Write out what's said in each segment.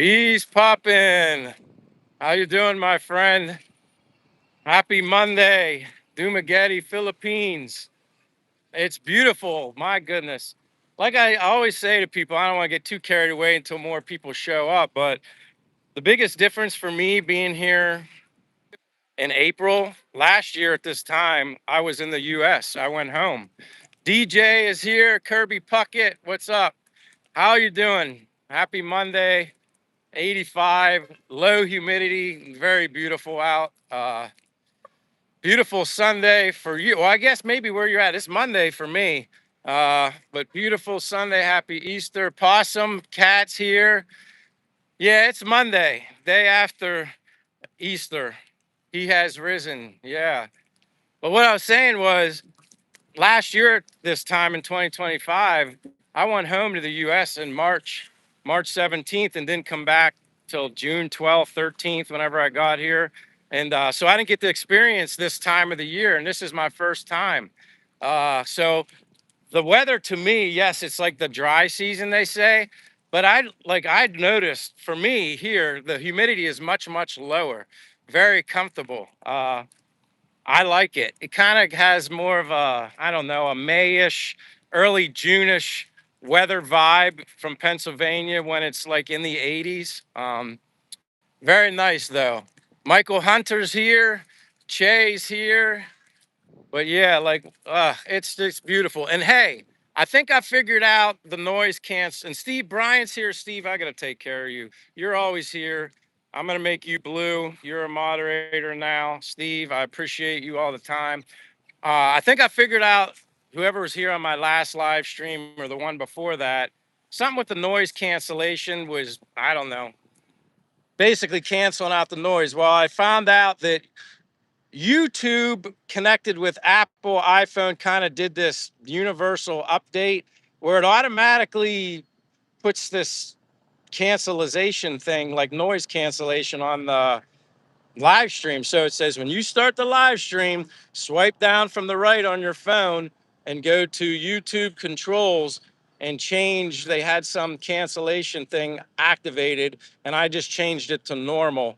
Bees poppin'. How you doing, my friend? Happy Monday, Dumaguete, Philippines. It's beautiful. My goodness. Like I always say to people, I don't want to get too carried away until more people show up. But the biggest difference for me being here in April last year at this time, I was in the US. I went home. DJ is here. Kirby Puckett, what's up? How you doing? Happy Monday. 85, low humidity, very beautiful out. Beautiful Sunday for you. Well, I guess maybe where you're at. It's Monday for me. But beautiful Sunday. Happy Easter. Possum, cats here. Yeah, it's Monday, day after Easter. He has risen. Yeah. But what I was saying was last year, this time in 2025, I went home to the US in March 17th, and didn't come back till June 12th, 13th, whenever I got here. And so I didn't get to experience this time of the year, and this is my first time. So the weather to me, yes, it's like the dry season, they say, but I'd noticed for me here, the humidity is much, much lower, very comfortable. I like it. It kind of has more of a, I don't know, a Mayish, early June-ish weather vibe from Pennsylvania when it's like in the 80s. Very nice though. Michael Hunter's here, Che's here. But yeah, like it's just beautiful. And hey, I think I figured out the noise cancel. And Steve Bryant's here. Steve, I gotta take care of you. You're always here. I'm gonna make you blue. You're a moderator now, Steve. I appreciate you all the time. I think I figured out whoever was here on my last live stream or the one before that. Something with the noise cancellation was, I don't know, basically canceling out the noise. Well, I found out that YouTube connected with Apple iPhone kind of did this universal update where it automatically puts this cancelization thing, like noise cancellation, on the live stream. So it says when you start the live stream, swipe down from the right on your phone and go to YouTube controls and change. They had some cancellation thing activated, and I just changed it to normal.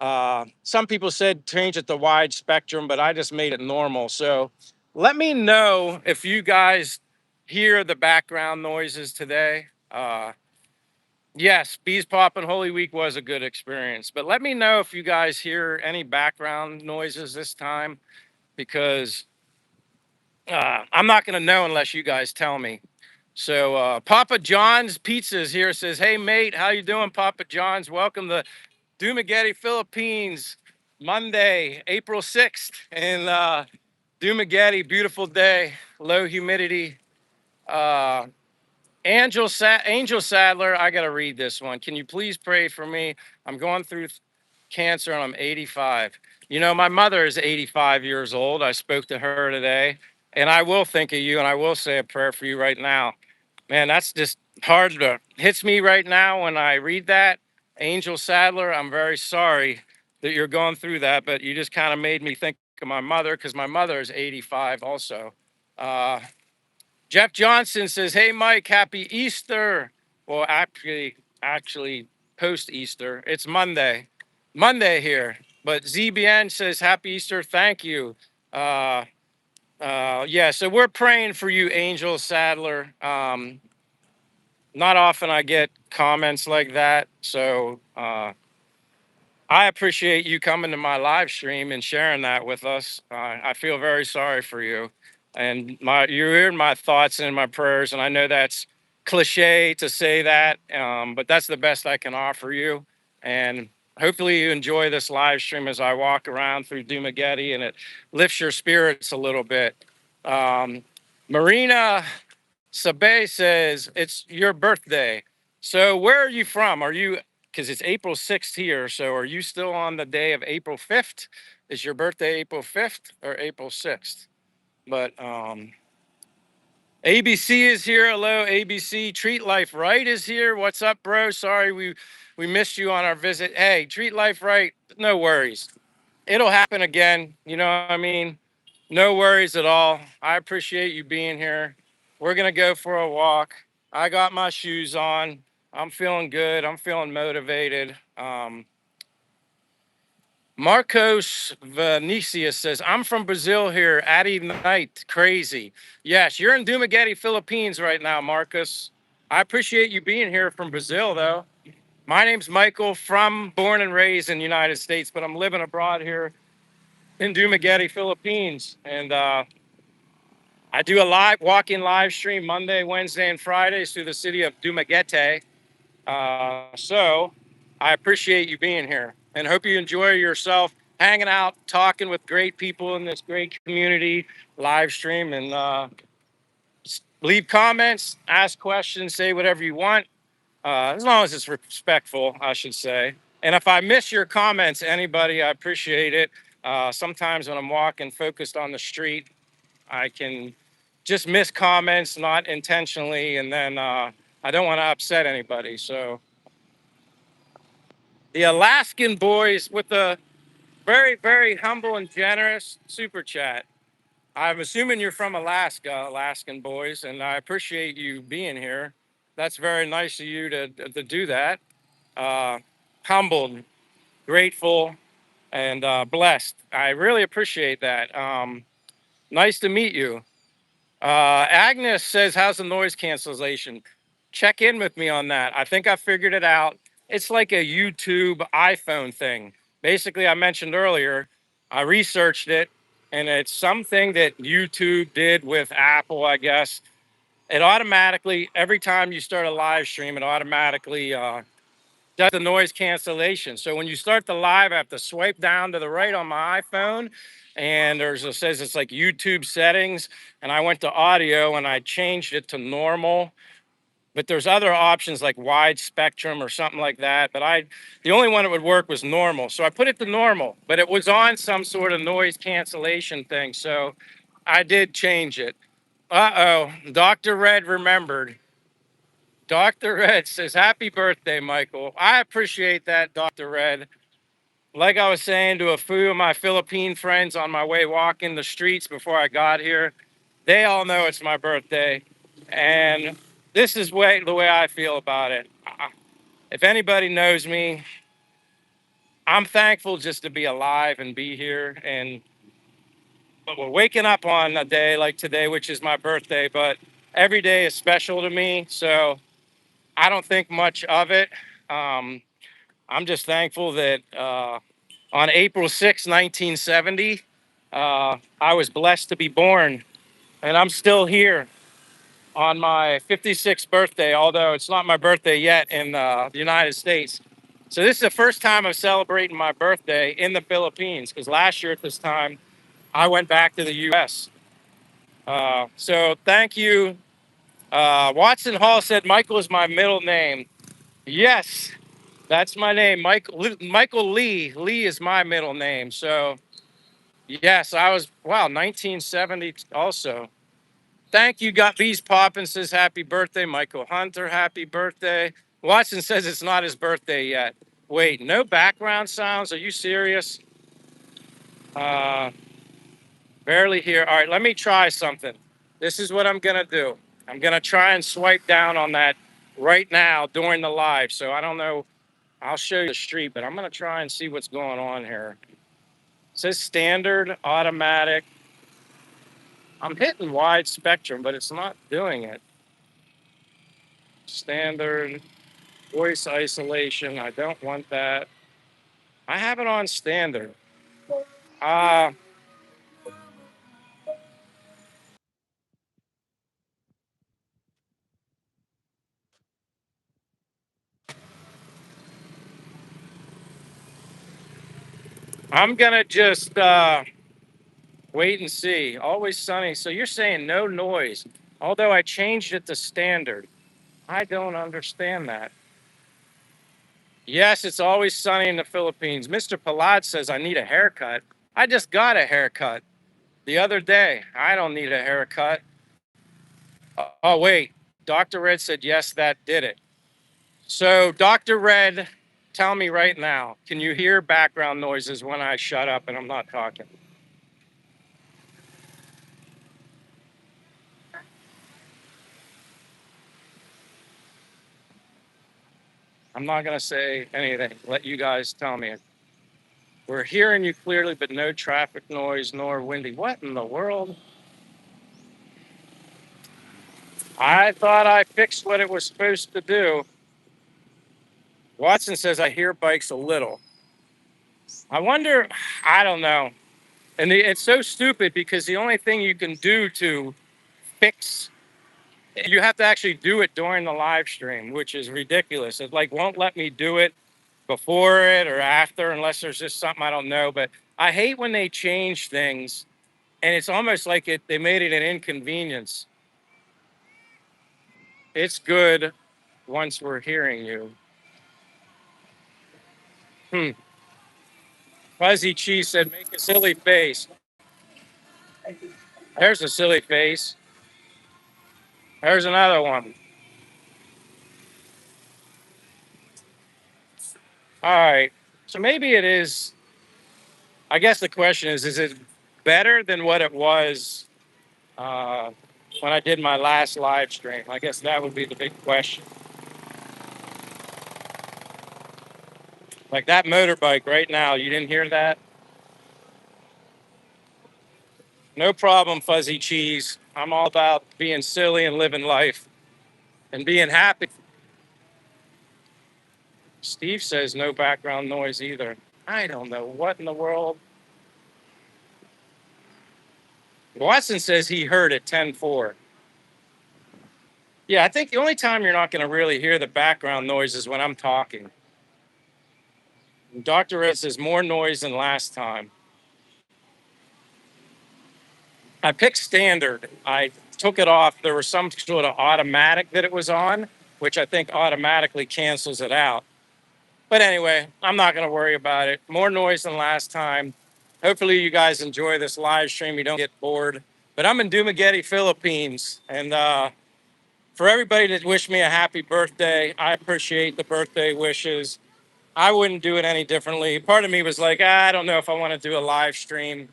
Some people said change it to wide spectrum, but I just made it normal. So let me know if you guys hear the background noises today. Yes, Bees Poppin' Holy Week was a good experience, but let me know if you guys hear any background noises this time, because I'm not going to know unless you guys tell me. So Papa John's Pizza is here. Says, hey, mate, how you doing, Papa John's? Welcome to Dumaguete, Philippines, Monday, April 6th. And Dumaguete, beautiful day, low humidity. Uh, Angel Sadler, I got to read this one. Can you please pray for me? I'm going through cancer and I'm 85. You know, my mother is 85 years old. I spoke to her today, and I will think of you and I will say a prayer for you right now. Man, that's just hard to hits me right now when I read that. Angel Sadler, I'm very sorry that you're going through that, but you just kind of made me think of my mother, because my mother is 85 also. Uh, Jeff Johnson says, hey, Mike, happy Easter. Well, actually post Easter. It's Monday here. But ZBN says, happy Easter. Thank you. Yeah, so we're praying for you, Angel Sadler. Not often I get comments like that. So I appreciate you coming to my live stream and sharing that with us. I feel very sorry for you. And you're in my thoughts and my prayers. And I know that's cliche to say that, but that's the best I can offer you. And hopefully you enjoy this live stream as I walk around through Dumaguete and it lifts your spirits a little bit. Marina Sabe says, it's your birthday. So where are you from? Are you, because it's April 6th here, so are you still on the day of April 5th? Is your birthday April 5th or April 6th? But ABC is here. Hello, ABC. Treat Life Right is here. What's up, bro? Sorry we missed you on our visit. Hey, Treat Life Right, no worries. It'll happen again. You know what I mean? No worries at all. I appreciate you being here. We're going to go for a walk. I got my shoes on. I'm feeling good. I'm feeling motivated. Marcos Vinicius says, I'm from Brazil here. Addy night. Crazy. Yes, you're in Dumaguete, Philippines right now, Marcos. I appreciate you being here from Brazil, though. My name's Michael, from born and raised in the United States, but I'm living abroad here in Dumaguete, Philippines. And I do a live walk-in live stream Monday, Wednesday, and Fridays through the city of Dumaguete. So I appreciate you being here and hope you enjoy yourself hanging out, talking with great people in this great community live stream, and leave comments, ask questions, say whatever you want, as long as it's respectful, I should say. And if I miss your comments, anybody, I appreciate it. Sometimes when I'm walking focused on the street, I can just miss comments, not intentionally, and then I don't want to upset anybody. So the Alaskan boys with a very, very humble and generous super chat. I'm assuming you're from Alaska, Alaskan boys, and I appreciate you being here. That's very nice of you to do that. Uh, Humbled, grateful, and blessed. I really appreciate that. Nice to meet you. Agnes says, how's the noise cancellation? Check in with me on that. I think I figured it out. It's like a YouTube iPhone thing. Basically, I mentioned earlier, I researched it, and it's something that YouTube did with Apple, I guess. It automatically, every time you start a live stream, it automatically does the noise cancellation. So when you start the live, I have to swipe down to the right on my iPhone, and it says it's like YouTube settings, and I went to audio and I changed it to normal. But there's other options like wide spectrum or something like that. But the only one that would work was normal. So I put it to normal, but it was on some sort of noise cancellation thing. So I did change it. Uh-oh, Dr. Red remembered. Dr. Red says, happy birthday, Michael. I appreciate that, Dr. Red. Like I was saying to a few of my Philippine friends on my way walking the streets before I got here, they all know it's my birthday. And this is the way I feel about it. If anybody knows me, I'm thankful just to be alive and be here. But we're waking up on a day like today, which is my birthday, but every day is special to me. So I don't think much of it. Um, I'm just thankful that on April 6, 1970, I was blessed to be born, and I'm still here on my 56th birthday, although it's not my birthday yet in the United States. So this is the first time I'm celebrating my birthday in the Philippines, because last year at this time, I went back to the U.S. So thank you. Watson Hall said, Michael is my middle name. Yes, that's my name, Michael Lee. Lee is my middle name. So yes, I was, wow, 1970 also. Thank you. Got Bees Poppin says happy birthday. Michael Hunter, happy birthday. Watson says it's not his birthday yet. Wait, no background sounds? Are you serious? Uh, Barely here. All right, let me try something. This is what I'm going to do. I'm going to try and swipe down on that right now during the live. So I don't know. I'll show you the street, but I'm going to try and see what's going on here. It says standard, automatic. I'm hitting wide spectrum, but it's not doing it. Standard, voice isolation. I don't want that. I have it on standard. Uh, I'm going to just wait and see. Always sunny. So you're saying no noise, although I changed it to standard. I don't understand that. Yes, it's always sunny in the Philippines. Mr. Palad says I need a haircut. I just got a haircut the other day. I don't need a haircut. Oh, wait. Dr. Red said, yes, that did it. So, Dr. Red, tell me right now, can you hear background noises when I shut up and I'm not talking? I'm not going to say anything. Let you guys tell me. We're hearing you clearly, but no traffic noise nor windy. What in the world? I thought I fixed what it was supposed to do. Watson says I hear bikes a little. I wonder, I don't know. And it's so stupid because the only thing you can do to fix, you have to actually do it during the live stream, which is ridiculous. It like won't let me do it before it or after unless there's just something I don't know. But I hate when they change things and it's almost like they made it an inconvenience. It's good once we're hearing you. Hmm. Fuzzy Cheese said, make a silly face. There's a silly face. There's another one. All right. So maybe it is. I guess the question is it better than what it was uh, when I did my last live stream? I guess that would be the big question. Like that motorbike right now, you didn't hear that? No problem, Fuzzy Cheese. I'm all about being silly and living life and being happy. Steve says no background noise either. I don't know what in the world. Watson says he heard it 10-4. Yeah, I think the only time you're not going to really hear the background noise is when I'm talking. Dr. Red says more noise than last time. I picked standard. I took it off. There was some sort of automatic that it was on, which I think automatically cancels it out. But anyway, I'm not going to worry about it. More noise than last time. Hopefully, you guys enjoy this live stream. You don't get bored. But I'm in Dumaguete, Philippines. And for everybody that wished me a happy birthday, I appreciate the birthday wishes. I wouldn't do it any differently. Part of me was like, I don't know if I want to do a live stream,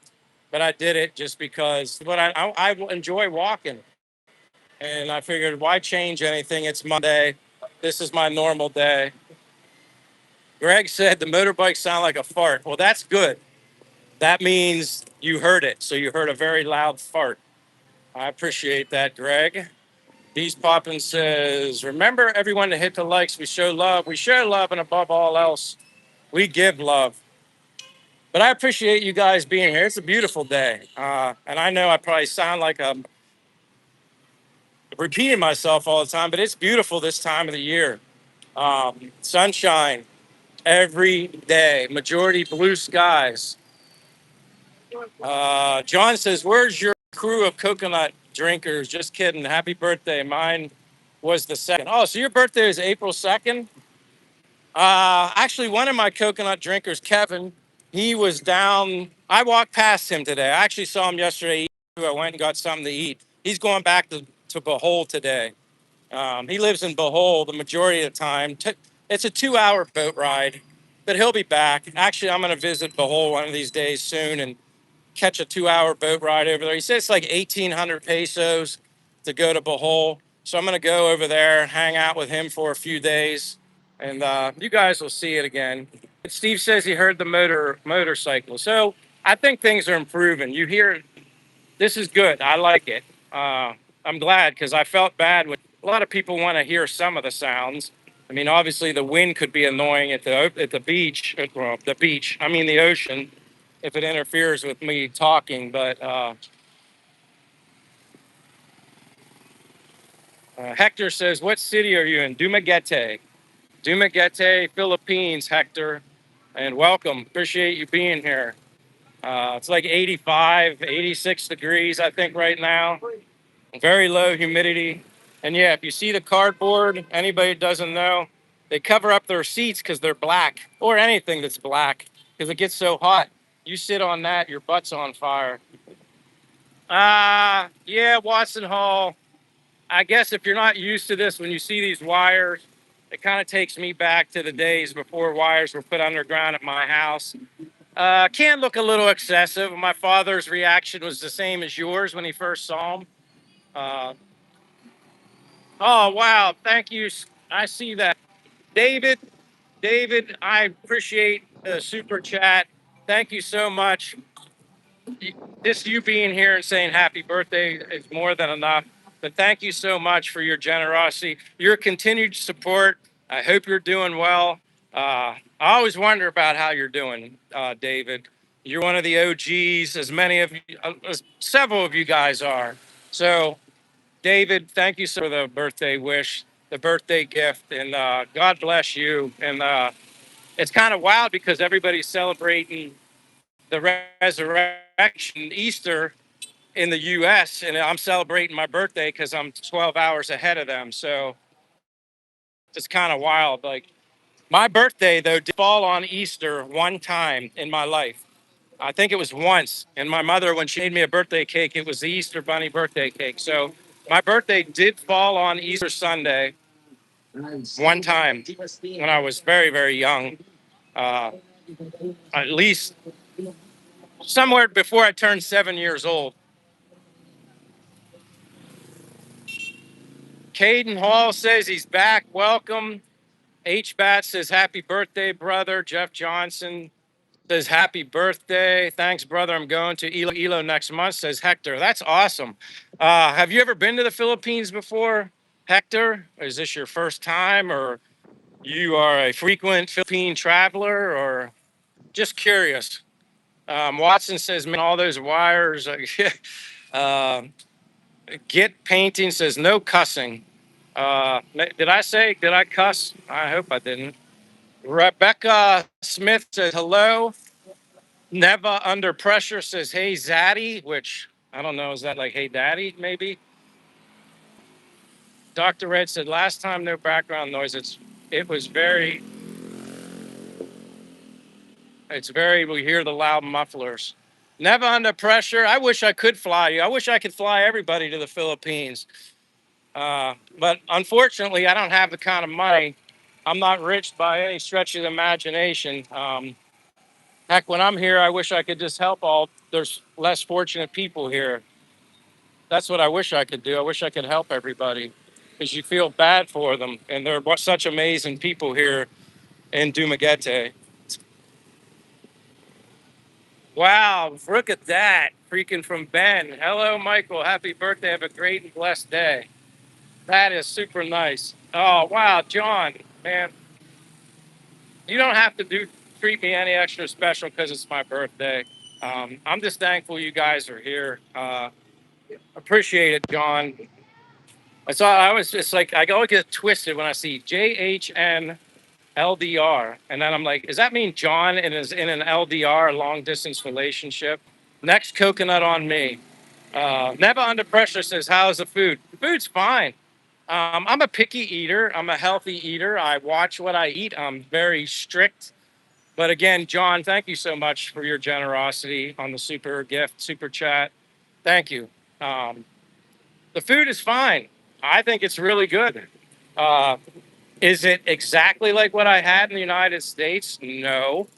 but I did it just because. But I enjoy walking. And I figured, why change anything? It's Monday. This is my normal day. Greg said the motorbike sound like a fart. Well, that's good. That means you heard it. So you heard a very loud fart. I appreciate that, Greg. Beast Poppin says, remember everyone to hit the likes. We show love. We share love, and above all else, we give love. But I appreciate you guys being here. It's a beautiful day. And I know I probably sound like I'm repeating myself all the time, but it's beautiful this time of the year. Sunshine every day, majority blue skies. John says, where's your crew of coconut drinkers? Just kidding. Happy birthday. Mine was the 2nd. Oh, so your birthday is April 2nd? Actually, one of my coconut drinkers, Kevin, he was down. I walked past him today. I actually saw him yesterday. I went and got something to eat. He's going back to Bohol today. He lives in Bohol the majority of the time. It's a 2-hour boat ride, but he'll be back. Actually, I'm going to visit Bohol one of these days soon and catch a 2-hour boat ride over there. He says it's like 1,800 pesos to go to Bohol. So I'm going to go over there and hang out with him for a few days. And you guys will see it again. Steve says he heard the motorcycle. So I think things are improving. You hear, this is good. I like it. I'm glad because I felt bad when a lot of people want to hear some of the sounds. I mean, obviously the wind could be annoying at the beach, well, the beach. I mean the ocean, if it interferes with me talking. But Hector says, "What city are you in?" Dumaguete, Dumaguete, Philippines. Hector, and welcome. Appreciate you being here. It's like 85, 86 degrees, I think, right now. Very low humidity. And yeah, if you see the cardboard, anybody that doesn't know, they cover up their seats because they're black, or anything that's black, because it gets so hot. You sit on that, your butt's on fire. Yeah, Watson Hall. I guess if you're not used to this, when you see these wires, it kind of takes me back to the days before wires were put underground at my house. Can look a little excessive. My father's reaction was the same as yours when he first saw them. Uh, oh, wow. Thank you. I see that. David, David, I appreciate the super chat. Thank you so much. Just you being here and saying happy birthday is more than enough. But thank you so much for your generosity, your continued support. I hope you're doing well. I always wonder about how you're doing, David. You're one of the OGs, as many of you, as several of you guys are. So, David, thank you for the birthday wish, the birthday gift, and God bless you. And it's kind of wild because everybody's celebrating the resurrection, Easter, in the US, and I'm celebrating my birthday because I'm 12 hours ahead of them. So it's kind of wild. Like my birthday, though, did fall on Easter one time in my life. I think it was once. And my mother, when she made me a birthday cake, it was the Easter Bunny birthday cake. So my birthday did fall on Easter Sunday one time when I was very, very young. Uh, at least somewhere before I turned 7 years old. Caden Hall says he's back. Welcome. H-Bat says, happy birthday, brother. Jeff Johnson says, happy birthday. Thanks, brother. I'm going to Ilo next month, says Hector. That's awesome. Have you ever been to the Philippines before, Hector? Is this your first time, or you are a frequent Philippine traveler, or just curious? Watson says, man, all those wires. uh, Get Painting says, no cussing. Did I cuss? I hope I didn't. Rebecca Smith says hello. Never Under Pressure says hey Zaddy, which I don't know, is that like hey daddy maybe? Dr. Red said last time no background noise. It was very it's very we hear the loud mufflers. Never Under Pressure. I wish I could fly you. I wish I could fly everybody to the Philippines. But unfortunately I don't have the kind of money. I'm not rich by any stretch of the imagination. Heck, when I'm here, I wish I could just help all. There's less fortunate people here. That's what I wish I could do. I wish I could help everybody because you feel bad for them. And they're such amazing people here in Dumaguete. Wow, look at that. Freaking from Ben. Hello, Michael. Happy birthday. Have a great and blessed day. That is super nice. Oh, wow, John, man. You don't have to treat me any extra special because it's my birthday. I'm just thankful you guys are here. Appreciate it, John. That's all. I was just like, I always get twisted when I see JHN LDR, and then I'm like, does that mean John is in an LDR, long distance relationship? Next coconut on me. Never Under Pressure says, how's the food? The food's fine. I'm a picky eater. I'm a healthy eater. I watch what I eat. I'm very strict. But again, John, thank you so much for your generosity on the super gift, super chat. Thank you. Um, the food is fine. I think it's really good. Uh, is it exactly like what I had in the United States? No,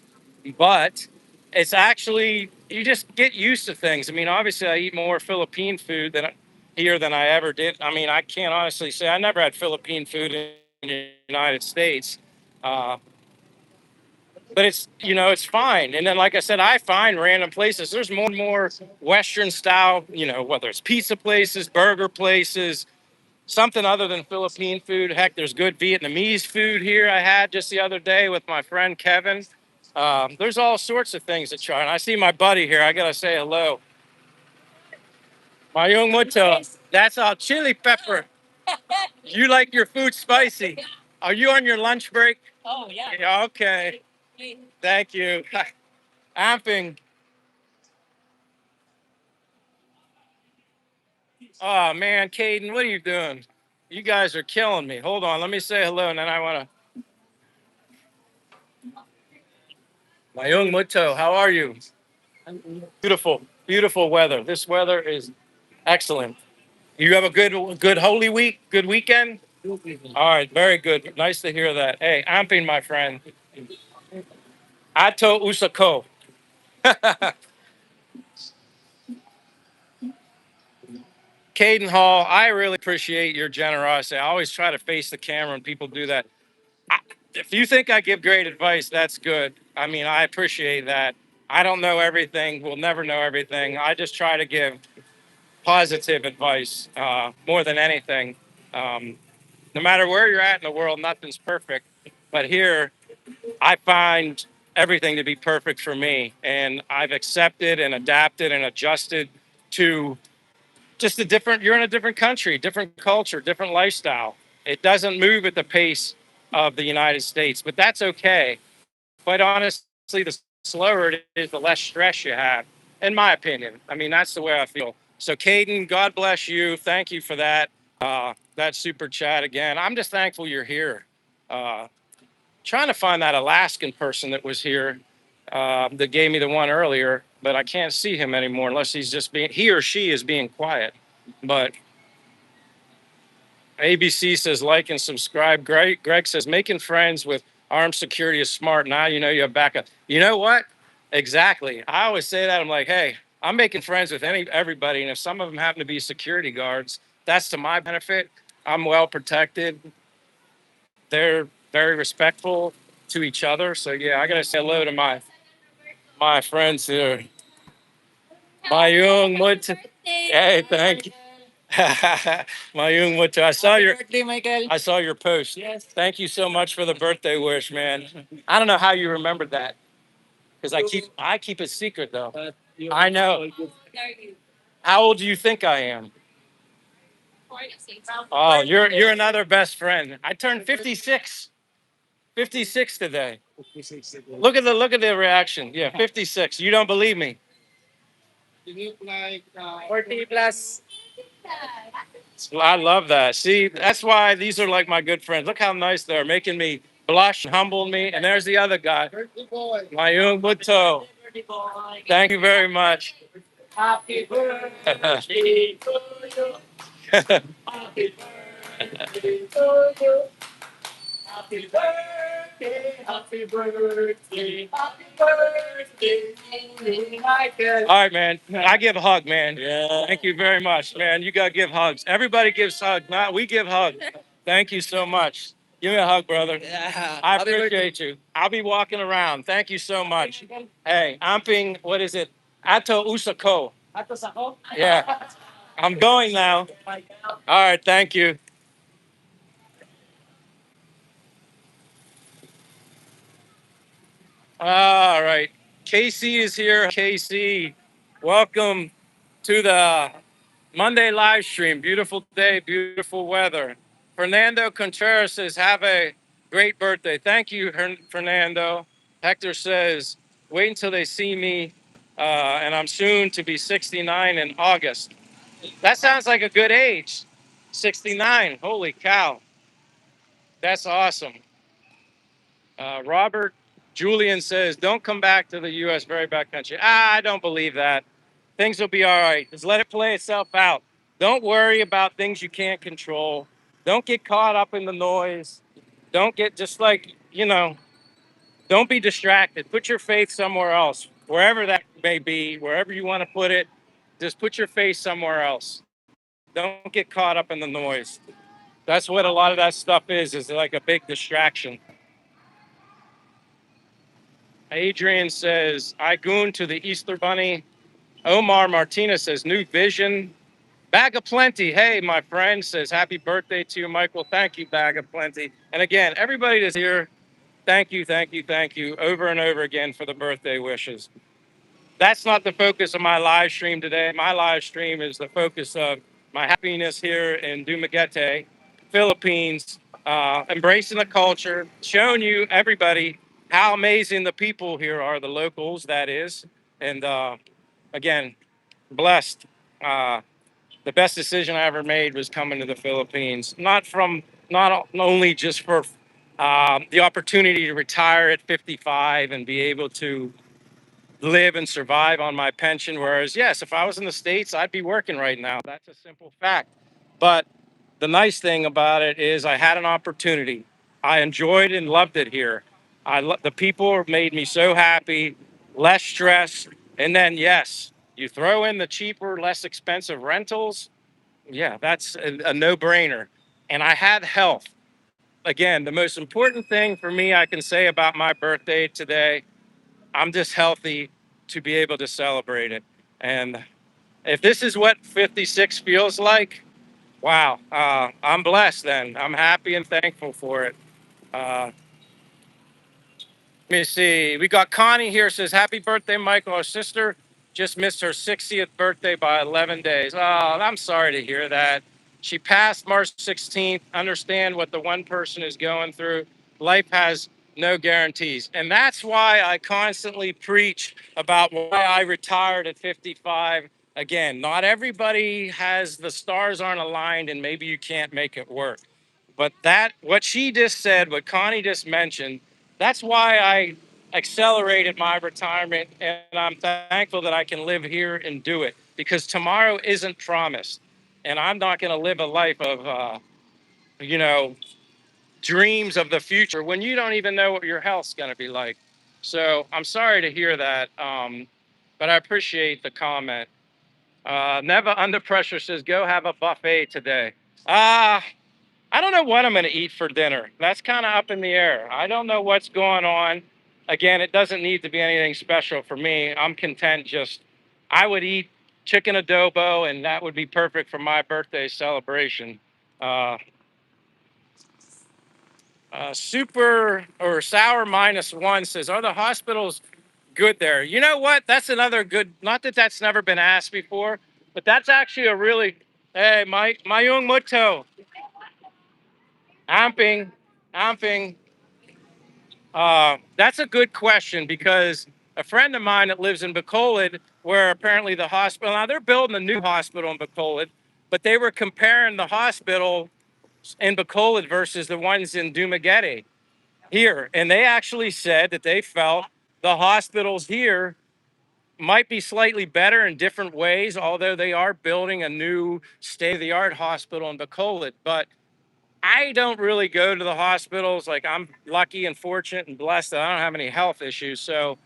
but it's actually, you just get used to things. I mean, obviously, I eat more Philippine food here than I ever did. I mean, I can't honestly say I never had Philippine food in the United States. Uh, but it's fine. And then, like I said, I find random places. There's more and more Western style, whether it's pizza places, burger places, something other than Philippine food. Heck, there's good Vietnamese food here. I had just the other day with my friend Kevin. There's all sorts of things to try. And I see my buddy here. I gotta say hello. My young Muto. That's all chili pepper. You like your food spicy. Are you on your lunch break? Oh yeah. Yeah, okay. Thank you. Amping. Oh man, Caden, what are you doing? You guys are killing me. Hold on, let me say hello, and then I wanna. My young Muto, how are you? Beautiful, beautiful weather. This weather is excellent. You have a good Holy Week, good weekend. All right, very good. Nice to hear that. Hey, Amping, my friend. Ato Usako. Caden Hall, I really appreciate your generosity. I always try to face the camera when people do that. if you think I give great advice, that's good. I mean, I appreciate that. I don't know everything. We'll never know everything. I just try to give positive advice more than anything. Um, no matter where you're at in the world, nothing's perfect. But here, I find everything to be perfect for me. And I've accepted and adapted and adjusted to just you're in a different country, different culture, different lifestyle. It doesn't move at the pace of the United States, but that's okay. Quite honestly, the slower it is, the less stress you have, in my opinion. I mean, that's the way I feel. So, Caden, God bless you. Thank you for that super chat again. I'm just thankful you're here. Uh, Trying to find that Alaskan person that was here that gave me the one earlier, but I can't see him anymore unless he or she is being quiet. But ABC says like and subscribe. Greg says making friends with armed security is smart. Now you know you have backup. You know what? Exactly. I always say that. I'm like, hey, I'm making friends with everybody, and if some of them happen to be security guards, that's to my benefit. I'm well protected. They're very respectful to each other. So yeah, I gotta say hello to my friends here. My young Mut. Hey, thank you. My young Mut. I saw your post. Yes. Thank you so much for the birthday wish, man. I don't know how you remembered that because I keep it secret though. I know. How old do you think I am? Oh, you're another best friend. I turned 56. 56 today. Look at the reaction. Yeah, 56. You don't believe me. 40 plus. I love that. See, that's why these are like my good friends. Look how nice they're making me blush and humble me. And there's the other guy, my young Buto. Thank you very much. Happy birthday to you. Happy birthday to you. Happy birthday, happy birthday, happy birthday, Michael. All right, man. I give a hug, man. Yeah. Thank you very much, man. You gotta give hugs. Everybody gives hugs. We give hugs. Thank you so much. Give me a hug, brother. Yeah. I appreciate you. I'll be walking around. Thank you so much. Hey, Amping, what is it? Ato Usako. Ato Sako? Yeah. I'm going now. All right, thank you. All right. KC is here. KC, welcome to the Monday live stream. Beautiful day, beautiful weather. Fernando Contreras says, have a great birthday. Thank you, Fernando. Hector says, wait until they see me, and I'm soon to be 69 in August. That sounds like a good age. 69. Holy cow. That's awesome. Robert Julian says, don't come back to the U.S. Very bad country. I don't believe that. Things will be all right. Just let it play itself out. Don't worry about things you can't control. Don't get caught up in the noise. Don't get just like, don't be distracted. Put your faith somewhere else, wherever that may be, wherever you want to put it. Just put your faith somewhere else. Don't get caught up in the noise. That's what a lot of that stuff is like a big distraction. Adrian says, I goon to the Easter Bunny. Omar Martinez says, new vision. Bag of Plenty. Hey, my friend says, happy birthday to you, Michael. Thank you, Bag of Plenty. And again, everybody that's here, thank you, thank you, thank you over and over again for the birthday wishes. That's not the focus of my live stream today. My live stream is the focus of my happiness here in Dumaguete, Philippines, embracing the culture, showing you, everybody, how amazing the people here are, the locals, that is. And again, blessed. The best decision I ever made was coming to the Philippines, not only just for the opportunity to retire at 55 and be able to live and survive on my pension. Whereas, yes, if I was in the States, I'd be working right now. That's a simple fact. But the nice thing about it is I had an opportunity. I enjoyed and loved it here. The people made me so happy, less stress. And then, yes, you throw in the cheaper, less expensive rentals. Yeah, that's a no-brainer. And I had health. again, the most important thing for me I can say about my birthday today, I'm just healthy to be able to celebrate it. And if this is what 56 feels like, wow, I'm blessed then. I'm happy and thankful for it. Uh, Let me see. We got Connie here says, Happy birthday, Michael. Our sister just missed her 60th birthday by 11 days. Oh, I'm sorry to hear that. She passed March 16th. Understand what the one person is going through. Life has no guarantees. And that's why I constantly preach about why I retired at 55. Again, not everybody has the stars aren't aligned and maybe you can't make it work. But what she just said, what Connie just mentioned, that's why I accelerated my retirement. And I'm thankful that I can live here and do it because tomorrow isn't promised. And I'm not going to live a life of, you know, dreams of the future when you don't even know what your health's going to be like. So I'm sorry to hear that. But I appreciate the comment. Never Under Pressure says, go have a buffet today. Ah, I don't know what I'm going to eat for dinner. That's kind of up in the air. I don't know what's going on. Again, it doesn't need to be anything special for me. I'm content I would eat chicken adobo, and that would be perfect for my birthday celebration. Uh, Super or Sour -1 says, are the hospitals good there? You know what? That's another good, not that that's never been asked before, but that's actually a really, hey, Mayung Muto, Amping, Amping. That's a good question because a friend of mine that lives in Bacolod, where apparently the hospital, now they're building a new hospital in Bacolod, but they were comparing the hospital in Bacolod versus the ones in Dumaguete here. And they actually said that they felt the hospitals here might be slightly better in different ways, although they are building a new state-of-the-art hospital in Bacolod. But I don't really go to the hospitals. Like I'm lucky and fortunate and blessed that I don't have any health issues. So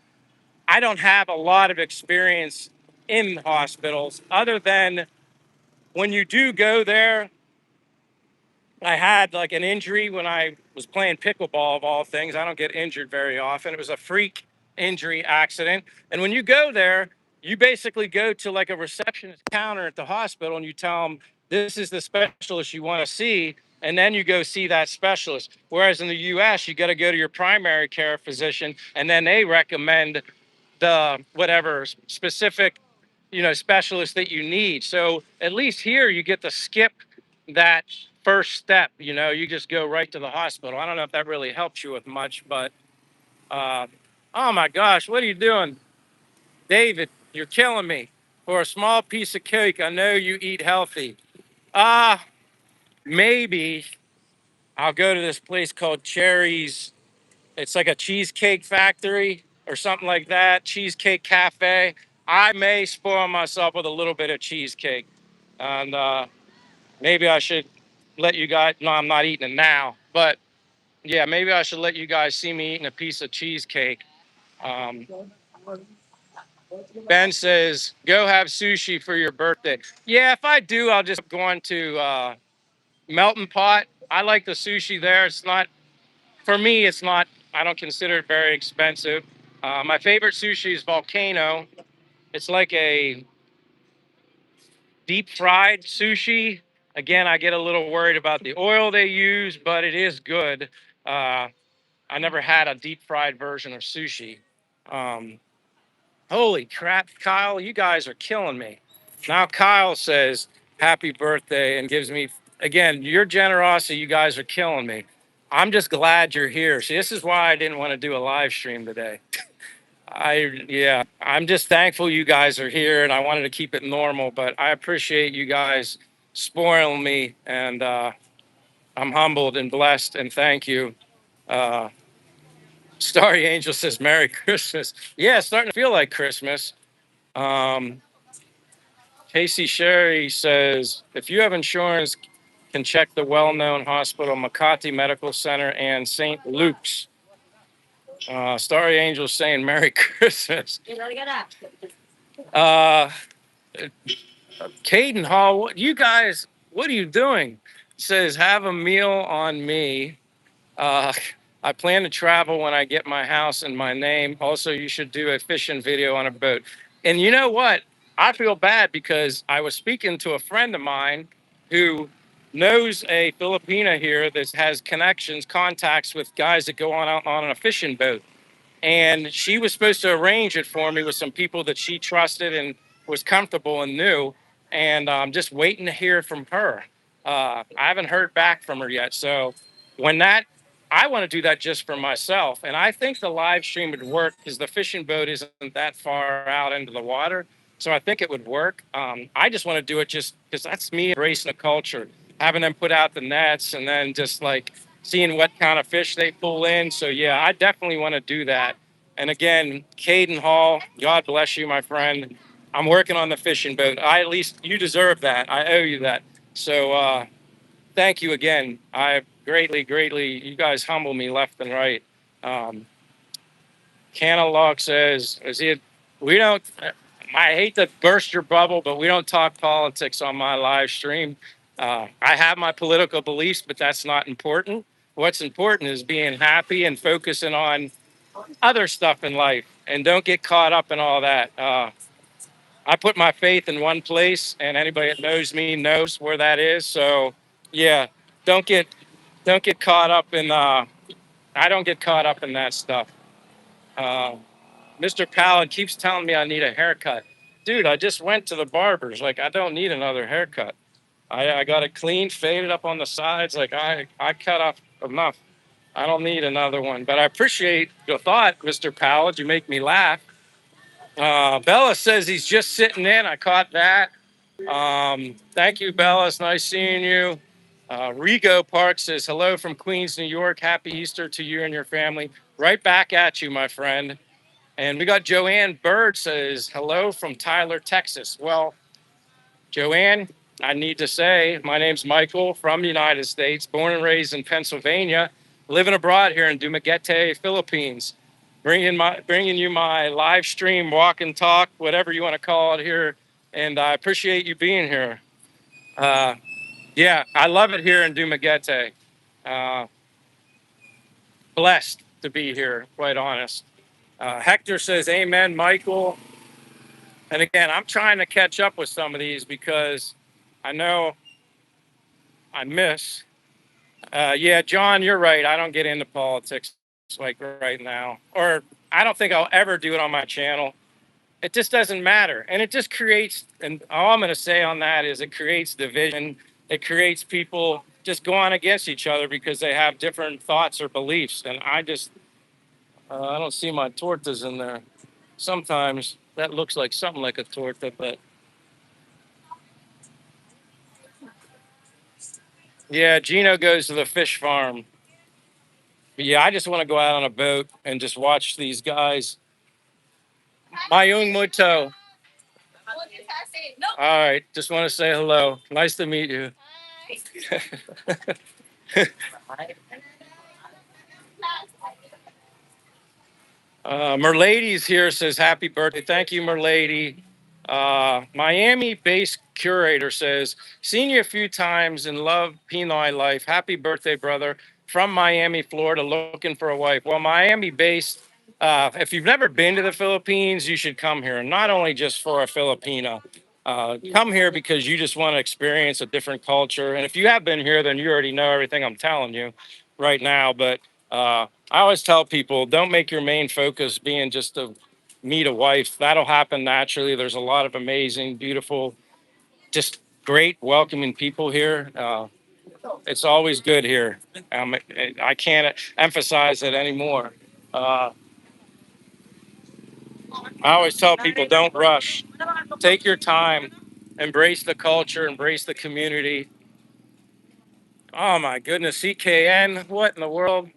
I don't have a lot of experience in hospitals other than when you do go there. I had like an injury when I was playing pickleball of all things. I don't get injured very often. It was a freak injury accident. And when you go there, you basically go to like a receptionist counter at the hospital and you tell them this is the specialist you want to see. And then you go see that specialist. Whereas in the US, you got to go to your primary care physician and then they recommend the whatever specific, specialist that you need. So at least here you get to skip that first step. You just go right to the hospital. I don't know if that really helps you with much, but oh my gosh, what are you doing? David, you're killing me. For a small piece of cake, I know you eat healthy. Uh, Maybe I'll go to this place called Cherry's. It's like a cheesecake factory or something like that, cheesecake cafe. I may spoil myself with a little bit of cheesecake. And maybe I should let you guys, no, I'm not eating it now, but yeah, maybe I should let you guys see me eating a piece of cheesecake. Um, Ben says, go have sushi for your birthday. Yeah, if I do, I'll just go on to Melting Pot. I like the sushi there. It's not, for me, it's not, I don't consider it very expensive. My favorite sushi is Volcano. It's like a deep fried sushi. Again, I get a little worried about the oil they use, but it is good. Uh, I never had a deep fried version of sushi. Um, Holy crap, Kyle, you guys are killing me. Now Kyle says happy birthday and gives me, again, your generosity, you guys are killing me. I'm just glad you're here. See, this is why I didn't want to do a live stream today. Yeah, I'm just thankful you guys are here and I wanted to keep it normal, but I appreciate you guys spoiling me and I'm humbled and blessed and thank you. Uh, Starry Angel says Merry Christmas. Yeah, it's starting to feel like Christmas. Um, Casey Sherry says, if you have insurance, can check the well-known hospital, Makati Medical Center and St. Luke's. Starry Angel saying Merry Christmas. Uh, Caden Hall, what are you doing? Says, have a meal on me. Uh, I plan to travel when I get my house and my name. Also, you should do a fishing video on a boat. And you know what? I feel bad because I was speaking to a friend of mine who knows a Filipina here that has connections, contacts with guys that go on a fishing boat, and she was supposed to arrange it for me with some people that she trusted and was comfortable and knew. And I'm just waiting to hear from her. I haven't heard back from her yet. So when that, I want to do that just for myself. And I think the live stream would work because the fishing boat isn't that far out into the water. So I think it would work. I just want to do it just because that's me embracing the culture, having them put out the nets and then just like seeing what kind of fish they pull in. So yeah, I definitely want to do that. And again, Caden Hall, God bless you, my friend. I'm working on the fishing boat. I at least you deserve that. I owe you that. So thank you again. I greatly, you guys humble me left and right. Um, Canalog says, is it, we don't, I hate to burst your bubble, but we don't talk politics on my live stream. I have my political beliefs, but that's not important. What's important is being happy and focusing on other stuff in life and don't get caught up in all that. I put my faith in one place, and anybody that knows me knows where that is. So, yeah, don't get don't get caught up in. I don't get caught up in that stuff. Uh, Mr. Pallid keeps telling me I need a haircut. Dude, I just went to the barber's. Like, I don't need another haircut. I got it clean, faded up on the sides. Like, I cut off enough. I don't need another one. But I appreciate your thought, Mr. Pallid. You make me laugh. Bella says he's just sitting in. I caught that. Thank you, Bella. It's nice seeing you. Rigo Park says, hello from Queens, New York. Happy Easter to you and your family. Right back at you, my friend. And we got Joanne Bird says, hello from Tyler, Texas. Well, Joanne, I need to say, my name's Michael from the United States, born and raised in Pennsylvania, living abroad here in Dumaguete, Philippines. Bringing you my live stream, walk and talk, whatever you want to call it here. And I appreciate you being here. Uh, yeah, I love it here in Dumaguete. Uh, Blessed to be here, quite honest. Hector says, amen, Michael. And again, I'm trying to catch up with some of these because I know I miss. Yeah, John, you're right. I don't get into politics like right now, or I don't think I'll ever do it on my channel. It just doesn't matter. And it just creates, and all I'm going to say on that is it creates division. It creates people just going against each other because they have different thoughts or beliefs. And I don't see my tortas in there. Sometimes that looks like something like a torta, but yeah, Gino goes to the fish farm. But yeah, I just want to go out on a boat and just watch these guys. Mayung Muto. All right, just want to say hello. Nice to meet you. Merlady's here says happy birthday. Thank you, Merlady. Miami-based curator says, seen you a few times and love Pinoy life. Happy birthday, brother. From Miami, Florida, looking for a wife. Well, Miami-based, if you've never been to the Philippines, you should come here. Not only just for a Filipina. Come here because you just want to experience a different culture. And if you have been here, then you already know everything I'm telling you right now. But I always tell people, don't make your main focus being just to meet a wife. That'll happen naturally. There's a lot of amazing, beautiful, just great, welcoming people here. It's always good here. I can't emphasize it anymore. Uh, I always tell people, don't rush. Take your time. Embrace the culture. Embrace the community. Oh my goodness, CKN, what in the world?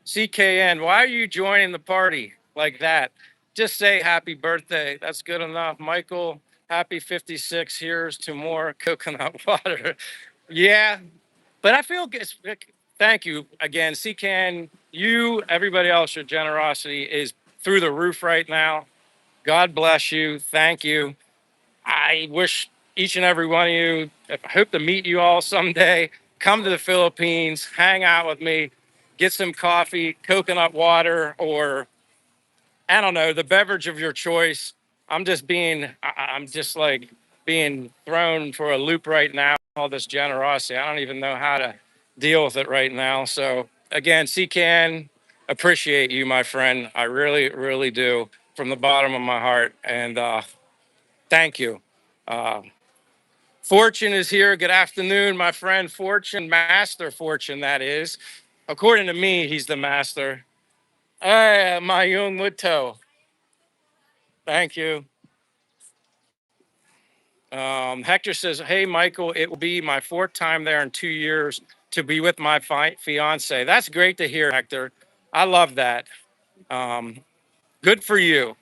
CKN, why are you joining the party like that? Just say happy birthday. That's good enough. Michael, happy 56. Here's to more coconut water. Yeah, but I feel good. Thank you again, CKN. You, everybody else, your generosity is through the roof right now. God bless you. Thank you. I wish each and every one of you, I hope to meet you all someday. Come to the Philippines, hang out with me. get some coffee, coconut water, or I don't know, the beverage of your choice. I'm just like being thrown for a loop right now. All this generosity. I don't even know how to deal with it right now. So again, CCAN, appreciate you, my friend. I really, really do from the bottom of my heart. And thank you. Uh, Fortune is here. Good afternoon, my friend Fortune, Master Fortune, that is. According to me, he's the master. Hey, my young Woodtoe. Thank you. Hector says, "Hey, Michael, it will be my fourth time there in 2 years to be with my fiance." That's great to hear, Hector. I love that. Um, Good for you.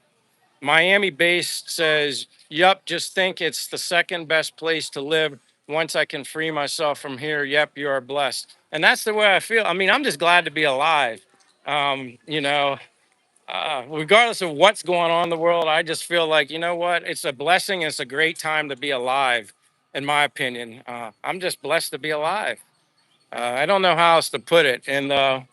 Miami based says, "Yup, just think it's the second best place to live. Once I can free myself from here, yep, you are blessed." And that's the way I feel. I mean, I'm just glad to be alive. You know, regardless of what's going on in the world, I just feel like, you know what? It's a blessing. It's a great time to be alive, in my opinion. I'm just blessed to be alive. I don't know how else to put it. And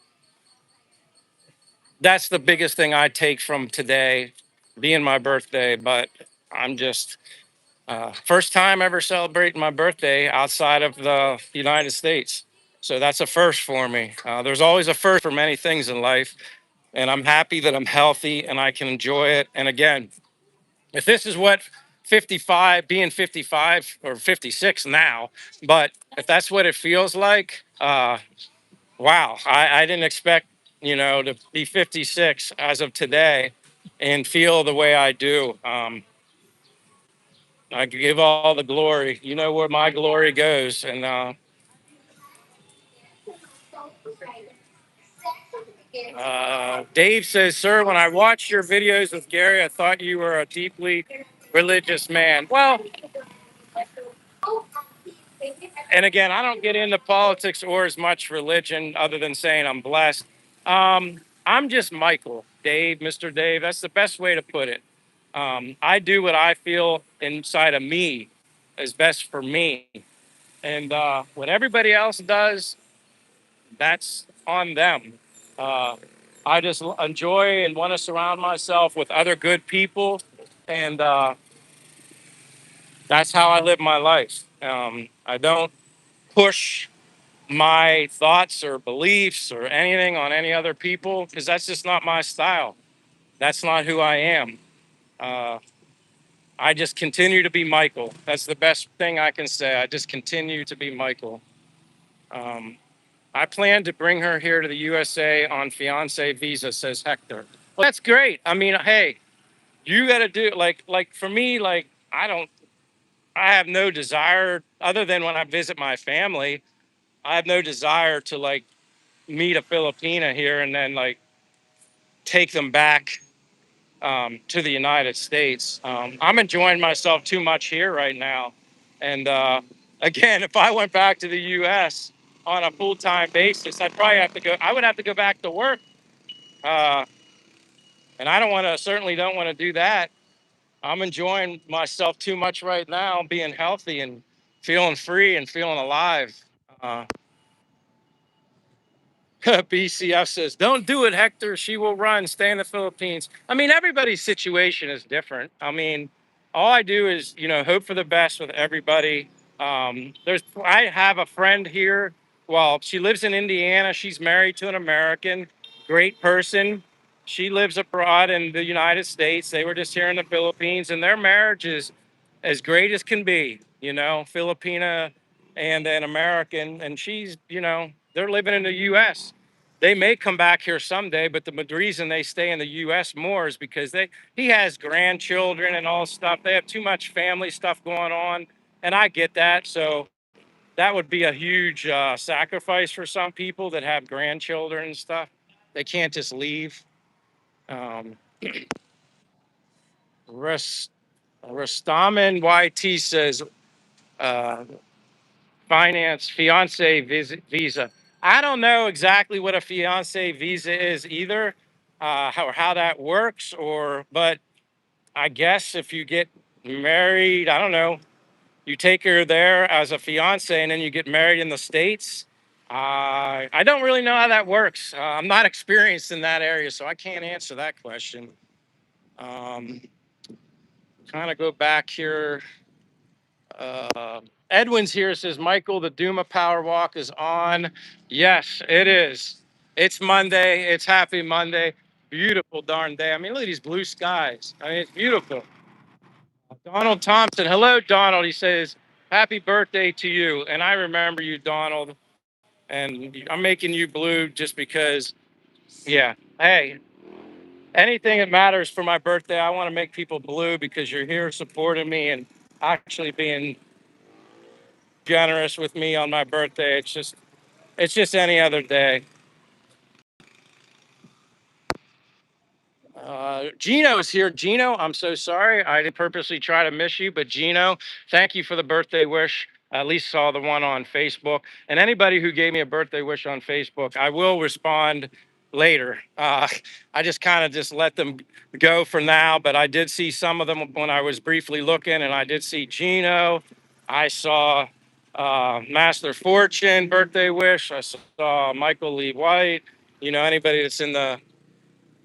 that's the biggest thing I take from today being my birthday. But I'm just first time ever celebrating my birthday outside of the United States. So that's a first for me. There's always a first for many things in life. And I'm happy that I'm healthy and I can enjoy it. And again, if this is what 55, being 55 or 56 now, but if that's what it feels like, wow, I didn't expect, to be 56 as of today and feel the way I do. I give all the glory. You know where my glory goes. And Dave says, "Sir, when I watched your videos with Gary, I thought you were a deeply religious man." Well, and again, I don't get into politics or as much religion other than saying I'm blessed. I'm just Michael, Dave, Mr. Dave. That's the best way to put it. I do what I feel inside of me is best for me. And what everybody else does, that's on them. Uh, I just enjoy and want to surround myself with other good people. And that's how I live my life. I don't push my thoughts or beliefs or anything on any other people because that's just not my style. That's not who I am. Uh, I just continue to be Michael. That's the best thing I can say. I just continue to be Michael. Um, I plan to bring her here to the USA on fiance visa, says Hector. Well, that's great. I mean, hey, you got to do like for me, like I have no desire other than when I visit my family. I have no desire to like meet a Filipina here and then like take them back to the United States. I'm enjoying myself too much here right now. And again, if I went back to the US on a full-time basis, I would have to go back to work. Uh, and I certainly don't want to do that. I'm enjoying myself too much right now, being healthy and feeling free and feeling alive. Uh, BCF says, "Don't do it, Hector. She will run. Stay in the Philippines." I mean, everybody's situation is different. I mean, all I do is, hope for the best with everybody. I have a friend here. Well, she lives in Indiana. She's married to an American, great person. She lives abroad in the United States. They were just here in the Philippines, and their marriage is as great as can be. Filipina and an American, and they're living in the U.S. They may come back here someday, but the reason they stay in the U.S. more is because he has grandchildren and all stuff. They have too much family stuff going on, and I get that. So that would be a huge sacrifice for some people that have grandchildren and stuff. They can't just leave. Um, Rastaman YT says, uh, finance fiance visa. I don't know exactly what a fiance visa is either, how that works, but I guess if you get married, I don't know, you take her there as a fiance and then you get married in the States. I don't really know how that works. I'm not experienced in that area, so I can't answer that question. Um, Kind of go back here. Edwin's here says, Michael, the Duma Power Walk is on. Yes, it is. It's Monday. It's happy Monday. Beautiful darn day. I mean, look at these blue skies. I mean, it's beautiful. Donald Thompson. Hello, Donald. He says, happy birthday to you. And I remember you, Donald. And I'm making you blue just because, yeah. Hey, anything that matters for my birthday, I want to make people blue because you're here supporting me and actually being generous with me on my birthday. It's just any other day. Gino is here. Gino, I'm so sorry. I didn't purposely try to miss you, but Gino, thank you for the birthday wish. I at least saw the one on Facebook. And anybody who gave me a birthday wish on Facebook, I will respond later. I just kind of just let them go for now, but I did see some of them when I was briefly looking, and I did see Gino. I saw Master Fortune birthday wish. I saw Michael Lee White. You know, anybody that's in the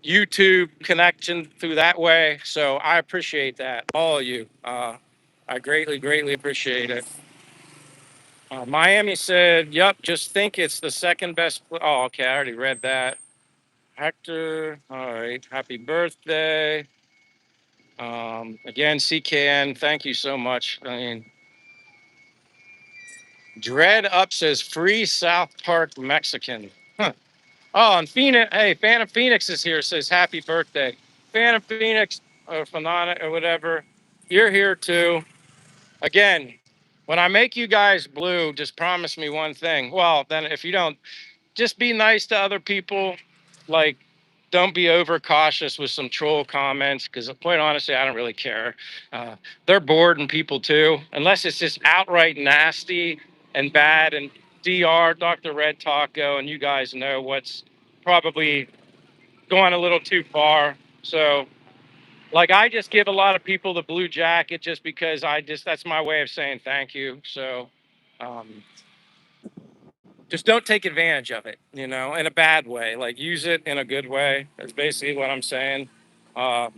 YouTube connection through that way. So I appreciate that, all of you. I greatly, greatly appreciate it. Miami said, yep, just think it's the second best. Oh, okay. I already read that. Hector, all right. Happy birthday. Again, CKN, thank you so much. I mean, Dread Up says free South Park Mexican. Huh. Oh, and Phoenix, hey, Fan of Phoenix is here, says happy birthday. Fan of Phoenix or Fanana or whatever, you're here too. Again, when I make you guys blue, just promise me one thing. Well, then if you don't, just be nice to other people. Like, don't be overcautious with some troll comments because, quite honestly, I don't really care. They're bored and people too, unless it's just outright nasty and bad. And Dr. Red Taco, and you guys know what's probably going a little too far. So, like, I just give a lot of people the blue jacket just because that's my way of saying thank you. So, um, just don't take advantage of it, in a bad way. Like, use it in a good way. That's basically what I'm saying. Uh,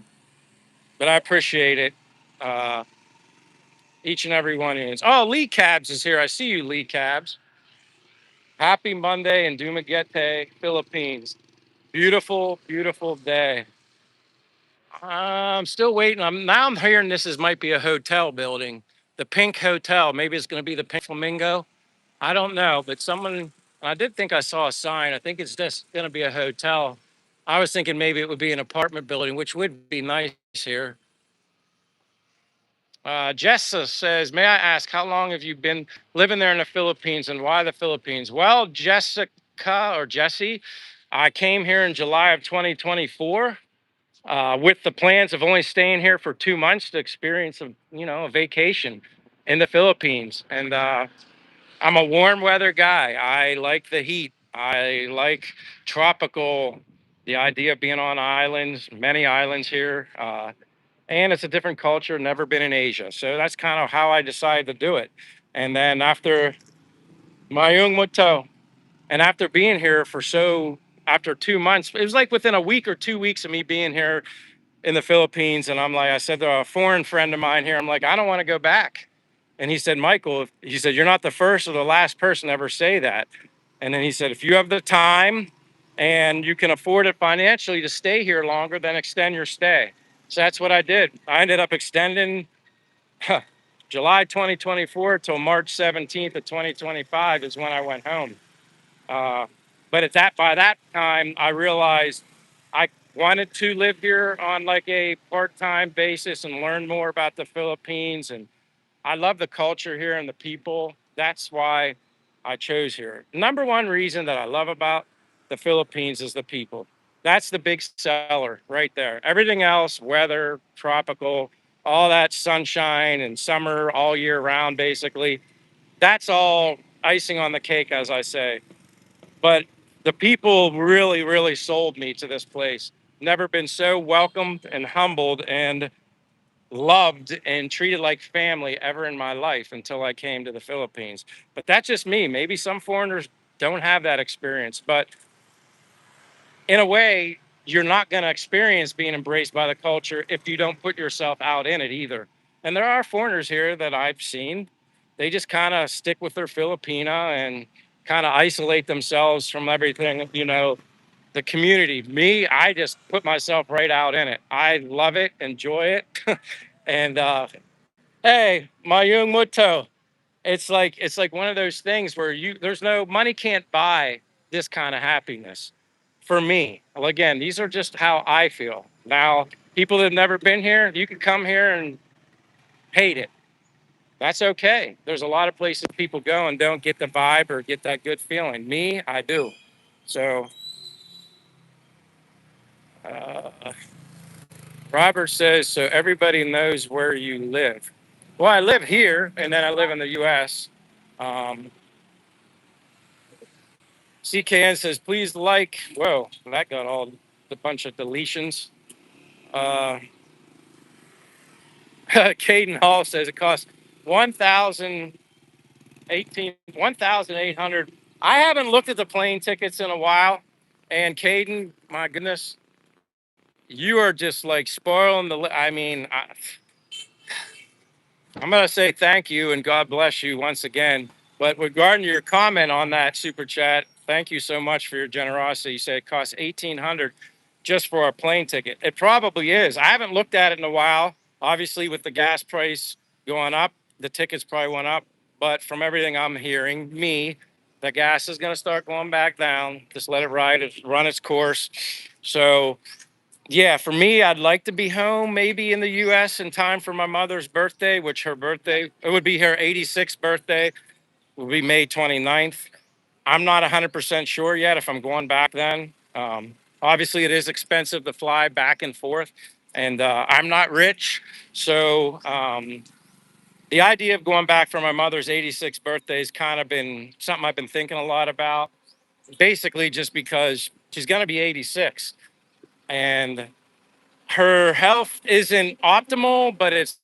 but I appreciate it. Uh, each and every one of you. Oh, Lee Cabs is here. I see you, Lee Cabs. Happy Monday in Dumaguete, Philippines. Beautiful, beautiful day. I'm still waiting. I'm hearing might be a hotel building, the Pink Hotel. Maybe it's going to be the Pink Flamingo. I don't know, but I did think I saw a sign. I think it's just going to be a hotel. I was thinking maybe it would be an apartment building, which would be nice here. Jessa says, may I ask, how long have you been living there in the Philippines and why the Philippines? Well, Jessica or Jesse, I came here in July of 2024 with the plans of only staying here for 2 months to experience a vacation in the Philippines. And I'm a warm weather guy. I like the heat. I like tropical, the idea of being on islands, many islands here. And it's a different culture, never been in Asia. So that's kind of how I decided to do it. And then after Mayung Muto, and after being here after 2 months, it was like within a week or 2 weeks of me being here in the Philippines. And I said to a foreign friend of mine here, I'm like, I don't want to go back. And he said, Michael, he said, you're not the first or the last person to ever say that. And then he said, if you have the time and you can afford it financially to stay here longer, then extend your stay. So that's what I did. I ended up extending July 2024 till March 17th of 2025 is when I went home. Uh, but by that time, I realized I wanted to live here on like a part-time basis and learn more about the Philippines. And I love the culture here and the people. That's why I chose here. Number one reason that I love about the Philippines is the people. That's the big seller right there. Everything else, weather, tropical, all that sunshine and summer all year round, basically, that's all icing on the cake, as I say. But the people really, really sold me to this place. Never been so welcomed and humbled and loved and treated like family ever in my life until I came to the Philippines. But that's just me. Maybe some foreigners don't have that experience. But in a way, you're not going to experience being embraced by the culture if you don't put yourself out in it either. And there are foreigners here that I've seen. They just kind of stick with their Filipina and kind of isolate themselves from everything, the community. Me, I just put myself right out in it. I love it, enjoy it. And hey, my young Muto, it's like one of those things where there's no money can't buy this kind of happiness for me. Well, again, these are just how I feel. Now, people that have never been here, you could come here and hate it. That's okay. There's a lot of places people go and don't get the vibe or get that good feeling. Me, I do. So, uh, Robert says, so everybody knows where you live. Well, I live here and then I live in the US. Um, CKN says, please like. Whoa, that got all the bunch of deletions. Uh, Caden Hall says it costs 1,800. I haven't looked at the plane tickets in a while. And Caden, my goodness, you are just like spoiling I mean, I'm going to say thank you and God bless you once again. But regarding your comment on that super chat, thank you so much for your generosity. You say it costs 1,800 just for a plane ticket. It probably is. I haven't looked at it in a while. Obviously, with the gas price going up, the tickets probably went up. But from everything I'm hearing, the gas is going to start going back down. Just let it run its course. So yeah, for me, I'd like to be home maybe in the US in time for my mother's birthday, which it would be her 86th birthday, would be May 29th. I'm not 100% sure yet if I'm going back then. Obviously, it is expensive to fly back and forth, and I'm not rich. So the idea of going back for my mother's 86th birthday has kind of been something I've been thinking a lot about, basically just because she's going to be 86. And her health isn't optimal, but it's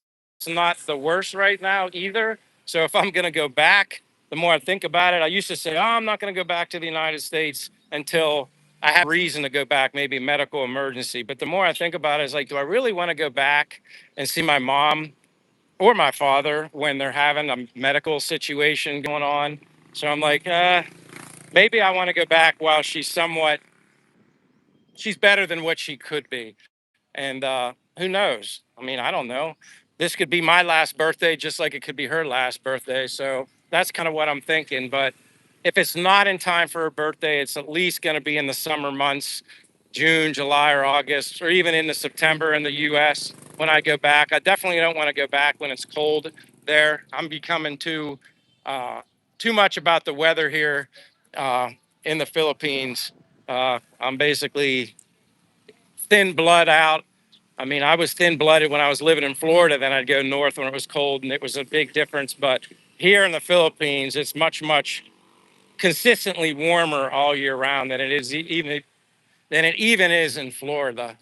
not the worst right now either. So if I'm going to go back, the more I think about it, I used to say, oh, I'm not going to go back to the United States until I have reason to go back, maybe a medical emergency. But the more I think about it, it's like, do I really want to go back and see my mom or my father when they're having a medical situation going on? So I'm like, maybe I want to go back while she's better than what she could be. And who knows? I mean, I don't know. This could be my last birthday, just like it could be her last birthday. So that's kind of what I'm thinking. But if it's not in time for her birthday, it's at least going to be in the summer months, June, July, or August, or even into September in the US when I go back. I definitely don't want to go back when it's cold there. I'm becoming too much about the weather here uh, in the Philippines. I'm basically thin blood out. I mean, I was thin blooded when I was living in Florida. Then I'd go north when it was cold, and it was a big difference. But here in the Philippines, it's much, much consistently warmer all year round than it even is in Florida.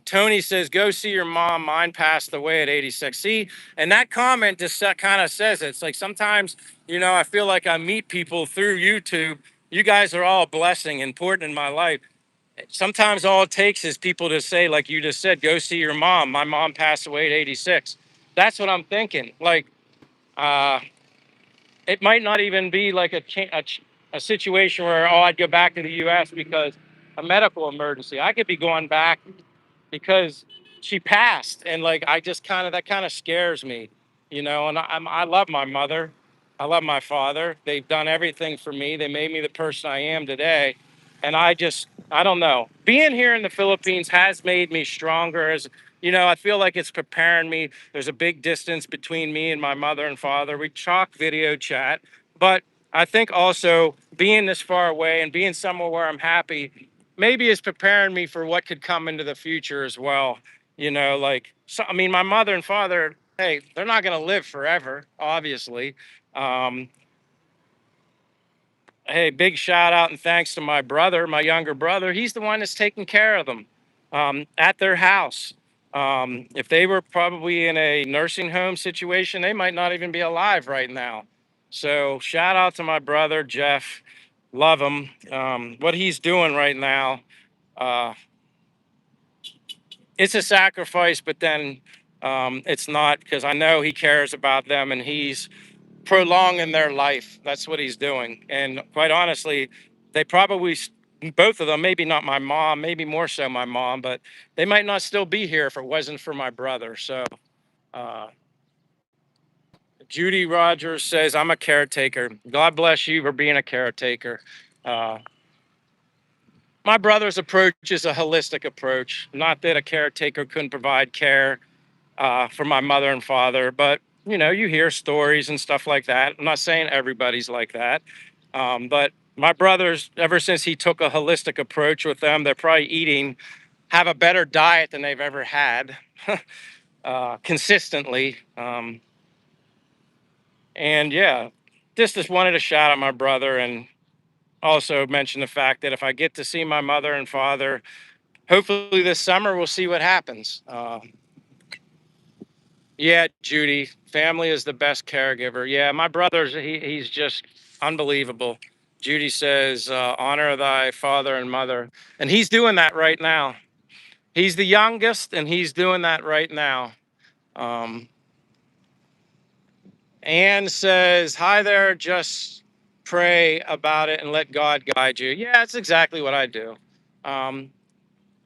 Tony says, "Go see your mom. Mine passed away at 86." See, and that comment just kind of says it. It's like sometimes, I feel like I meet people through YouTube. You guys are all a blessing, important in my life. Sometimes all it takes is people to say, like you just said, go see your mom. My mom passed away at 86. That's what I'm thinking. Like, uh, it might not even be like a situation where, oh, I'd go back to the US because a medical emergency. I could be going back because she passed, and like I just that kind of scares me, and I love my mother. I love my father. They've done everything for me. They made me the person I am today. And I don't know. Being here in the Philippines has made me stronger. I feel like it's preparing me. There's a big distance between me and my mother and father. We talk video chat, but I think also being this far away and being somewhere where I'm happy maybe is preparing me for what could come into the future as well. I mean, my mother and father, hey, they're not going to live forever, obviously. Um, hey, big shout out and thanks to my brother, my younger brother. He's the one that's taking care of them at their house. If they were probably in a nursing home situation, they might not even be alive right now. So shout out to my brother Jeff. Love him. What he's doing right now, uh, it's a sacrifice, but then it's not, because I know he cares about them and he's prolonging their life. That's what he's doing. And quite honestly, they probably, both of them, maybe not my mom, maybe more so my mom, but they might not still be here if it wasn't for my brother. So uh, Judy Rogers says, I'm a caretaker. God bless you for being a caretaker. Uh, my brother's approach is a holistic approach. Not that a caretaker couldn't provide care for my mother and father, but you know, you hear stories and stuff like that. I'm not saying everybody's like that, but my brothers, ever since he took a holistic approach with them, they're probably have a better diet than they've ever had consistently. And yeah, just wanted to shout out my brother and also mention the fact that if I get to see my mother and father, hopefully this summer, we'll see what happens. Yeah, Judy, family is the best caregiver. Yeah, my brother's he's just unbelievable. Judy says, honor thy father and mother. And he's doing that right now. He's the youngest and he's doing that right now. Um, Anne says, hi there, just pray about it and let God guide you. Yeah, that's exactly what I do. Um,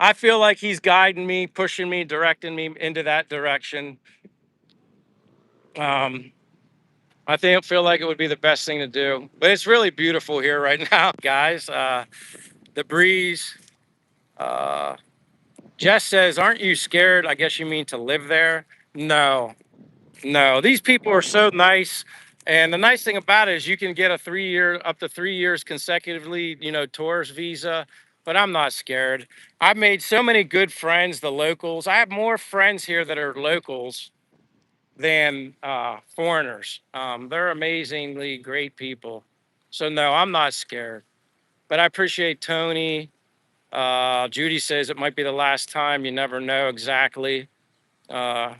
I feel like he's guiding me, pushing me, directing me into that direction. Um, I think feel like it would be the best thing to do. But it's really beautiful here right now, guys. The breeze. Uh, Jess says, aren't you scared? I guess you mean to live there. No, no. These people are so nice. And the nice thing about it is you can get a 3 year, up to 3 years consecutively, you know, tourist visa. But I'm not scared. I've made so many good friends, the locals. I have more friends here that are locals than foreigners. They're amazingly great people. So no, I'm not scared. But I appreciate Tony. Judy says it might be the last time. You never know exactly. Uh,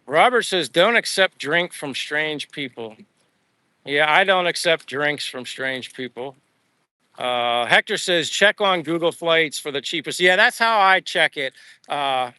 Robert says don't accept drink from strange people. Yeah, I don't accept drinks from strange people. Hector says check on Google Flights for the cheapest. Yeah, that's how I check it. Uh,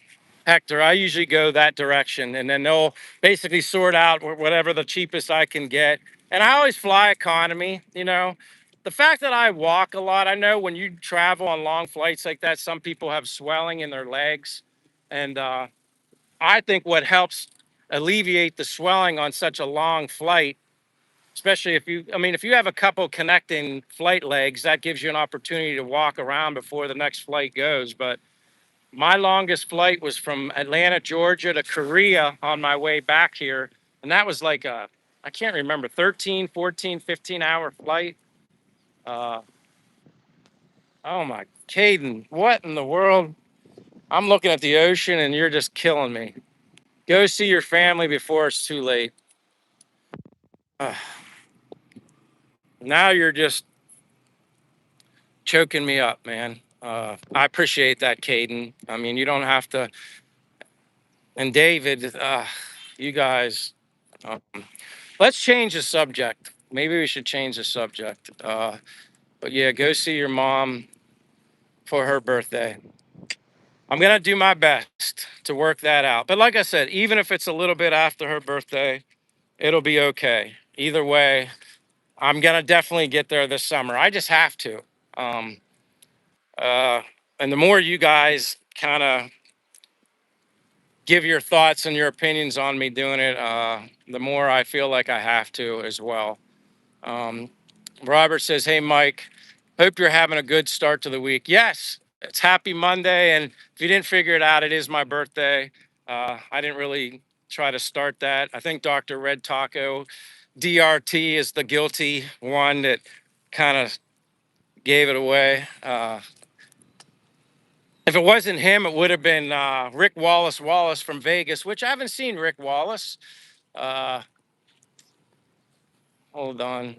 Hector, I usually go that direction and then they'll basically sort out whatever the cheapest I can get. And I always fly economy, you know. The fact that I walk a lot, I know when you travel on long flights like that, some people have swelling in their legs. And I think what helps alleviate the swelling on such a long flight, especially if you, I mean, if you have a couple connecting flight legs, that gives you an opportunity to walk around before the next flight goes. But my longest flight was from Atlanta, Georgia to Korea on my way back here. And that was like a, I can't remember, 13, 14, 15-hour flight. Uh, oh my, Caden, what in the world? I'm looking at the ocean and you're just killing me. Go see your family before it's too late. Uh, now you're just choking me up, man. I appreciate that, Caden. I mean, you don't have to. And David, you guys, um, let's change the subject. Maybe we should change the subject. But yeah, go see your mom for her birthday. I'm going to do my best to work that out. But like I said, even if it's a little bit after her birthday, it'll be okay. Either way, I'm going to definitely get there this summer. I just have to. Um, uh, and the more you guys kind of give your thoughts and your opinions on me doing it, the more I feel like I have to as well. Um, Robert says, hey, Mike, hope you're having a good start to the week. Yes, it's happy Monday. And if you didn't figure it out, it is my birthday. I didn't really try to start that. I think Dr. Red Taco, DRT, is the guilty one that kind of gave it away. If it wasn't him, it would have been Rick Wallace from Vegas, which I haven't seen Rick Wallace. Uh, Hold on.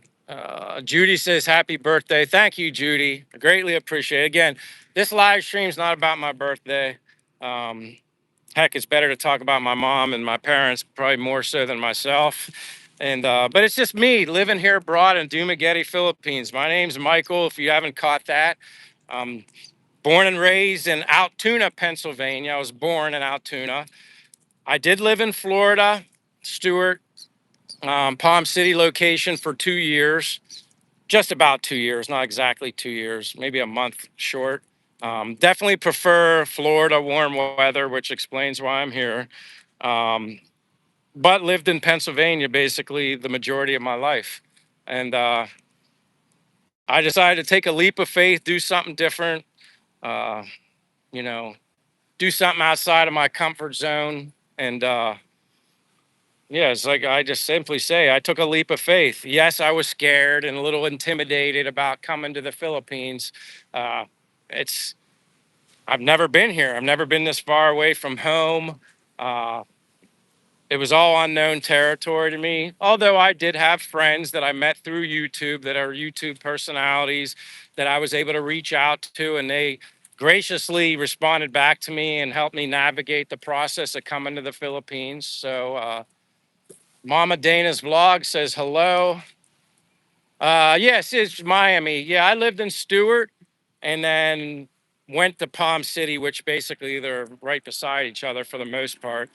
Judy says, happy birthday. Thank you, Judy. I greatly appreciate it. Again, this live stream is not about my birthday. Heck, it's better to talk about my mom and my parents, probably more so than myself. And but it's just me living here abroad in Dumaguete, Philippines. My name's Michael. If you haven't caught that, um, born and raised in Altoona, Pennsylvania. I was born in Altoona. I did live in Florida, Stewart, Palm City location for 2 years, just about 2 years, not exactly 2 years, maybe a month short. Definitely prefer Florida warm weather, which explains why I'm here. Um, but lived in Pennsylvania basically the majority of my life. And I decided to take a leap of faith, do something different, uh, you know, do something outside of my comfort zone. And yeah, it's like I just simply say I took a leap of faith. Yes, I was scared and a little intimidated about coming to the Philippines. Uh, it's I've never been here. I've never been this far away from home. Uh, it was all unknown territory to me. Although I did have friends that I met through YouTube that are YouTube personalities that I was able to reach out to, and they graciously responded back to me and helped me navigate the process of coming to the Philippines. So, Mama Dana's vlog says hello. Yes, it's Miami. Yeah, I lived in Stewart and then went to Palm City, which basically they're right beside each other for the most part.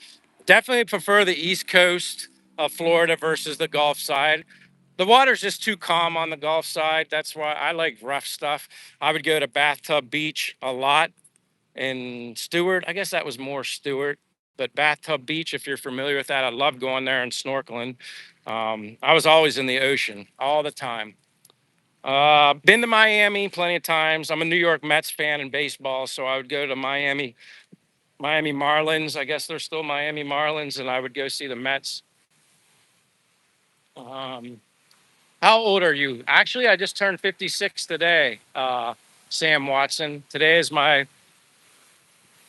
Definitely prefer the East Coast of Florida versus the Gulf side. The water's just too calm on the Gulf side. That's why I like rough stuff. I would go to Bathtub Beach a lot in Stewart. I guess that was more Stewart, but Bathtub Beach, if you're familiar with that, I love going there and snorkeling. I was always in the ocean all the time. Been to Miami plenty of times. I'm a New York Mets fan in baseball, so I would go to Miami Marlins. I guess they're still Miami Marlins, and I would go see the Mets. Um, how old are you? Actually, I just turned 56 today, Sam Watson. Today is my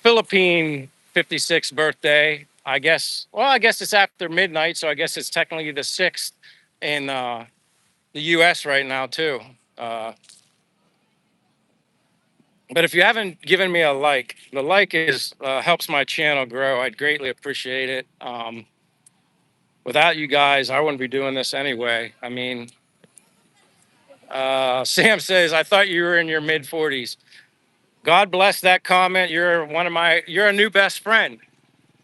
Philippine 56th birthday. I guess, well, I guess it's after midnight, so I guess it's technically the 6th in the US right now, too. Uh, but if you haven't given me a like, the like is helps my channel grow. I'd greatly appreciate it. Without you guys, I wouldn't be doing this anyway. I mean, Sam says, I thought you were in your mid 40s. God bless that comment. You're a new best friend.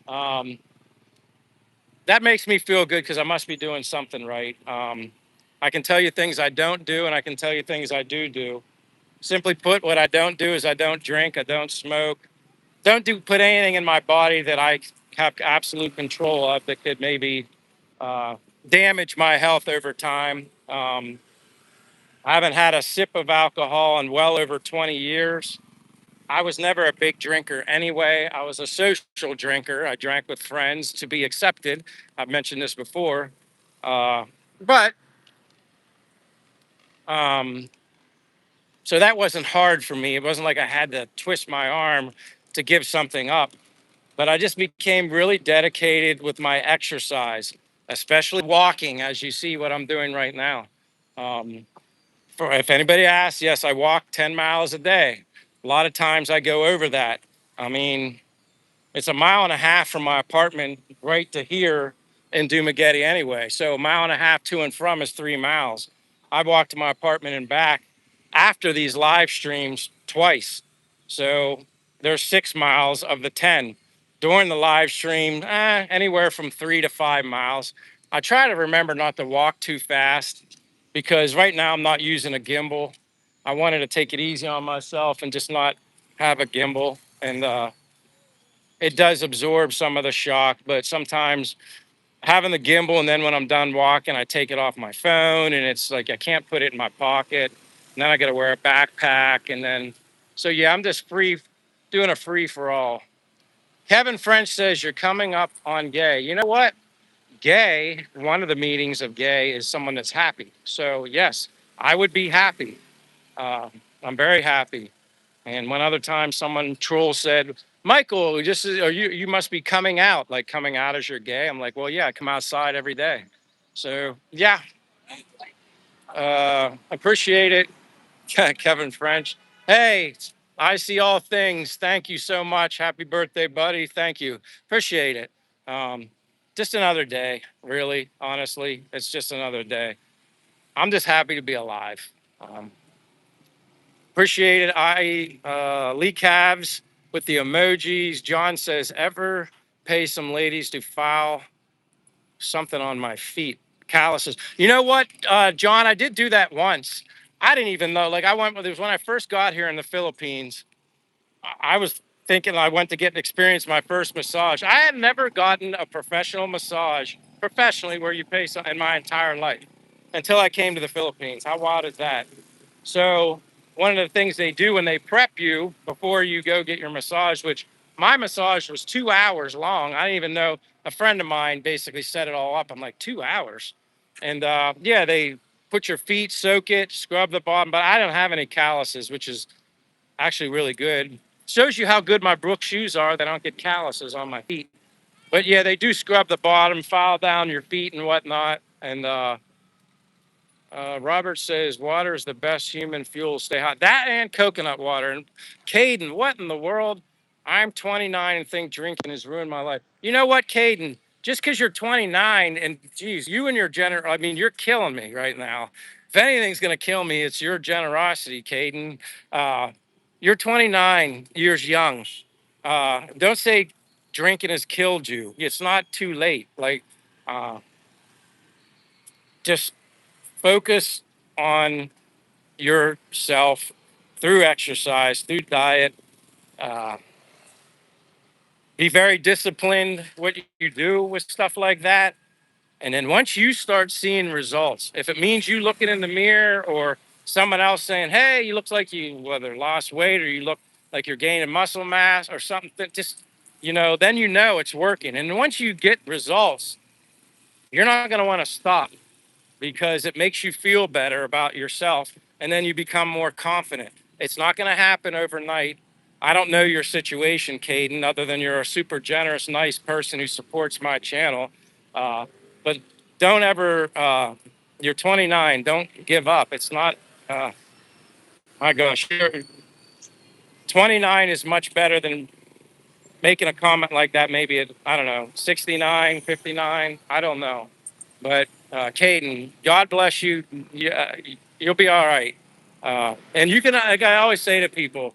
Um, that makes me feel good because I must be doing something right. I can tell you things I don't do, and I can tell you things I do do. Simply put, what I don't do is I don't drink, I don't smoke, put anything in my body that I have absolute control of that could maybe uh, damage my health over time. I haven't had a sip of alcohol in well over 20 years. I was never a big drinker anyway. I was a social drinker. I drank with friends to be accepted. I've mentioned this before. But um, so that wasn't hard for me. It wasn't like I had to twist my arm to give something up. But I just became really dedicated with my exercise, especially walking, as you see what I'm doing right now. Um, if anybody asks, yes, I walk 10 miles a day. A lot of times I go over that. I mean, it's a mile and a half from my apartment right to here in Dumaguete anyway. So a mile and a half to and from is 3 miles. I've walked to my apartment and back after these live streams twice. So there's 6 miles of the 10. During the live stream, anywhere from 3 to 5 miles. I try to remember not to walk too fast because right now I'm not using a gimbal. I wanted to take it easy on myself and just not have a gimbal. And it does absorb some of the shock, but sometimes having the gimbal and then when I'm done walking, I take it off my phone and it's like I can't put it in my pocket. And then I got to wear a backpack. And then, so yeah, I'm just doing a free for all. Kevin French says you're coming up on gay. You know what? Gay, one of the meanings of gay is someone that's happy. So yes, I would be happy. Uh, I'm very happy. And one other time, someone troll said, "Michael, you must be coming out, like coming out as you're gay." I'm like, "Well, yeah, I come outside every day." So yeah, appreciate it, Kevin French. Hey, I see all things. Thank you so much. Happy birthday, buddy. Thank you. Appreciate it. Um, just another day, really, honestly. It's just another day. I'm just happy to be alive. Um, Appreciate it. Lee Cavs with the emojis. John says, ever pay some ladies to file something on my feet? Calluses. You know what, John? I did do that once. I didn't even know. Like, it was when I first got here in the Philippines. I was thinking I went to get experience my first massage. I had never gotten a professional massage professionally where you pay some in my entire life until I came to the Philippines. How wild is that? So one of the things they do when they prep you before you go get your massage, which my massage was 2 hours long. I didn't even know. A friend of mine basically set it all up. I'm like, 2 hours. And yeah, they put your feet, soak it, scrub the bottom, but I don't have any calluses, which is actually really good. Shows you how good my Brooks shoes are that I don't get calluses on my feet. But yeah, they do scrub the bottom, file down your feet and whatnot. And Robert says water is the best human fuel. Stay hot. That and coconut water. And Caden, what in the world? I'm 29 and think drinking has ruined my life. You know what, Caden? Just because you're 29 and geez, you and your I mean, you're killing me right now. If anything's gonna kill me, it's your generosity, Caden. Uh, you're 29 years young. Don't say drinking has killed you. It's not too late. Like, uh, just focus on yourself through exercise, through diet. Uh, be very disciplined what you do with stuff like that. And then once you start seeing results, if it means you looking in the mirror or someone else saying, hey, you look like you whether lost weight or you look like you're gaining muscle mass or something, just, then you know it's working. And once you get results, you're not going to want to stop because it makes you feel better about yourself and then you become more confident. It's not going to happen overnight. I don't know your situation, Caden, other than you're a super generous, nice person who supports my channel. But don't ever, you're 29, don't give up. It's not, uh, my gosh, 29 is much better than making a comment like that, maybe at, I don't know, 69, 59, I don't know. But Caden, God bless you. Yeah, you'll be all right. And you can, like I always say to people,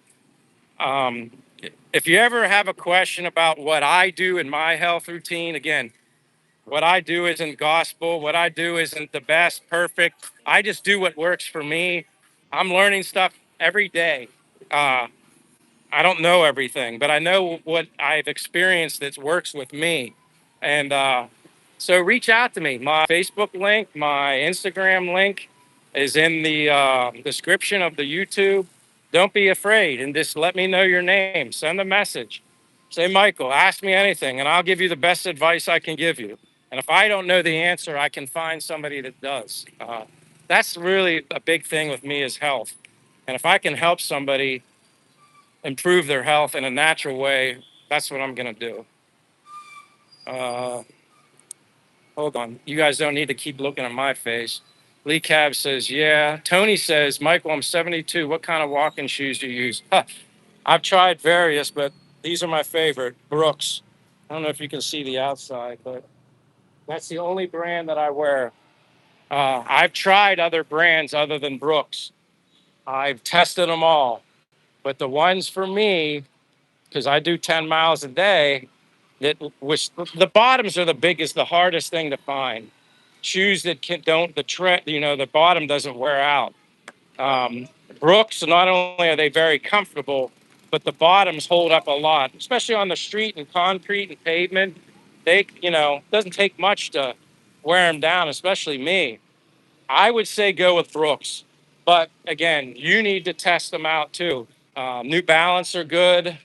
um, if you ever have a question about what I do in my health routine, again, what I do isn't gospel. What I do isn't the best, perfect. I just do what works for me. I'm learning stuff every day. Uh, I don't know everything, but I know what I've experienced that works with me. And so reach out to me. My Facebook link, my Instagram link is in the description of the YouTube. Don't be afraid and just let me know your name. Send a message. Say, Michael, ask me anything and I'll give you the best advice I can give you. And if I don't know the answer, I can find somebody that does. That's really a big thing with me is health. And if I can help somebody improve their health in a natural way, that's what I'm going to do. Uh, Hold on. You guys don't need to keep looking at my face. Lee Cab says, yeah. Tony says, Michael, I'm 72. What kind of walking shoes do you use? Huh. I've tried various, but these are my favorite. Brooks. I don't know if you can see the outside, but that's the only brand that I wear. I've tried other brands other than Brooks. I've tested them all. But the ones for me, because I do 10 miles a day, that was the bottoms are the biggest, the hardest thing to find. Shoes that don't the bottom doesn't wear out. Um, Brooks, not only are they very comfortable, but the bottoms hold up a lot, especially on the street and concrete and pavement. They, doesn't take much to wear them down, especially me. I would say go with Brooks, but again, you need to test them out too. New Balance are good.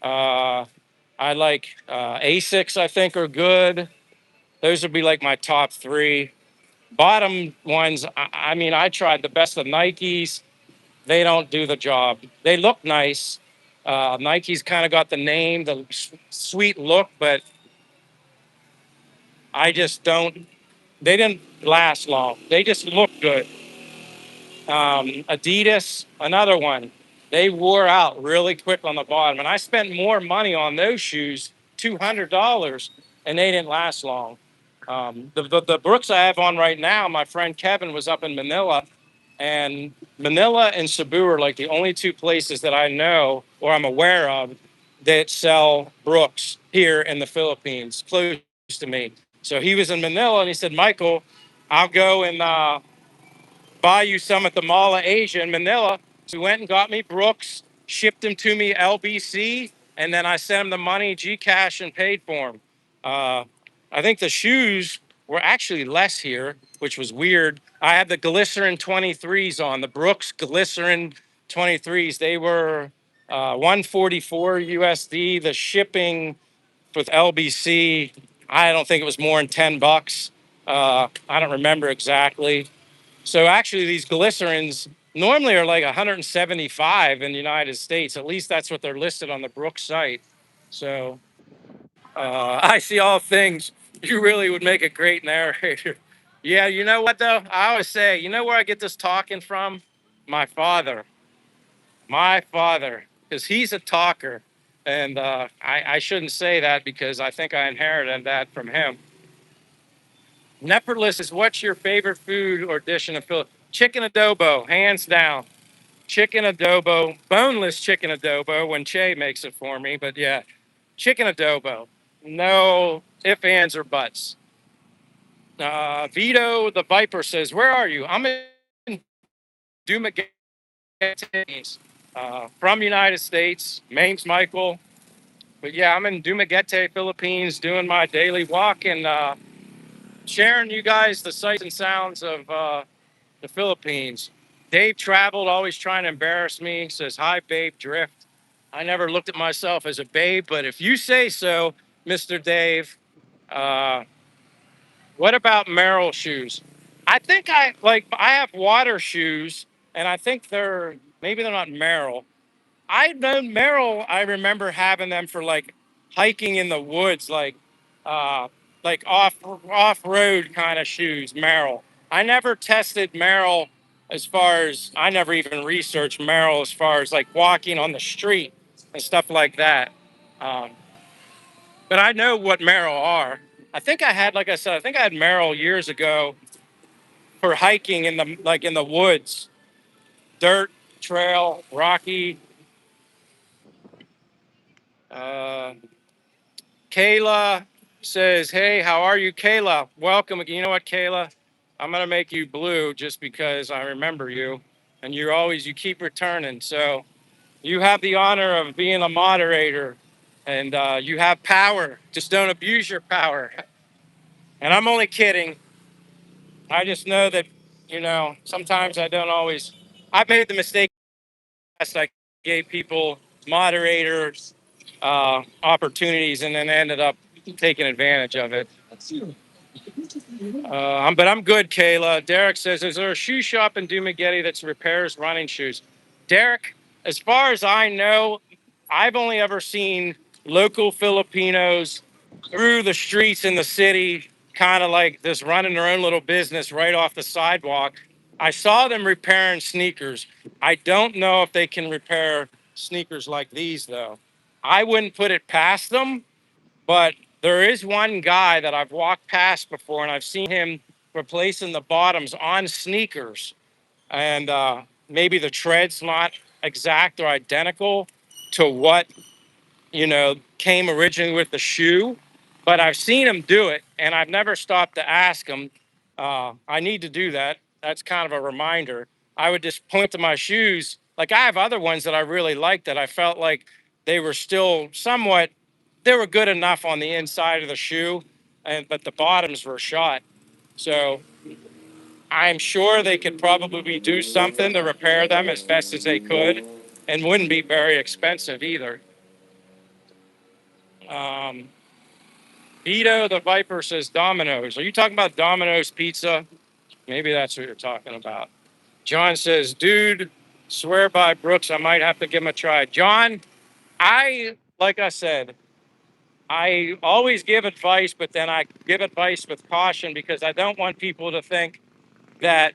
Uh, I like Asics, I think, are good. Those would be like my top three. Bottom ones, I mean, I tried the best of Nikes. They don't do the job. They look nice. Nike's kind of got the name, the sweet look, but I just don't, they didn't last long. They just look good. Adidas, another one. They wore out really quick on the bottom. And I spent more money on those shoes, $200, and they didn't last long. The Brooks I have on right now, my friend Kevin was up in Manila, and Manila and Cebu are like the only two places that I know or I'm aware of that sell Brooks here in the Philippines, close to me. So he was in Manila and he said, Michael, I'll go and buy you some at the Mall of Asia in Manila. So he went and got me Brooks, shipped them to me LBC, and then I sent him the money Gcash and paid for them. Uh, I think the shoes were actually less here, which was weird. I had the Glycerin 23s on, the Brooks Glycerin 23s. They were 144 USD. The shipping with LBC, I don't think it was more than $10. I don't remember exactly. So actually, these glycerins normally are like 175 in the United States. At least that's what they're listed on the Brooks site. So I see all things. You really would make a great narrator. Yeah, you know what though? I always say, you know where I get this talking from? My father. My father, because he's a talker. And I shouldn't say that because I think I inherited that from him. Neperless is what's your favorite food or dish in the Philippines? Chicken adobo, hands down. Chicken adobo, boneless chicken adobo when Che makes it for me. But yeah, chicken adobo. No ifs, ands, or buts. Vito the Viper says, where are you? I'm in Dumaguete, from United States. Name's Michael. But yeah, I'm in Dumaguete, Philippines, doing my daily walk and sharing you guys the sights and sounds of the Philippines. Dave traveled, always trying to embarrass me. Says, hi, babe, drift. I never looked at myself as a babe, but if you say so, Mr. Dave, uh, what about Merrill shoes? I think I have water shoes, and I think maybe they're not Merrill. I know Merrill. I remember having them for like hiking in the woods, uh, like off road kind of shoes. Merrill. I never tested Merrill as far as I never even researched Merrill as far as like walking on the street and stuff like that. Um, but I know what Merrill are. I think I had, like I said, I think I had Merrill years ago for hiking in the woods, dirt trail, rocky. Uh, Kayla says, hey, how are you, Kayla? Welcome. You know what, Kayla? I'm going to make you blue just because I remember you. And you keep returning. So you have the honor of being a moderator and you have power. Just don't abuse your power. And I'm only kidding. I just know that, sometimes I don't always, I made the mistake. I gave people moderators opportunities and then ended up taking advantage of it. But I'm good, Kayla. Derek says, is there a shoe shop in Dumaguete that repairs running shoes? Derek, as far as I know, I've only ever seen local Filipinos through the streets in the city, kind of like this running their own little business right off the sidewalk. I saw them repairing sneakers. I don't know if they can repair sneakers like these, though. I wouldn't put it past them, but there is one guy that I've walked past before, and I've seen him replacing the bottoms on sneakers. And maybe the tread's not exact or identical to what came originally with the shoe, but I've seen him do it, and I've never stopped to ask him. I need to do that. That's kind of a reminder. I would just point to my shoes. Like I have other ones that I really liked that I felt like they were still they were good enough on the inside of the shoe, but the bottoms were shot. So I'm sure they could probably do something to repair them as best as they could, and wouldn't be very expensive either. Um, Vito the Viper says Domino's. Are you talking about Domino's Pizza? Maybe that's what you're talking about. John says, dude, swear by Brooks, I might have to give him a try. John, like I said, I always give advice, but then I give advice with caution because I don't want people to think that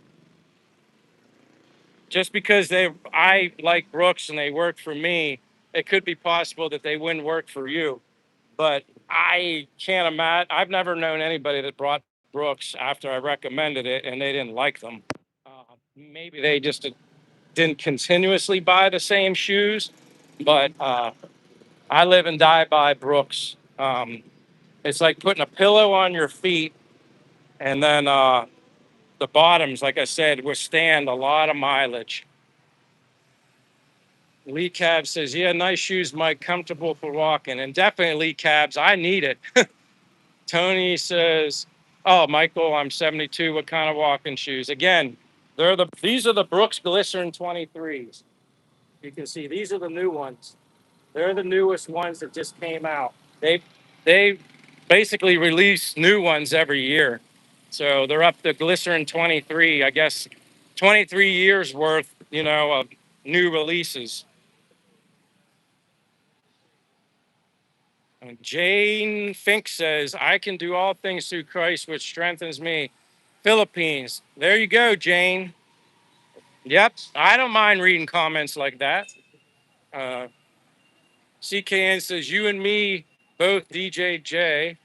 just because I like Brooks and they work for me, it could be possible that they wouldn't work for you. But I can't imagine. I've never known anybody that brought Brooks after I recommended it and they didn't like them. Maybe they just didn't continuously buy the same shoes, but I live and die by Brooks. It's like putting a pillow on your feet, and then the bottoms, like I said, withstand a lot of mileage. Lee Cab says, "Yeah, nice shoes, Mike. Comfortable for walking, and definitely Lee Cabs. I need it." Tony says, "Oh, Michael, I'm 72. What kind of walking shoes?" Again, these are the Brooks Glycerin 23s. You can see these are the new ones. They're the newest ones that just came out. They basically release new ones every year. So they're up to Glycerin 23, I guess 23 years worth, of new releases. And Jane Fink says, "I can do all things through Christ, which strengthens me." Philippines. There you go, Jane. Yep. I don't mind reading comments like that. Uh, CKN says, "You and me both, DJJ."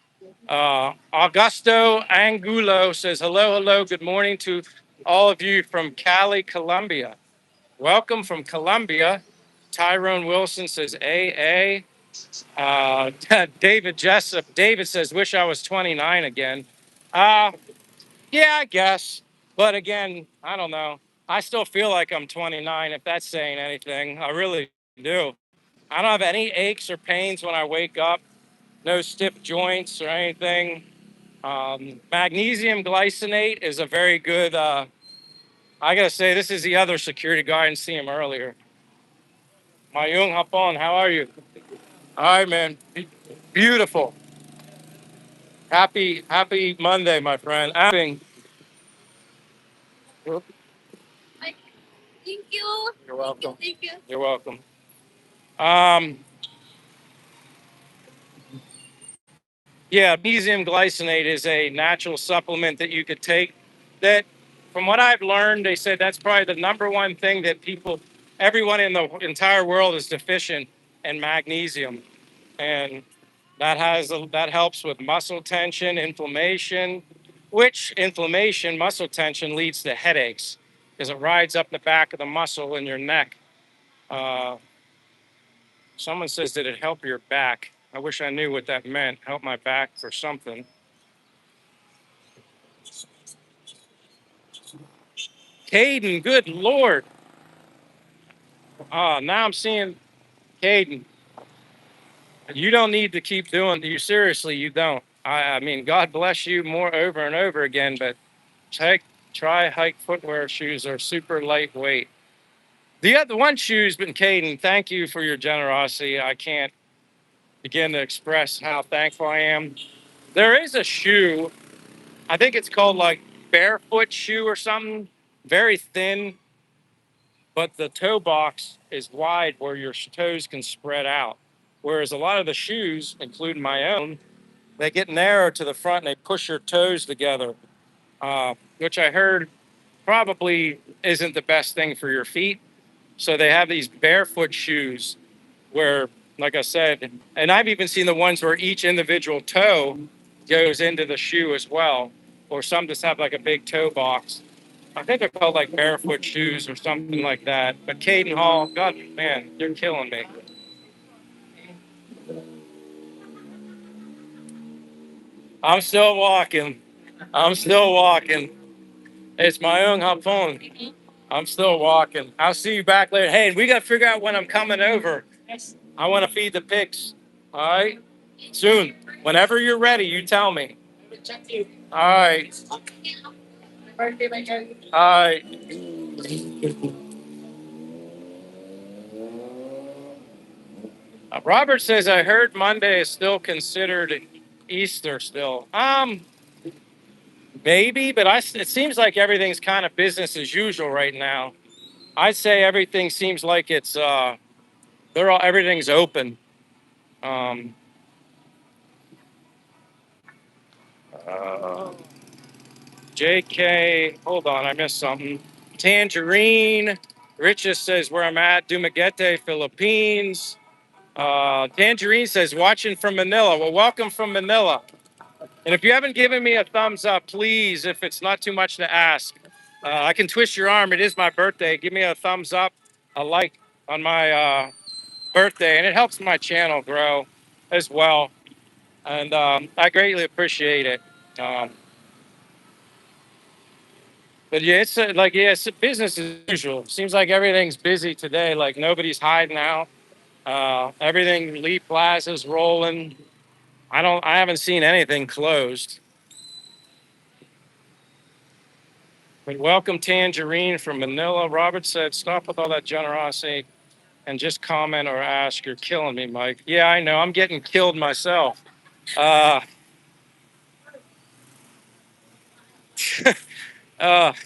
Augusto Angulo says, "Hello, hello. Good morning to all of you from Cali, Colombia." Welcome from Colombia. Tyrone Wilson says, "AA." David Jessup. David says, "Wish I was 29 again." Uh, yeah, I guess. But again, I don't know. I still feel like I'm 29, if that's saying anything. I really do. I don't have any aches or pains when I wake up, no stiff joints or anything. Magnesium glycinate is a very good, I gotta say, this is the other security guard. I didn't see him earlier. Mayung Hapon, how are you? All right, man. Beautiful. Happy Monday, my friend. Thank you. You're welcome. Thank you. You're welcome. Um, yeah, magnesium glycinate is a natural supplement that you could take. That, from what I've learned, they said that's probably the number one thing that everyone in the entire world is deficient in magnesium, and that helps with muscle tension, inflammation, which inflammation, muscle tension leads to headaches because it rides up the back of the muscle in your neck. Uh, Someone says, "Did it help your back?" I wish I knew what that meant. Help my back for something. Caden, good Lord. Now I'm seeing Caden. You don't need to keep doing you seriously, you don't. I mean, God bless you more over and over again, but try hike footwear shoes are super lightweight. The other one shoes, but Caden, thank you for your generosity. I can't begin to express how thankful I am. There is a shoe, I think it's called like barefoot shoe or something, very thin, but the toe box is wide where your toes can spread out. Whereas a lot of the shoes, including my own, they get narrow to the front and they push your toes together, which I heard probably isn't the best thing for your feet. So they have these barefoot shoes where, like I said, and I've even seen the ones where each individual toe goes into the shoe as well, or some just have like a big toe box. I think they're called like barefoot shoes or something like that. But Caden Hall, God, man, you're killing me. I'm still walking. I'm still walking. It's my own hop phone. I'm still walking. I'll see you back later. Hey, we got to figure out when I'm coming over. I want to feed the pigs. All right. Soon. Whenever you're ready, you tell me. All right. All right. Robert says, "I heard Monday is still considered Easter still." Maybe, but it seems like everything's kind of business as usual right now. I'd say everything seems like everything's open. Um, uh, JK, hold on, I missed something. Tangerine. Richest says where I'm at, Dumaguete, Philippines. Tangerine says, watching from Manila. Well, welcome from Manila. And if you haven't given me a thumbs up, please, if it's not too much to ask, I can twist your arm. It is my birthday. Give me a thumbs up, a like on my birthday, and it helps my channel grow as well. And I greatly appreciate it. Um, but yeah, it's yeah, it's business as usual. Seems like everything's busy today. Like nobody's hiding out. Everything, Lee Plaza's rolling. I haven't seen anything closed. But welcome, Tangerine from Manila. Robert said, stop with all that generosity and just comment or ask. You're killing me, Mike. Yeah, I know. I'm getting killed myself. Uh,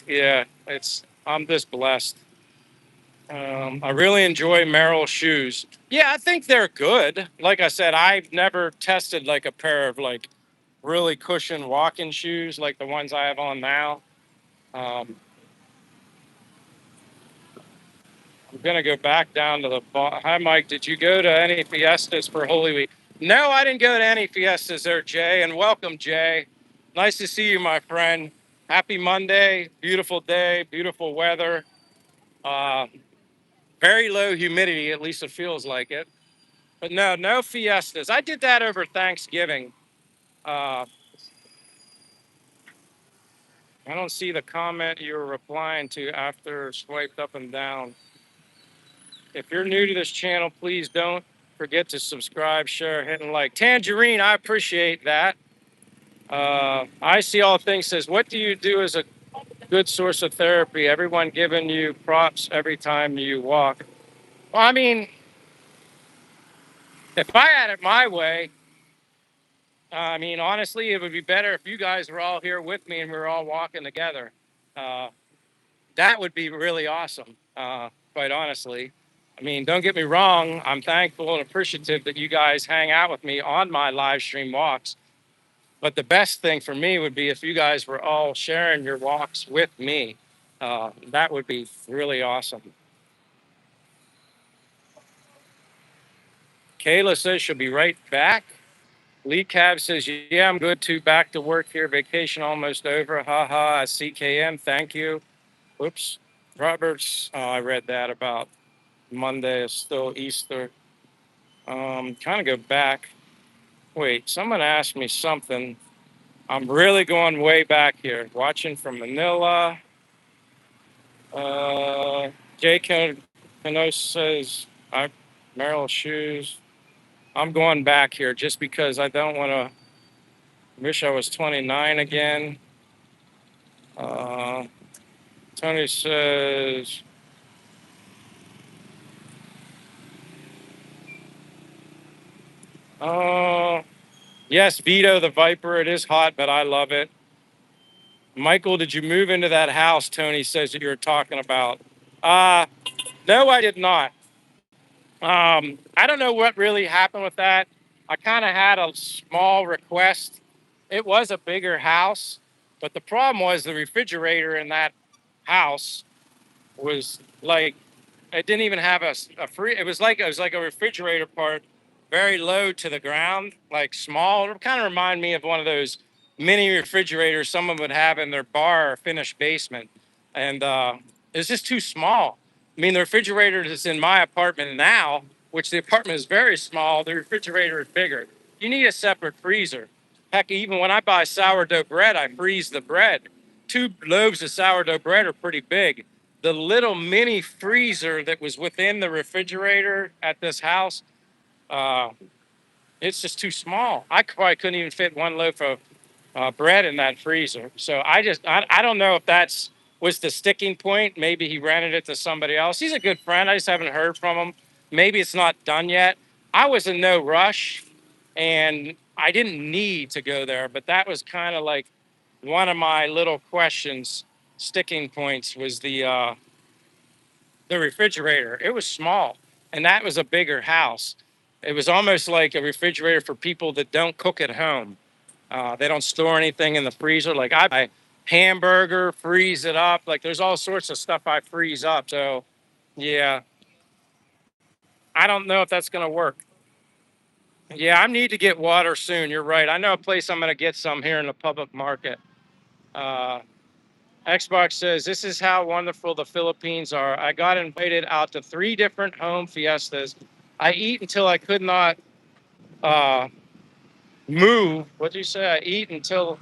yeah, I'm just blessed. I really enjoy Merrell shoes. Yeah, I think they're good. Like I said, I've never tested like a pair of like really cushion walking shoes like the ones I have on now. Um, I'm gonna go back down to the Hi, Mike. Did you go to any fiestas for Holy Week? No, I didn't go to any fiestas there, Jay. And welcome, Jay. Nice to see you, my friend. Happy Monday. Beautiful day. Beautiful weather. Uh, very low humidity. At least it feels like it. But no, no fiestas. I did that over Thanksgiving. Uh, I don't see the comment you were replying to after swiped up and down. If you're new to this channel, please don't forget to subscribe, share, hit and like. Tangerine, I appreciate that. I see all things says, what do you do as a good source of therapy? Everyone giving you props every time you walk. Well, I mean, if I had it my way, I mean, honestly, it would be better if you guys were all here with me and we were all walking together. Uh, that would be really awesome, quite honestly. I mean, don't get me wrong. I'm thankful and appreciative that you guys hang out with me on my live stream walks. But the best thing for me would be if you guys were all sharing your walks with me. That would be really awesome. Kayla says she'll be right back. Lee Cab says, yeah, I'm good too. Back to work here. Vacation almost over. Ha ha. CKM. Thank you. Oops. Roberts. Oh, I read that about Monday is still Easter. Kind of go back. Wait, someone asked me something. I'm really going way back here. Watching from Manila. Jay Cano says, I Merrill shoes. I'm going back here just because I don't want to wish I was 29 again. Uh, Tony says, oh, yes, Vito the Viper. It is hot, but I love it. Michael, did you move into that house Tony says that you were talking about? Uh, no, I did not. I don't know what really happened with that. I kind of had a small request. It was a bigger house, but the problem was the refrigerator in that house was like it didn't even have a free. It was like a refrigerator part, very low to the ground, like small. It kind of remind me of one of those mini refrigerators someone would have in their bar or finished basement, and it's just too small. I mean, the refrigerator that's in my apartment now, which the apartment is very small, the refrigerator is bigger. You need a separate freezer. Heck, even when I buy sourdough bread, I freeze the bread. 2 loaves of sourdough bread are pretty big. The little mini freezer that was within the refrigerator at this house, uh, it's just too small. I probably couldn't even fit 1 loaf of bread in that freezer. So I don't know if that's was the sticking point. Maybe he rented it to somebody else. He's a good friend. I just haven't heard from him. Maybe it's not done yet. I was in no rush and I didn't need to go there, but that was kind of like one of my little questions, sticking points was the refrigerator. It was small, and that was a bigger house. It was almost like a refrigerator for people that don't cook at home. They don't store anything in the freezer. Like I buy hamburger, freeze it up. Like there's all sorts of stuff I freeze up. So yeah, I don't know if that's gonna work. Yeah, I need to get water soon. You're right. I know a place I'm going to get some here in the public market. Uh, Xbox says, this is how wonderful the Philippines are. I got invited out to 3 different home fiestas. I eat until I could not uh, move. What do you say? I eat until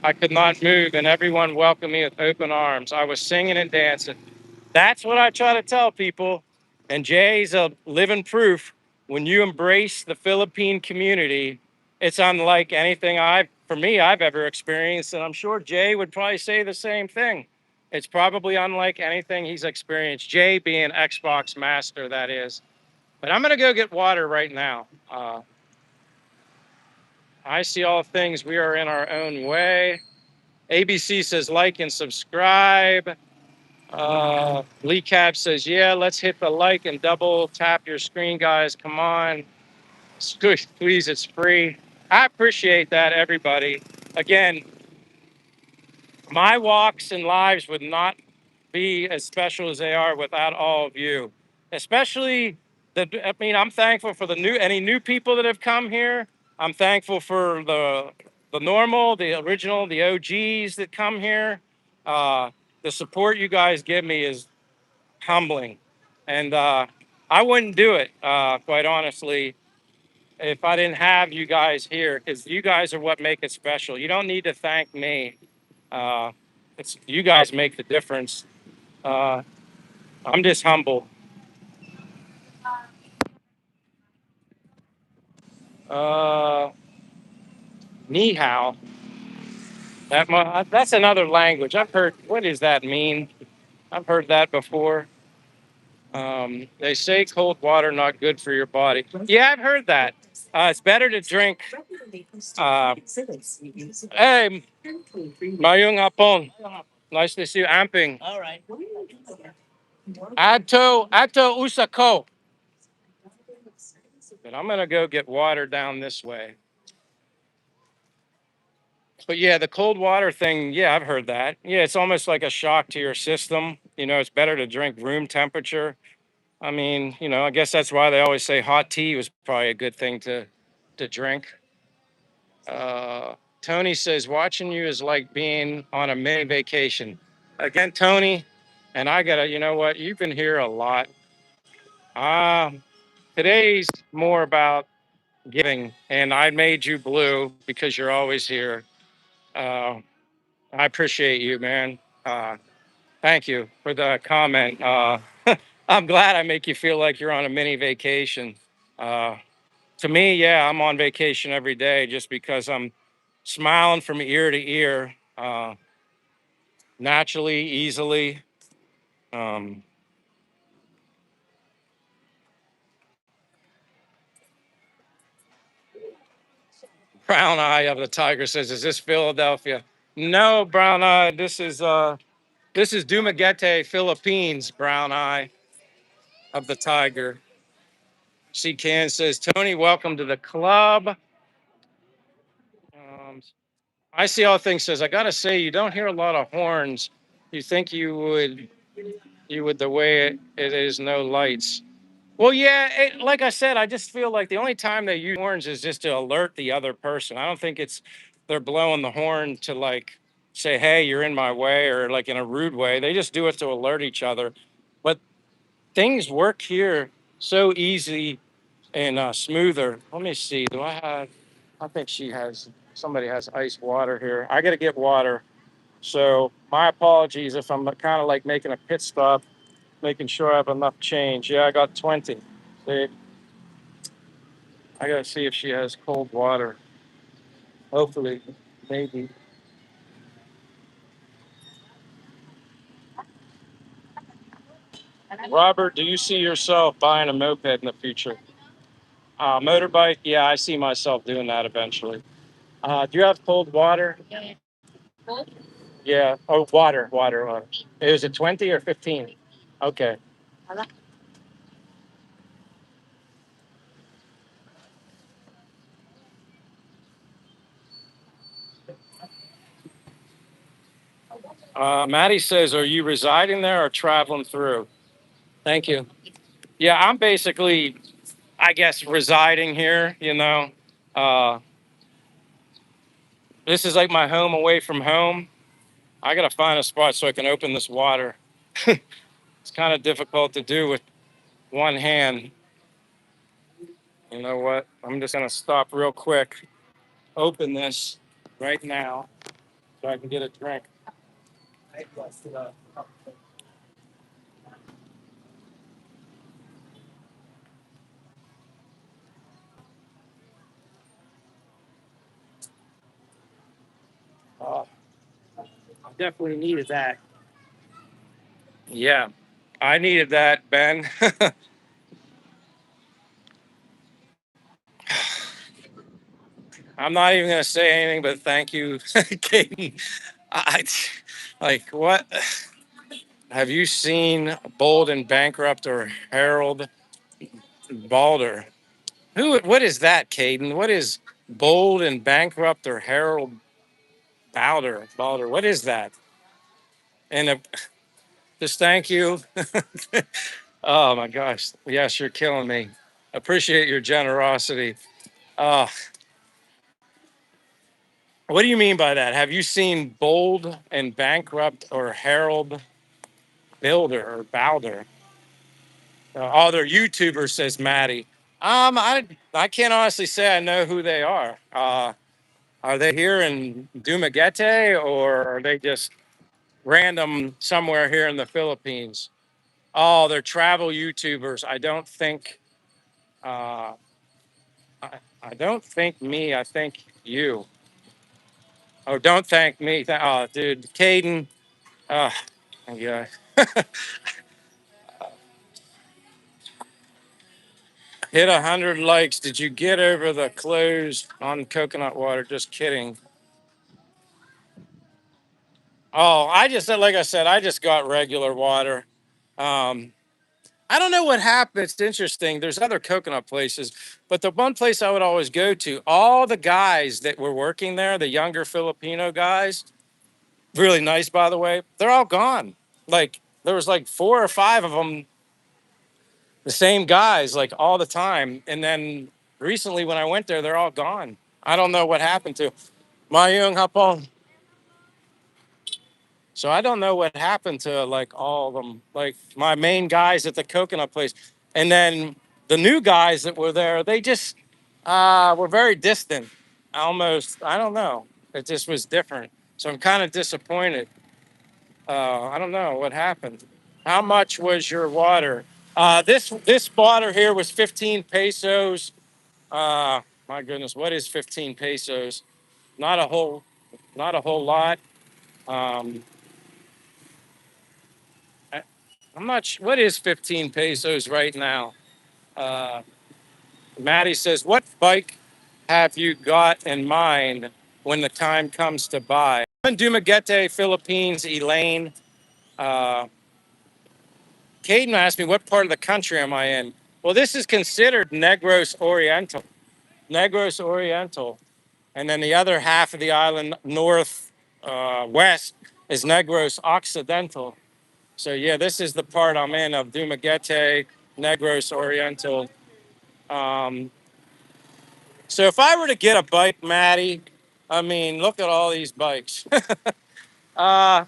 I could not move, and everyone welcomed me with open arms. I was singing and dancing. That's what I try to tell people. And Jay's a living proof. When you embrace the Philippine community, it's unlike anything I've ever experienced. And I'm sure Jay would probably say the same thing. It's probably unlike anything he's experienced. Jay being Xbox master, that is. But I'm going to go get water right now. I see all things. We are in our own way. ABC says like and subscribe. Lee Cab says, yeah, let's hit the like and double tap your screen, guys. Come on. Please, it's free. I appreciate that, everybody. Again, my walks and lives would not be as special as they are without all of you. Especially I'm thankful for any new people that have come here. I'm thankful for the normal, the original, the OGs that come here. The support you guys give me is humbling. And I wouldn't do it, quite honestly, if I didn't have you guys here, because you guys are what make it special. You don't need to thank me. Uh, it's you guys make the difference. Uh, I'm just humble. Uh, Ni hao. That's another language. I've heard. What does that mean? I've heard that before. They say cold water not good for your body. Yeah, I've heard that. It's better to drink. Hey, Mayung Hapon. Nice to see you. Amping. Ato Usako. But I'm gonna go get water down this way. But yeah, the cold water thing, yeah, I've heard that. Yeah, it's almost like a shock to your system. It's better to drink room temperature. I mean, I guess that's why they always say hot tea was probably a good thing to drink. Uh, Tony says watching you is like being on a mini vacation. Again, Tony, and I gotta, you know what? You've been here a lot. Um, Today's more about giving, and I made you blue because you're always here. Uh, I appreciate you, man. Thank you for the comment. I'm glad I make you feel like you're on a mini vacation. Uh, to me, yeah, I'm on vacation every day just because I'm smiling from ear to ear, naturally, easily. Um, Brown Eye of the Tiger says, "Is this Philadelphia?" No, Brown Eye. This is Dumaguete, Philippines. Brown Eye of the Tiger. C. Can says, "Tony, welcome to the club." Um, I see all things says, "I gotta say, you don't hear a lot of horns. You think you would the way it is no lights." Well, yeah, like I said, I just feel like the only time they use horns is just to alert the other person. I don't think they're blowing the horn to like say, "Hey, you're in my way," or like in a rude way. They just do it to alert each other. But things work here so easy and smoother. Let me see. Do I have? I think somebody has ice water here. I got to get water. So my apologies if I'm kind of like making a pit stop, making sure I have enough change. Yeah, I got 20. See, I gotta see if she has cold water. Hopefully, maybe. Robert, do you see yourself buying a moped in the future? Motorbike? Yeah, I see myself doing that eventually. Do you have cold water? Yeah. Oh, water. Is it 20 or 15? Okay. Maddie says, "Are you residing there or traveling through?" Thank you. Yeah, I guess, residing here, you know. Uh, this is like my home away from home. I got to find a spot so I can open this water. It's kind of difficult to do with one hand. You know what? I'm just going to stop real quick, open this right now so I can get a drink. Oh, I definitely needed that. Yeah, I needed that, Ben. I'm not even going to say anything but thank you, Katie. I, like, what? Have you seen Bold and Bankrupt or Harold Balder? What is that, Caden? What is Bold and Bankrupt or Harold Balder? What is that? And just thank you. Oh my gosh. Yes, you're killing me. Appreciate your generosity. Uh, what do you mean by that? Have you seen Bold and Bankrupt or Harold Builder or Balder? Oh, they're YouTubers, says Maddie. I can't honestly say I know who they are. Are they here in Dumaguete or are they just random somewhere here in the Philippines? Oh, they're travel YouTubers. Uh, I don't think me. I think you. Oh, don't thank me. Oh, dude, Caden. Oh, yeah. Hit 100 likes. Did you get over the clothes on coconut water? Just kidding. Oh, like I said, I just got regular water. Um, I don't know what happened. It's interesting. There's other coconut places, but the one place I would always go to, all the guys that were working there, the younger Filipino guys, really nice, by the way, they're all gone. Like there was like 4 or 5 of them, the same guys, like all the time. And then recently when I went there, they're all gone. I don't know what happened to Mayung Hapon. So I don't know what happened to like all of them, like my main guys at the coconut place. And then the new guys that were there, they just were very distant. Almost, I don't know. It just was different. So I'm kind of disappointed. I don't know what happened. How much was your water? This water here was 15 pesos. My goodness, what is 15 pesos? Not a whole, not a whole lot. Um, I'm not sure. What is 15 pesos right now? Uh, Maddie says, what bike have you got in mind when the time comes to buy? I'm in Dumaguete, Philippines, Elaine. Uh, Caden asked me, what part of the country am I in? Well, this is considered Negros Oriental. Negros Oriental. And then the other half of the island, north west, is Negros Occidental. So yeah, this is the part I'm in of Dumaguete, Negros Oriental. Um, so if I were to get a bike, Maddie, I mean, look at all these bikes. I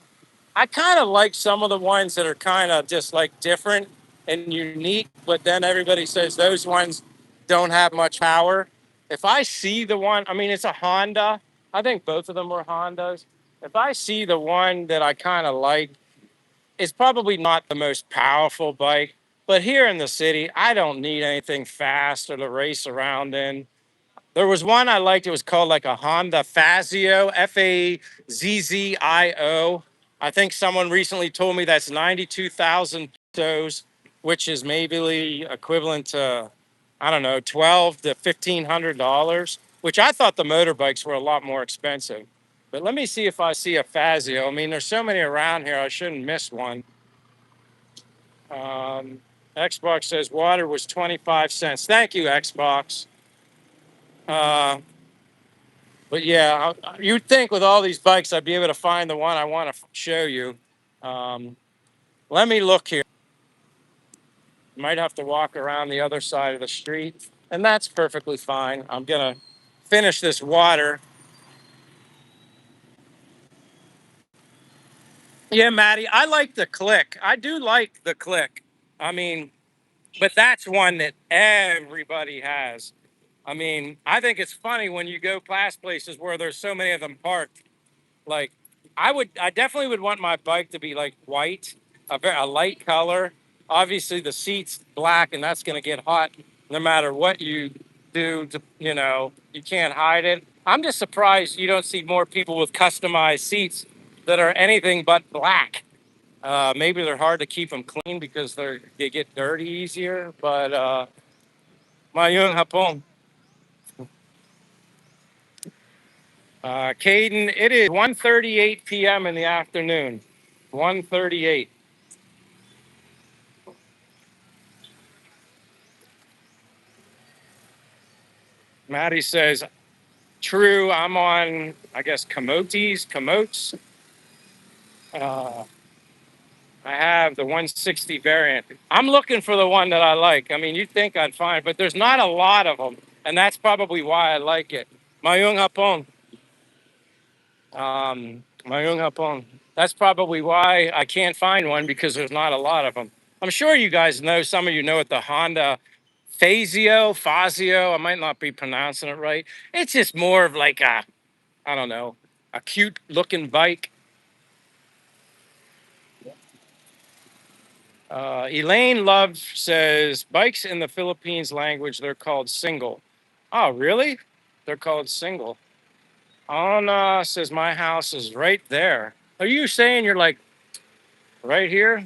kind of like some of the ones that are kind of just like different and unique, but then everybody says those ones don't have much power. If I see the one, I mean, it's a Honda. I think both of them were Hondas. If I see the one that I kind of like, it's probably not the most powerful bike, but here in the city, I don't need anything fast or to race around in. There was one I liked. It was called like a Honda Fazio, Fazzio. I think someone recently told me that's 92,000 pesos, which is maybe equivalent to, I don't know, 12 to $1,500, which I thought the motorbikes were a lot more expensive. But let me see if I see a Fazio. I mean, there's so many around here, I shouldn't miss one. Xbox says water was 25 cents. Thank you, Xbox. Uh, But yeah, you'd think with all these bikes, I'd be able to find the one I want to show you. Um, Let me look here. Might have to walk around the other side of the street. and that's perfectly fine. I'm gonna finish this water. Yeah, Maddie, I like the click. I do like the click. I mean, but that's one that everybody has. I mean, I think it's funny when you go past places where there's so many of them parked. Like, I definitely would want my bike to be like white, a light color. Obviously, the seat's black, and that's going to get hot no matter what you do. You can't hide it. I'm just surprised you don't see more people with customized seats that are anything but black. Maybe they're hard to keep them clean because they get dirty easier. But Mayung Hapon, Caden, it is 1:38 p.m. in the afternoon. 1:38. Maddie says, true, I'm on, I guess, Komotes. Uh, I have the 160 variant. I'm looking for the one that I like. I mean, you'd think I'd find, but there's not a lot of them. And that's probably why I like it. Mayung Hapon. Mayung Hapon. That's probably why I can't find one because there's not a lot of them. I'm sure you guys know, some of you know it, the Honda Fazio. I might not be pronouncing it right. It's just more of like I don't know, a cute looking bike. Elaine Love says bikes in the Philippines language, they're called single. Oh, really? They're called single. Anna says my house is right there. Are you saying you're like right here?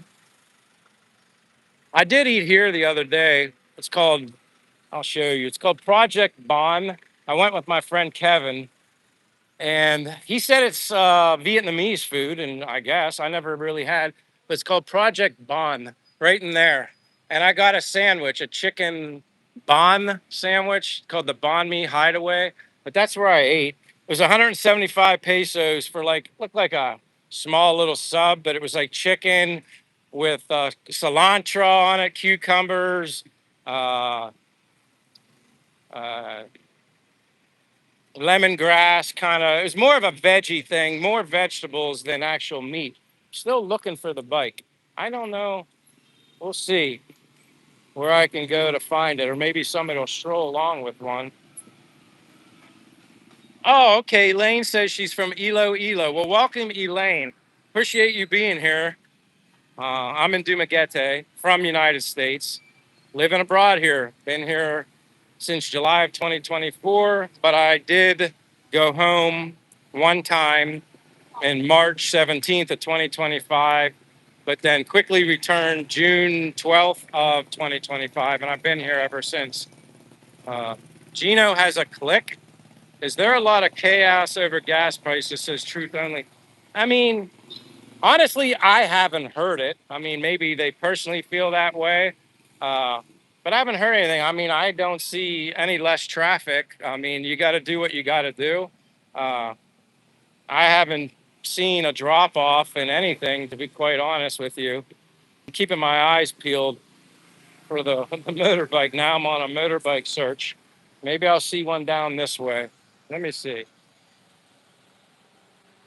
I did eat here the other day. It's called, I'll show you. It's called Project Bon. I went with my friend Kevin. And he said it's Vietnamese food, and I guess I never really had, but it's called Project Bon, right in there. And I got a sandwich, a chicken bon sandwich called the Bon Mi Hideaway. But that's where I ate. It was 175 pesos for like, looked like a small little sub, but it was like chicken with cilantro on it, cucumbers, uh, uh, lemongrass kind of. It was more of a veggie thing, more vegetables than actual meat. Still looking for the bike. I don't know. We'll see where I can go to find it, or maybe somebody will stroll along with one. Oh, okay. Elaine says she's from Iloilo. Well, welcome, Elaine. Appreciate you being here. I'm in Dumaguete from United States, living abroad here. Been here since July of 2024, but I did go home one time in March 17th of 2025, but then quickly returned June 12th of 2025, and I've been here ever since. Uh, Gino has a click. Is there a lot of chaos over gas prices? Says truth only. I mean, honestly, I haven't heard it. I mean, maybe they personally feel that way, uh, but I haven't heard anything. I mean, I don't see any less traffic. I mean, you got to do what you got to do. Uh, I haven't seen a drop off in anything, to be quite honest with you. I'm keeping my eyes peeled for the motorbike. Now I'm on a motorbike search. Maybe I'll see one down this way. Let me see.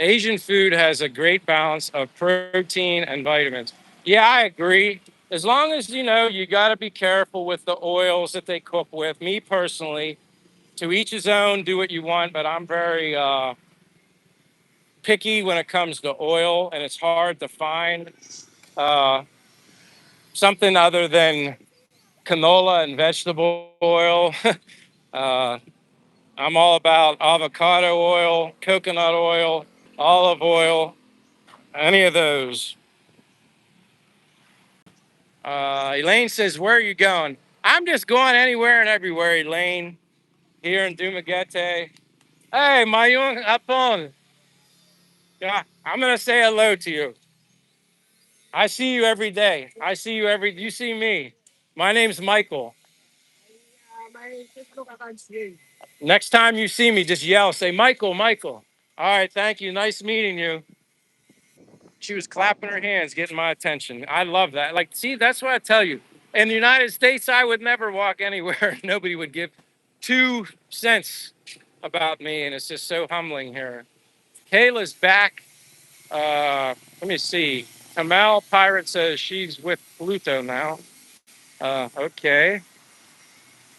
Asian food has a great balance of protein and vitamins. Yeah, I agree. As long as you got to be careful with the oils that they cook with. Me personally, to each his own, do what you want, but I'm very picky when it comes to oil, and it's hard to find uh, something other than canola and vegetable oil. uh, I'm all about avocado oil, coconut oil, olive oil, any of those. Elaine says, "Where are you going?" I'm just going anywhere and everywhere, Elaine. Here in Dumaguete. Hey, Mayung Apon. Yeah, I'm gonna say hello to you. I see you every day. I see you every. You see me. My name's Michael. Next time you see me, just yell, say Michael, Michael. All right, thank you. Nice meeting you. She was clapping her hands, getting my attention. I love that. Like, see, that's what I tell you. In the United States, I would never walk anywhere. Nobody would give 2 cents about me, and it's just so humbling here. Kayla's back. Let me see. Kamal Pirate says she's with Pluto now. Okay.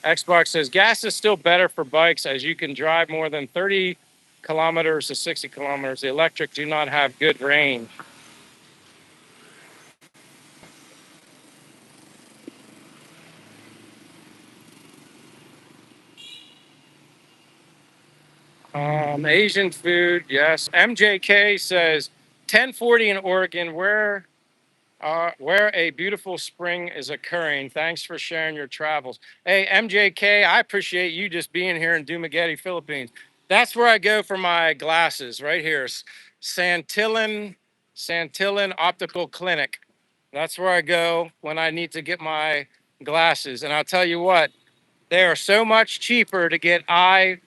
Xbox says gas is still better for bikes as you can drive more than 30 kilometers to 60 kilometers. The electric do not have good range. Asian food, yes. MJK says 1040 in Oregon, where a beautiful spring is occurring. Thanks for sharing your travels. Hey, MJK, I appreciate you just being here in Dumaguete, Philippines. That's where I go for my glasses, right here. Santillan Optical Clinic. That's where I go when I need to get my glasses. And I'll tell you what, they are so much cheaper to get eye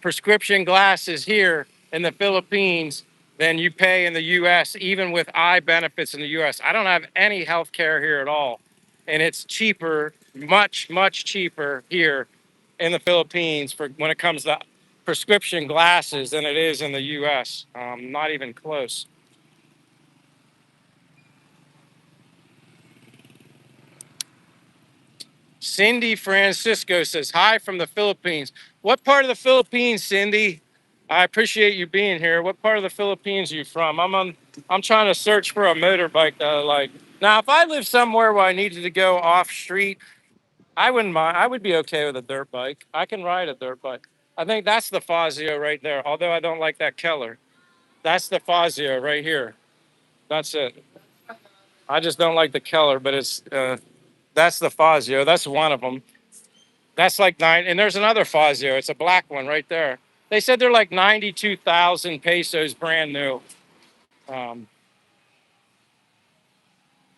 prescription glasses here in the Philippines than you pay in the US, even with eye benefits in the US. I don't have any health care here at all. And it's cheaper, much, much cheaper here in the Philippines for when it comes to prescription glasses than it is in the US. Not even close. Cindy Francisco says, hi from the Philippines. What part of the Philippines, Cindy? I appreciate you being here. What part of the Philippines are you from? I'm trying to search for a motorbike that I like. Now, if I live somewhere where I needed to go off street, I wouldn't mind. I would be okay with a dirt bike. I can ride a dirt bike. I think that's the Fazio right there. Although I don't like that Keller. That's the Fazio right here. That's it. I just don't like the Keller, but that's the Fazio. That's one of them. That's like nine. And there's another Fazio. It's a black one right there. They said they're like 92,000 pesos brand new. Um,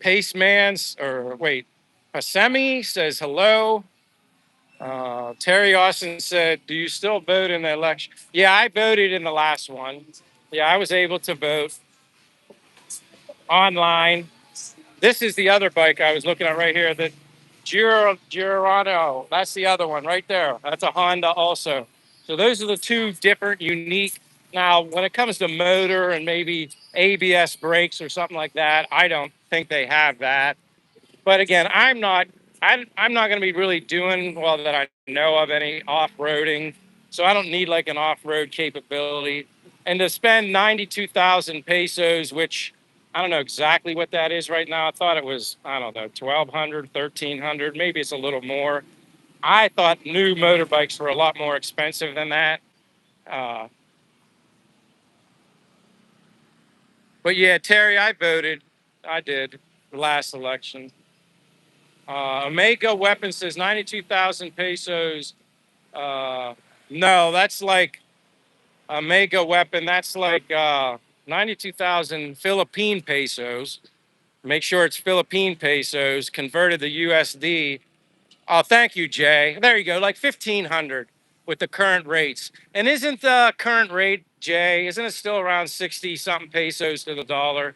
Paceman's, or wait, Pasemi says hello. Terry Austin said, do you still vote in the election? Yeah, I voted in the last one. Yeah, I was able to vote online. This is the other bike I was looking at right here. The Girano. That's the other one right there. That's a Honda also. So those are the two different, unique. Now, when it comes to motor and maybe ABS brakes or something like that, I don't think they have that. But again, I'm not going to be really doing well that I know of any off-roading, so I don't need like an off-road capability. And to spend 92,000 pesos, which I don't know exactly what that is right now. I thought it was, I don't know, 1,200, 1,300, maybe it's a little more. I thought new motorbikes were a lot more expensive than that. Uh, but yeah, Terry, I voted. I did the last election. Omega Weapon says 92,000 pesos. No, that's like Omega Weapon. That's like 92,000 Philippine pesos. Make sure it's Philippine pesos converted to USD. Oh, thank you, Jay. There you go, like 1,500 with the current rates. And isn't the current rate, Jay, isn't it still around 60 something pesos to the dollar?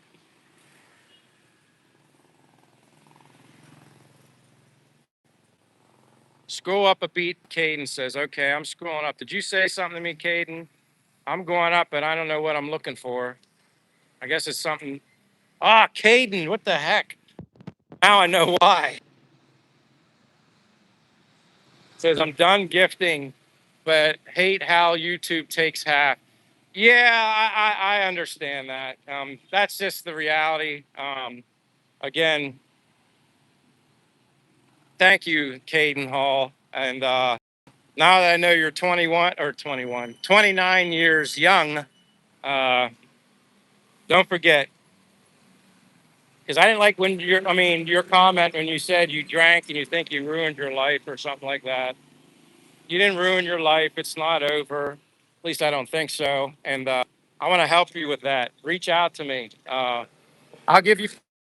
Scroll up a beat, Caden says. Okay, I'm scrolling up. Did you say something to me, Caden? I'm going up, but I don't know what I'm looking for. I guess it's something. Ah, Caden, what the heck? Now I know why. It says I'm done gifting, but hate how YouTube takes half. Yeah, I understand that. That's just the reality. Again, thank you, Caden Hall. And now that I know you're 29 years young, uh, don't forget, because I didn't like when your comment when you said you drank and you think you ruined your life or something like that. You didn't ruin your life. It's not over. At least I don't think so. And I want to help you with that. Reach out to me. I'll give you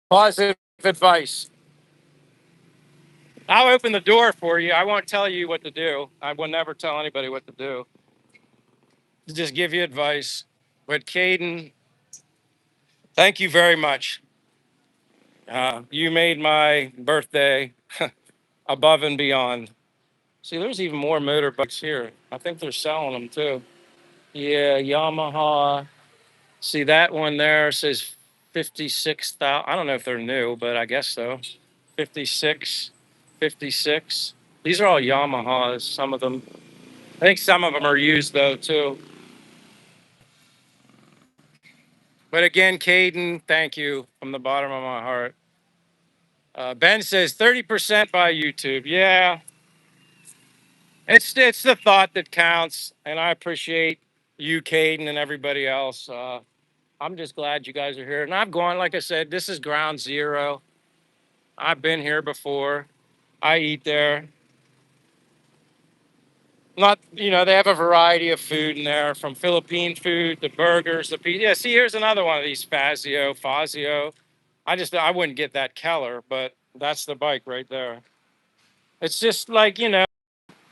positive advice. I'll open the door for you. I won't tell you what to do. I will never tell anybody what to do. Just give you advice. But Caden, thank you very much. You made my birthday above and beyond. See, there's even more motorbikes here. I think they're selling them too. Yeah, Yamaha. See, that one there says 56,000. I don't know if they're new, but I guess so. 56, 56. These are all Yamahas, some of them. I think some of them are used though, too. But again, Caden, thank you from the bottom of my heart. Ben says 30% by YouTube. Yeah, it's the thought that counts, and I appreciate you, Caden, and everybody else. I'm just glad you guys are here. And I've gone, like I said, this is ground zero. I've been here before. I eat there. Not, they have a variety of food in there, from Philippine food to burgers to pizza. Yeah, see, here's another one of these Fazio. I wouldn't get that Keller, but that's the bike right there. It's just like,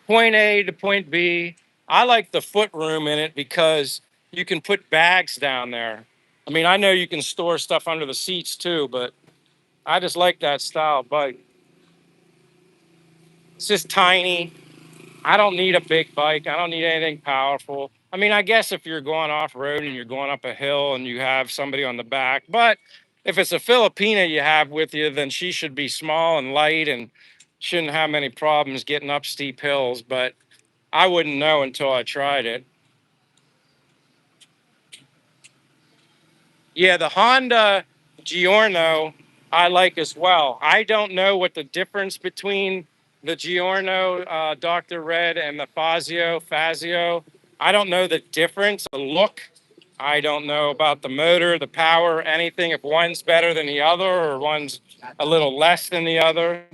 point A to point B. I like the foot room in it because you can put bags down there. I mean, I know you can store stuff under the seats too, but I just like that style bike. It's just tiny. I don't need a big bike. I don't need anything powerful. I mean, I guess if you're going off road and you're going up a hill and you have somebody on the back, but if it's a Filipina you have with you, then she should be small and light and shouldn't have many problems getting up steep hills. But I wouldn't know until I tried it. Yeah, the Honda Giorno I like as well. I don't know what the difference between the Giorno Dr. Red and the Fazio. I don't know the difference, the look. I don't know about the motor, the power, anything. If one's better than the other or one's a little less than the other.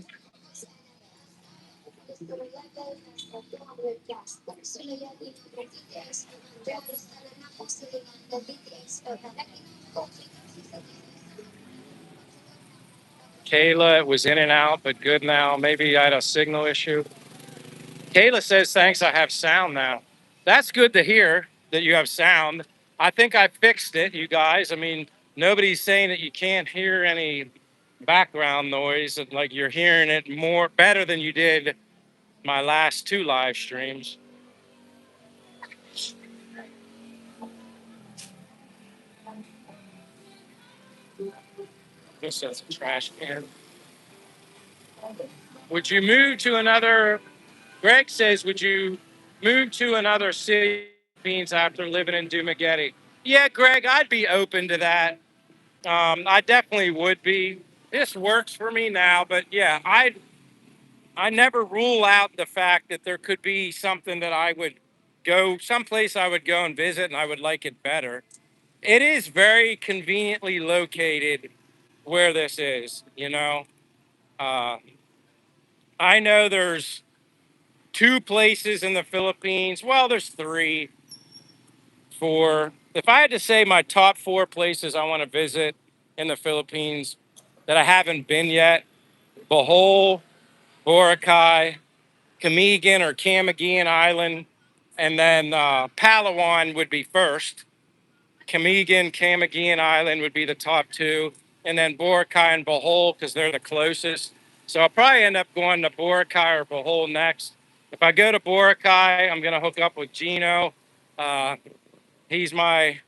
Kayla was in and out, but good now. Maybe I had a signal issue. Kayla says, thanks, I have sound now. That's good to hear that you have sound. I think I fixed it, you guys. I mean, nobody's saying that you can't hear any background noise, and like you're hearing it more better than you did my last two live streams. This is a trash can. Would you move to another? Greg says, would you move to another city after living in Dumaguete? Yeah, Greg, I'd be open to that. I definitely would be. This works for me now, but yeah, I never rule out the fact that there could be something that I would go, someplace I would go and visit and I would like it better. It is very conveniently located where this is. Uh, I know there's two places in the Philippines. Well, there's three, four. If I had to say my top four places I want to visit in the Philippines that I haven't been yet, Bohol, Boracay, Camiguin or Camiguin Island, and then Palawan would be first. Camiguin Island would be the top two, and then Boracay and Bohol because they're the closest. So I'll probably end up going to Boracay or Bohol next. If I go to Boracay, I'm gonna hook up with Gino. Uh, he's my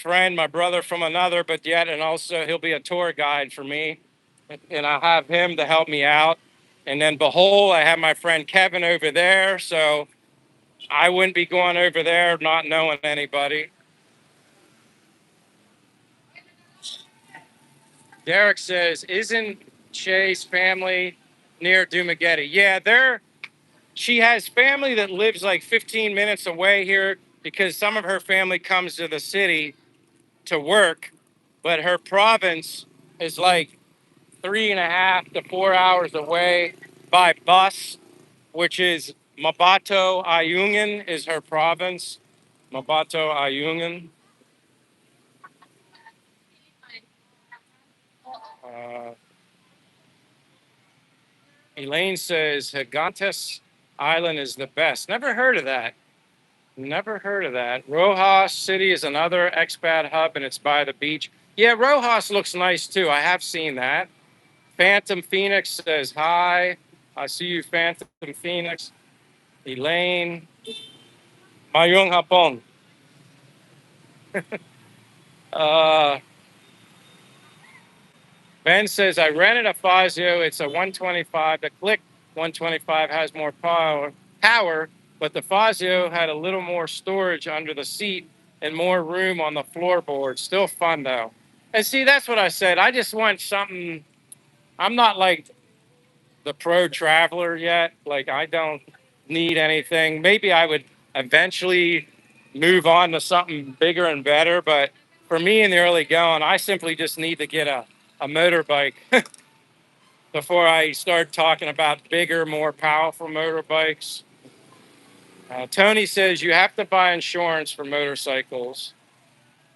friend, my brother from another, but yet, and also he'll be a tour guide for me, and I'll have him to help me out. And then Bohol, I have my friend Kevin over there, so I wouldn't be going over there not knowing anybody. Derek says, "Isn't Shay's family near Dumaguete?" Yeah, she has family that lives like 15 minutes away here because some of her family comes to the city to work, but her province is like 3.5 to 4 hours away by bus, which is Mabato Ayungin is her province. Mabato Ayungin. Uh, Elaine says Gigantes Island is the best. Never heard of that. Never heard of that. Rojas City is another expat hub and it's by the beach. Yeah, Rojas looks nice too. I have seen that. Phantom Phoenix says hi. I see you, Phantom Phoenix. Elaine. Mayong hapon. Uh, Ben says, I rented a Fazio. It's a 125. The Click 125 has more power, but the Fazio had a little more storage under the seat and more room on the floorboard. Still fun, though. And see, that's what I said. I just want something. I'm not like the pro traveler yet. Like, I don't need anything. Maybe I would eventually move on to something bigger and better. But for me in the early going, I simply just need to get a motorbike before I start talking about bigger, more powerful motorbikes. Tony says you have to buy insurance for motorcycles.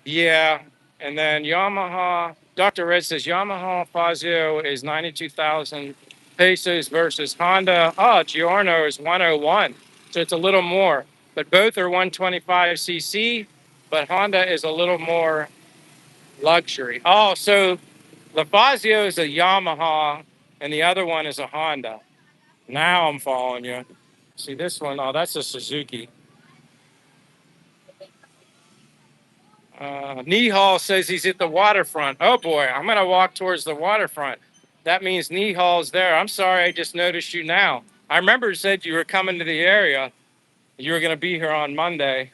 Yeah. And then Yamaha, Dr. Red says Yamaha Fazio is 92,000 pesos versus Honda. Oh, Giorno is 101. So it's a little more. But both are 125cc, but Honda is a little more luxury. Oh, so the Fazio is a Yamaha and the other one is a Honda. Now I'm following you. See this one? Oh, that's a Suzuki. Nihal says he's at the waterfront. Oh boy, I'm gonna walk towards the waterfront. That means Nihal's there. I'm sorry, I just noticed you now. I remember you said you were coming to the area. You were gonna be here on Monday.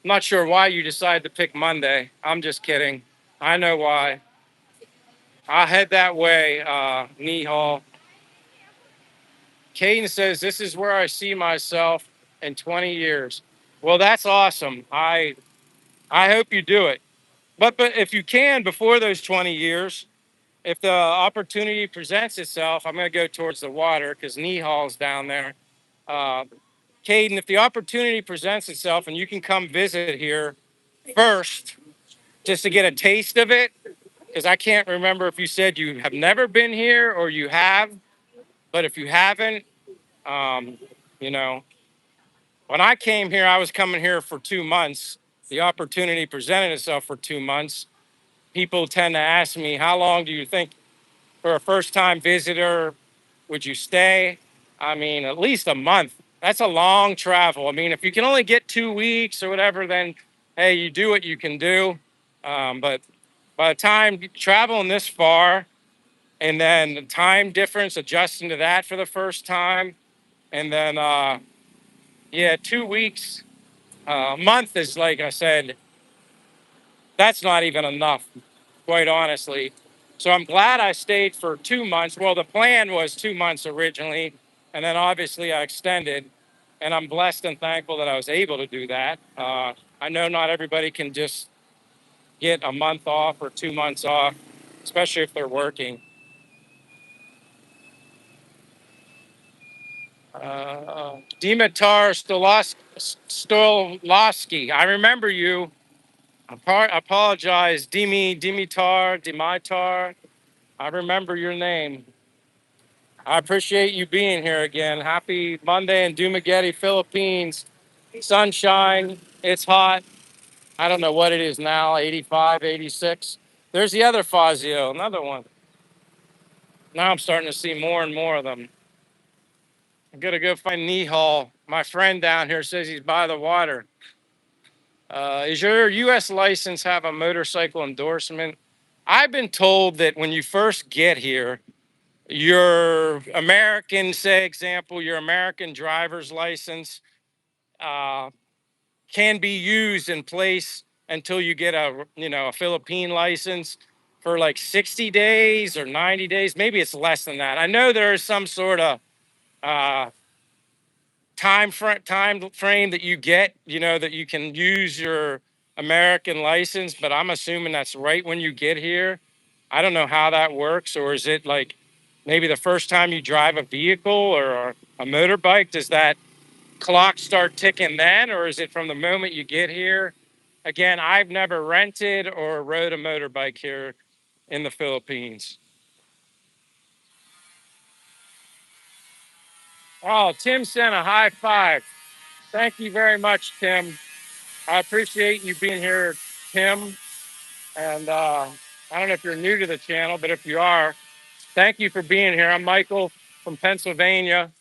I'm not sure why you decided to pick Monday. I'm just kidding. I know why. I'll head that way, Nihal. Caden says this is where I see myself in 20 years. Well, that's awesome. I hope you do it. But if you can before those 20 years, if the opportunity presents itself, I'm going to go towards the water because Nihal's down there. Uh, Caden, if the opportunity presents itself and you can come visit here first, just to get a taste of it, because I can't remember if you said you have never been here or you have, but if you haven't, um, you know, when I came here, I was coming here for 2 months. The opportunity presented itself for 2 months. People tend to ask me, how long do you think for a first time visitor would you stay? I mean, at least a month. That's a long travel. I mean, if you can only get 2 weeks or whatever, then hey, you do what you can do. But by the time traveling this far and then the time difference, adjusting to that for the first time, and then, yeah, 2 weeks, a month is like I said, that's not even enough, quite honestly. So I'm glad I stayed for 2 months. Well, the plan was 2 months originally, and then obviously I extended. And I'm blessed and thankful that I was able to do that. I know not everybody can just get a month off or 2 months off, especially if they're working. Dimitar Stolowski, I remember you. Apologize, Dimitar. I remember your name. I appreciate you being here again. Happy Monday in Dumaguete, Philippines. Sunshine. It's hot. I don't know what it is now, 85, 86. There's the other Fazio, another one. Now I'm starting to see more and more of them. I'm going to go find Nihal. My friend down here says he's by the water. Is your U.S. license have a motorcycle endorsement? I've been told that when you first get here, your American, say example, your American driver's license uh, can be used in place until you get a Philippine license for like 60 days or 90 days. Maybe it's less than that. I know there is some sort of uh, time frame that you get, that you can use your American license, but I'm assuming that's right when you get here. I don't know how that works, or is it like maybe the first time you drive a vehicle or a motorbike, does that clock start ticking then, or is it from the moment you get here? Again, I've never rented or rode a motorbike here in the Philippines. Oh, Tim sent a high five. Thank you very much, Tim. I appreciate you being here, Tim. And I don't know if you're new to the channel, but if you are, Thank you for being here. I'm Michael from Pennsylvania,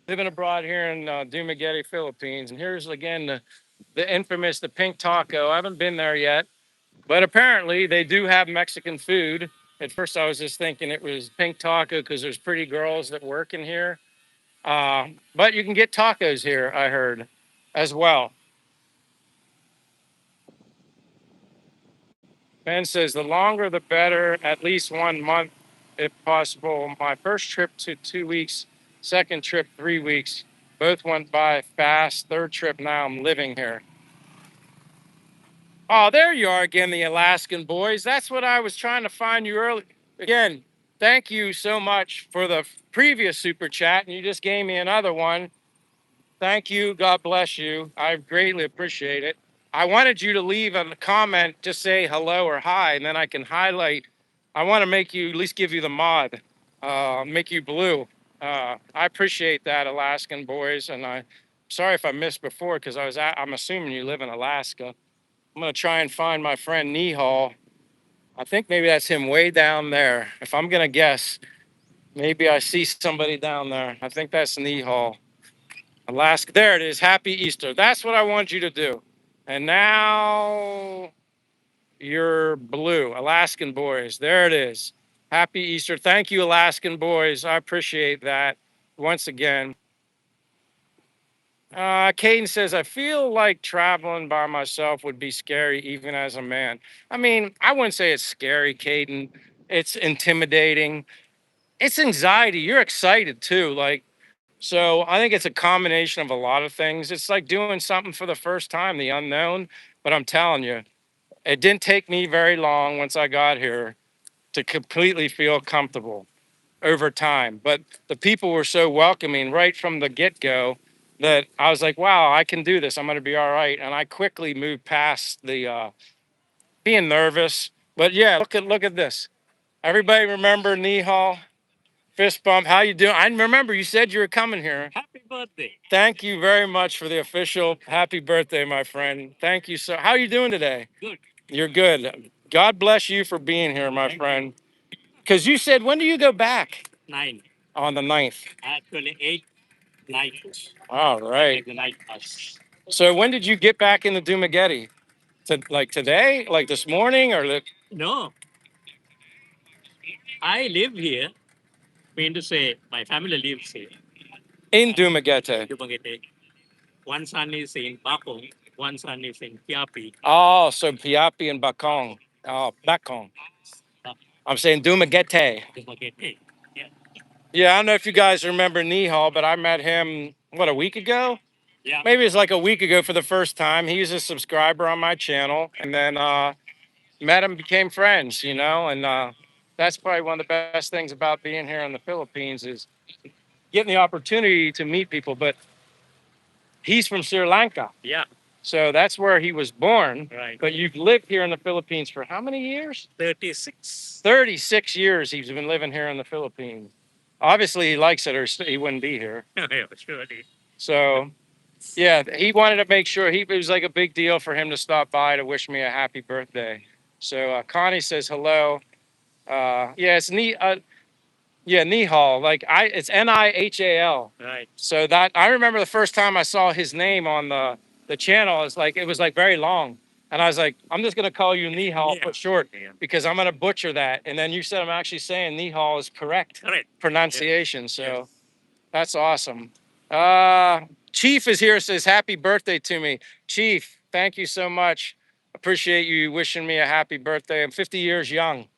living abroad here in Dumaguete, Philippines. And here's again the infamous, the Pink Taco. I haven't been there yet, but apparently they do have Mexican food. At first, I was just thinking it was Pink Taco because there's pretty girls that work in here. But you can get tacos here, I heard, as well. Ben says the longer the better, at least 1 month if possible. My first trip to 2 weeks, second trip 3 weeks. Both went by fast. Third trip now I'm living here. Oh, there you are again, the Alaskan boys. That's what I was trying to find you early. Again, thank you so much for the previous super chat, and you just gave me another one. Thank you. God bless you. I greatly appreciate it. I wanted you to leave a comment, just say hello or hi, and then I can highlight. I want to make you, at least give you the mod, make you blue. I appreciate that, Alaskan boys. And I'm sorry if I missed before because I'm assuming you live in Alaska. I'm going to try and find my friend Nihal. I think maybe that's him way down there. If I'm going to guess, maybe I see somebody down there. I think that's Nihal. Alaska. There it is. Happy Easter. That's what I want you to do. And now you're blue. Alaskan boys. There it is. Happy Easter. Thank you, Alaskan boys. I appreciate that once again. Caden says, I feel like traveling by myself would be scary even as a man. I mean, I wouldn't say it's scary, Caden. It's intimidating. It's anxiety. You're excited too. So I think it's a combination of a lot of things. It's like doing something for the first time, the unknown. But I'm telling you, it didn't take me very long once I got here to completely feel comfortable over time. But the people were so welcoming right from the get-go that I was like, wow, I can do this. I'm going to be all right. And I quickly moved past the being nervous. But yeah, look at this. Everybody remember Nihal? Fist bump. How you doing? I remember you said you were coming here. Happy birthday. Thank you very much for the official happy birthday, my friend. Thank you so. How are you doing today? Good. You're good. God bless you for being here, my friend. Because you said, when do you go back? 9. On the 9th. Actually, 8 night. All right. Take the night bus. So when did you get back into Dumaguete? Like today? Like this morning? No, I live here. Mean to say, my family lives here. In Dumaguete? Dumaguete. One son is in Bakong. One son is in Piapi. Oh, so Piapi and Bakong. Oh, Bakong. I'm saying Dumaguete. Dumaguete. Yeah. Yeah, I don't know if you guys remember Nihal, but I met him, what, a week ago? Yeah. Maybe it's like a week ago for the first time. He's a subscriber on my channel. And then met him, became friends, and that's probably one of the best things about being here in the Philippines is getting the opportunity to meet people. But he's from Sri Lanka. Yeah. So that's where he was born. Right. But you've lived here in the Philippines for how many years? 36. 36 years he's been living here in the Philippines. Obviously, he likes it or he wouldn't be here. Yeah, surely. So, yeah, he wanted to make sure it was like a big deal for him to stop by to wish me a happy birthday. So Connie says hello. Yeah, it's neat. Yeah, Nihal. It's Nihal. Right. So that I remember the first time I saw his name on the channel. It was like very long, and I was like, I'm just gonna call you Nihal for short because I'm gonna butcher that. And then you said I'm actually saying Nihal is correct pronunciation. So that's awesome. Chief is here. Says happy birthday to me, Chief. Thank you so much. Appreciate you wishing me a happy birthday. I'm 50 years young.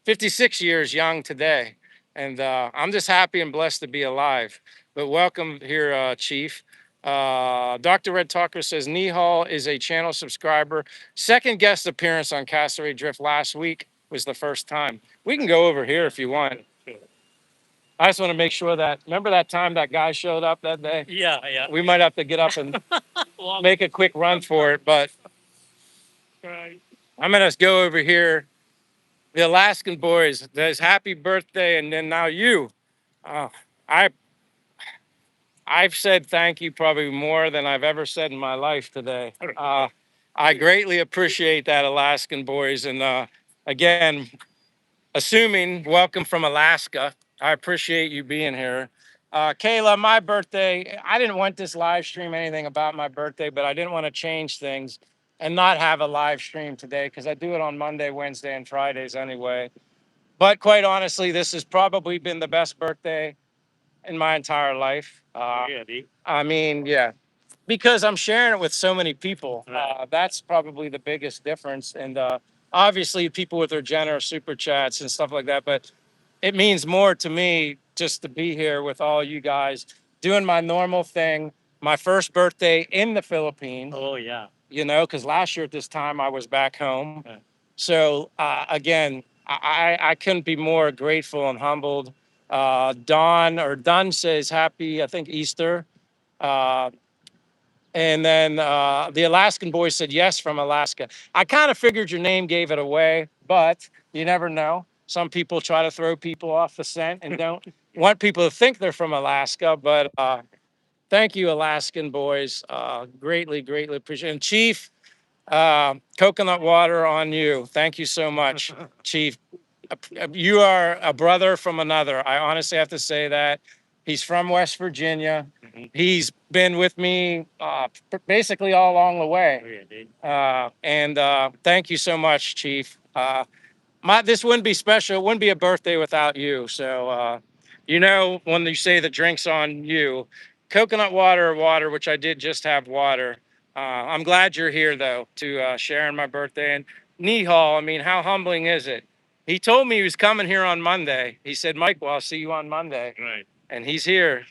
56 years young today. And I'm just happy and blessed to be alive. But welcome here, Chief. Dr. Red Talker says Nihal is a channel subscriber. Second guest appearance on Castaway Drift last week was the first time. We can go over here if you want. I just want to make sure remember that time that guy showed up that day? Yeah. We might have to get up and make a quick run for it, but Right. I'm going to go over here. The Alaskan boys, there's happy birthday, and then now you. Uh, I, I've said thank you probably more than I've ever said in my life today. I greatly appreciate that, Alaskan boys. And again, assuming welcome from Alaska. I appreciate you being here. Kayla, my birthday, I didn't want this live stream anything about my birthday, but I didn't want to change things and not have a live stream today because I do it on Monday, Wednesday, and Fridays anyway. But quite honestly, this has probably been the best birthday in my entire life. Really? I mean, yeah, because I'm sharing it with so many people. Right. That's probably the biggest difference. And obviously, people with their generous super chats and stuff like that. But it means more to me just to be here with all you guys doing my normal thing. My first birthday in the Philippines, Oh yeah. you know, because last year at this time I was back home. Right. So again, I couldn't be more grateful and humbled. Dunn says happy, I think Easter. Uh, and then the Alaskan boy said yes from Alaska. I kind of figured your name gave it away, but you never know. Some people try to throw people off the scent and don't want people to think they're from Alaska. But thank you, Alaskan boys. Greatly, greatly appreciate it. And Chief, coconut water on you. Thank you so much, Chief. You are a brother from another. I honestly have to say that. He's from West Virginia. Mhm. He's been with me basically all along the way. Really? And thank you so much, Chief. This wouldn't be special. It wouldn't be a birthday without you. So, you know, when you say the drinks on you, coconut water or water, which I did just have water. I'm glad you're here though to share in my birthday. And Nihal, I mean, how humbling is it? He told me he was coming here on Monday. He said, Mike, well, I'll see you on Monday. Right. And he's here.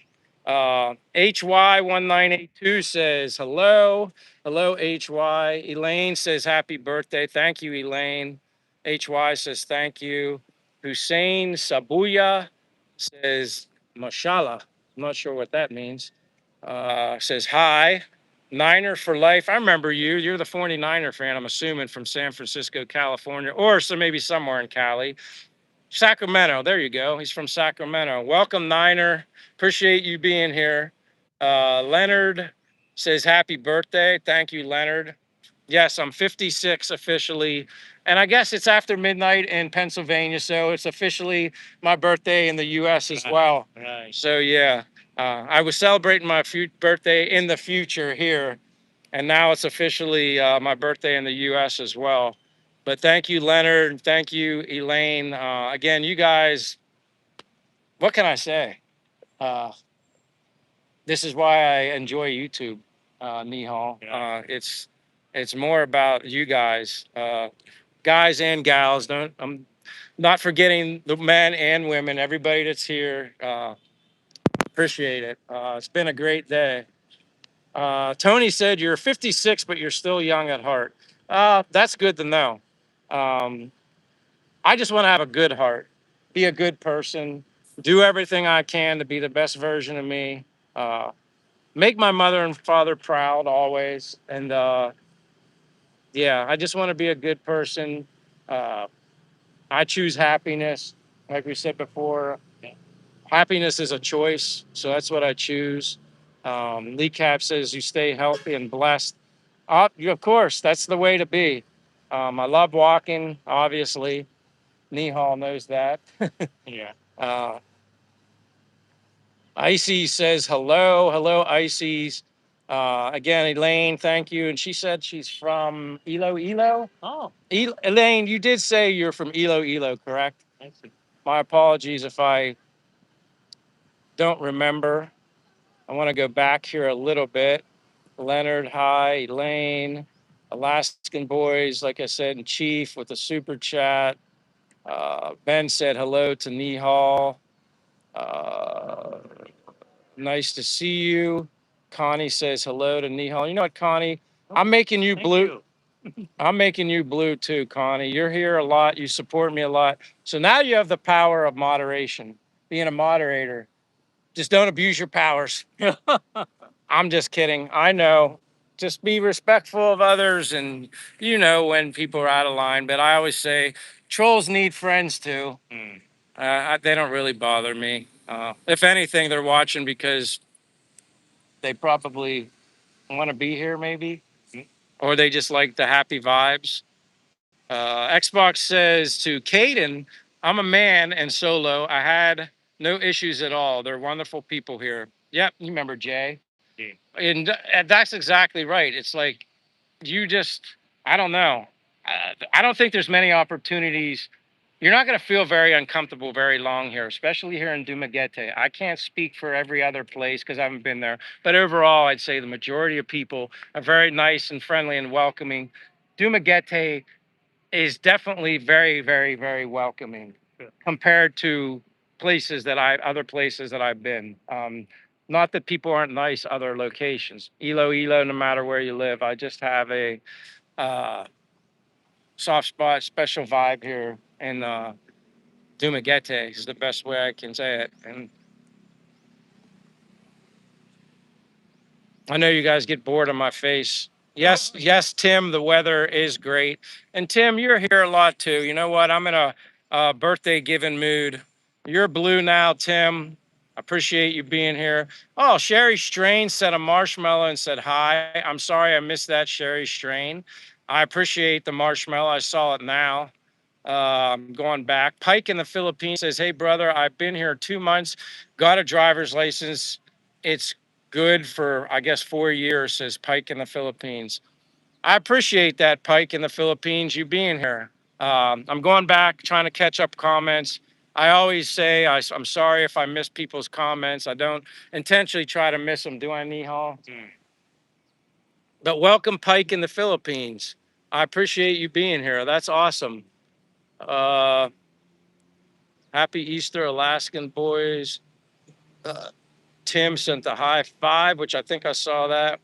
HY1982 says, hello. Hello, HY. Elaine says, happy birthday. Thank you, Elaine. HY says, thank you. Hussein Sabuya says, mashallah. I'm not sure what that means. Says, hi. Niner for life. I remember you. You're the 49er fan, I'm assuming, from San Francisco, California, or so maybe somewhere in Cali. Sacramento. There you go. He's from Sacramento. Welcome, Niner. Appreciate you being here. Leonard says happy birthday. Thank you, Leonard. Yes, I'm 56 officially. And I guess it's after midnight in Pennsylvania. So it's officially my birthday in the US as well. Right. So, yeah, I was celebrating my birthday in the future here. And now it's officially my birthday in the US as well. But thank you, Leonard. Thank you, Elaine. Again, you guys, what can I say? Uh, this is why I enjoy YouTube, Nihal. Yeah. It's more about you guys, guys and gals. Don't I'm not forgetting the men and women, everybody that's here. Appreciate it. It's been a great day. Tony said you're 56, but you're still young at heart. That's good to know. Um, I just want to have a good heart, be a good person, do everything I can to be the best version of me, uh, make my mother and father proud always. And yeah, I just want to be a good person. Uh, I choose happiness. Like we said before, happiness is a choice. So that's what I choose. Lee Cap says you stay healthy and blessed. Of course, that's the way to be. I love walking, obviously. Nihal knows that. Yeah. Uh, Icy says hello. Hello, Icy's. Again, Elaine, thank you. And she said she's from Iloilo. Oh, Elaine, you did say you're from Iloilo, correct? I see. My apologies if I don't remember. I want to go back here a little bit. Leonard, hi. Elaine, Alaskan boys, like I said, and Chief with the super chat. Ben said hello to Nihal. Uh, Nice to see you. Connie says hello to Nihal. You know what, Connie? I'm making you Thank blue. you. I'm making you blue too, Connie. You're here a lot. You support me a lot. So now you have the power of moderation, being a moderator. Just don't abuse your powers. I'm just kidding. I know. Just be respectful of others and you know when people are out of line. But I always say trolls need friends too. Mm. They don't really bother me. If anything, they're watching because they probably want to be here, maybe, or they just like the happy vibes. Xbox says to Caden, I'm a man and solo. I had no issues at all. They're wonderful people here. Yep, you remember Jay. Yeah. And that's exactly right. It's like you just, I don't know. I don't think there's many opportunities. You're not going to feel very uncomfortable very long here, especially here in Dumaguete. I can't speak for every other place because I haven't been there. But overall, I'd say the majority of people are very nice and friendly and welcoming. Dumaguete is definitely very, very, very welcoming compared to other places that I've been. Not that people aren't nice other locations. Ilo, no matter where you live, I just have a uh, soft spot, special vibe here in Dumaguete is the best way I can say it. And I know you guys get bored of my face. Yes, Tim, the weather is great. And Tim, you're here a lot too. You know what? I'm in a birthday giving mood. You're blue now, Tim. I appreciate you being here. Oh, Sherry Strain sent a marshmallow and said hi. I'm sorry I missed that, Sherry Strain. I appreciate the marshmallow. I saw it now. Going back. Pike in the Philippines says, "Hey, brother, I've been here 2 months, got a driver's license. It's good for, I guess, 4 years," says Pike in the Philippines. I appreciate that, Pike in the Philippines, you being here. I'm going back, trying to catch up comments. I always say I'm sorry if I miss people's comments. I don't intentionally try to miss them. Do I, Nihal? But welcome, Pike in the Philippines. I appreciate you being here. That's awesome. Uh, Happy Easter, Alaskan boys. Uh, Tim sent the high five, which I think I saw that.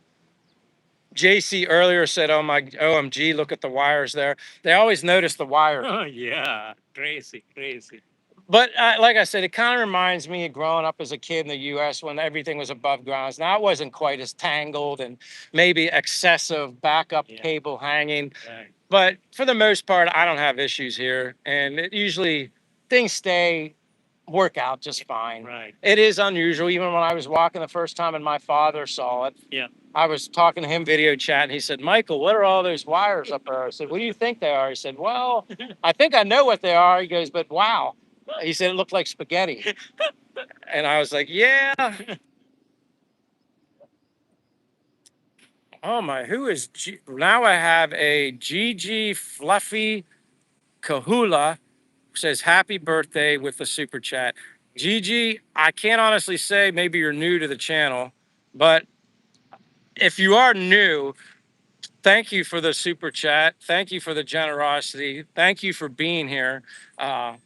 JC earlier said, "Oh my, OMG, look at the wires there." They always notice the wires. Oh yeah, crazy, crazy. But like I said, it kind of reminds me of growing up as a kid in the U.S. when everything was above ground. Now it wasn't quite as tangled and maybe excessive backup cable hanging. Right. But for the most part, I don't have issues here, and usually things work out just fine. Right. It is unusual. Even when I was walking the first time and my father saw it, Yeah. I was talking to him video chat, and he said, "Michael, what are all those wires up there?" I said, "What do you think they are?" He said, "Well, I think I know what they are." He goes, "But wow." He said, "It looked like spaghetti." And I was like, "Yeah." Oh my, who is now I have a Gigi Fluffy Kahula says happy birthday with the super chat. Gigi, I can't honestly say, maybe you're new to the channel, but if you are new, thank you for the super chat. Thank you for the generosity. Thank you for being here. Uh,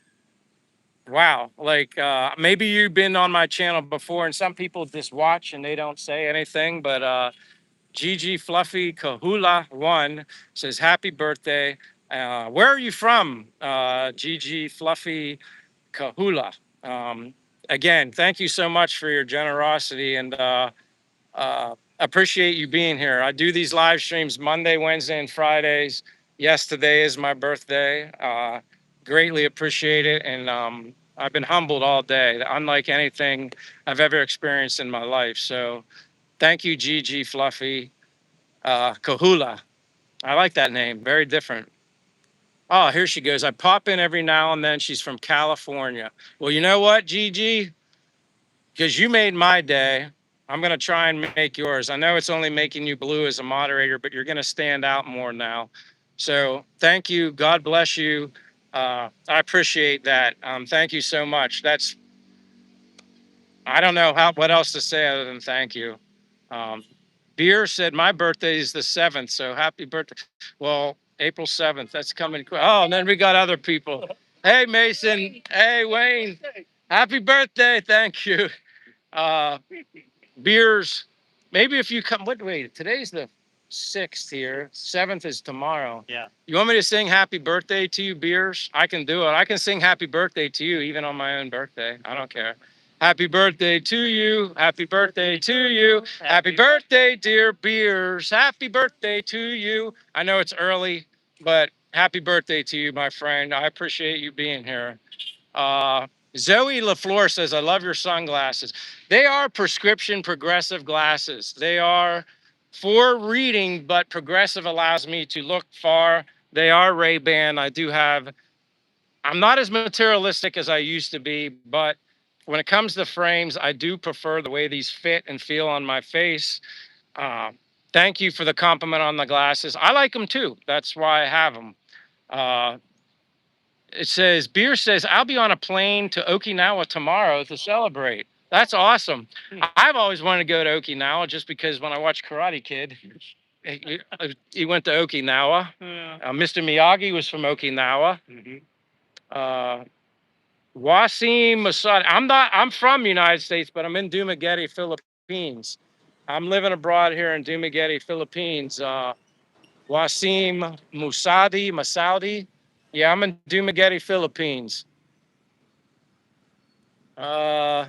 wow. Maybe you've been on my channel before and some people just watch and they don't say anything, but Gigi Fluffy Kahula 1 says happy birthday. Where are you from? Gigi Fluffy Kahula. Um, Again, thank you so much for your generosity and appreciate you being here. I do these live streams Monday, Wednesday, and Fridays. Yes, today is my birthday. Greatly appreciate it. And I've been humbled all day, unlike anything I've ever experienced in my life. So thank you, Gigi Fluffy Kahula. I like that name. Very different. Oh, here she goes. I pop in every now and then. She's from California. Well, you know what, Gigi? Because you made my day, I'm going to try and make yours. I know it's only making you blue as a moderator, but you're going to stand out more now. So thank you. God bless you. I appreciate that. Thank you so much. I don't know what else to say other than thank you. Um, Beer said my birthday is the 7th, so happy birthday. Well, April 7th, that's coming quick. Oh, and then we got other people. Hey, Mason. Hey, Wayne. Happy birthday. Thank you. Uh, Beers, maybe if you come, wait, today's the 6th here. 7th is tomorrow. Yeah. You want me to sing happy birthday to you, Beers? I can do it. I can sing happy birthday to you even on my own birthday. I don't care. Happy birthday to you. Happy birthday to you. Happy birthday, dear Beers. Happy birthday to you. I know it's early, but happy birthday to you, my friend. I appreciate you being here. Zoe LaFleur says, "I love your sunglasses. They are prescription progressive glasses. They are for reading, but progressive allows me to look far. They are Ray-Ban. I do have I'm not as materialistic as I used to be, but when it comes to frames, I do prefer the way these fit and feel on my face. Uh, Thank you for the compliment on the glasses. I like them too. That's why I have them. Uh, it says, Beer says, I'll be on a plane to Okinawa tomorrow to celebrate. That's awesome. I've always wanted to go to Okinawa just because when I watched Karate Kid, he went to Okinawa. Yeah. Mr. Miyagi was from Okinawa. Mhm. Uh, Wasim Masad. I'm from United States, but I'm in Dumaguete, Philippines. I'm living abroad here in Dumaguete, Philippines. Wasim Masaudi. Yeah, I'm in Dumaguete, Philippines. Uh,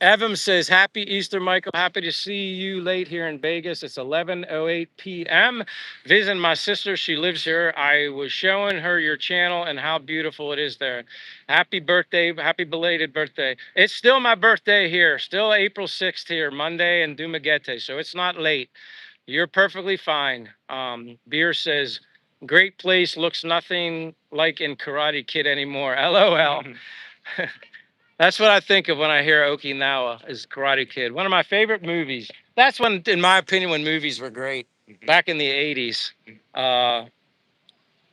Evan says, Happy Easter, Michael. Happy to see you late here in Vegas. It's 11:08 p.m. Visiting my sister. She lives here. I was showing her your channel and how beautiful it is there. Happy birthday. Happy belated birthday. It's still my birthday here. Still April 6th here, Monday in Dumaguete. So it's not late. You're perfectly fine. Beer says, great place. Looks nothing like in Karate Kid anymore. LOL. That's what I think of when I hear Okinawa is Karate Kid. One of my favorite movies. That's when, in my opinion, when movies were great back in the 80s. Uh,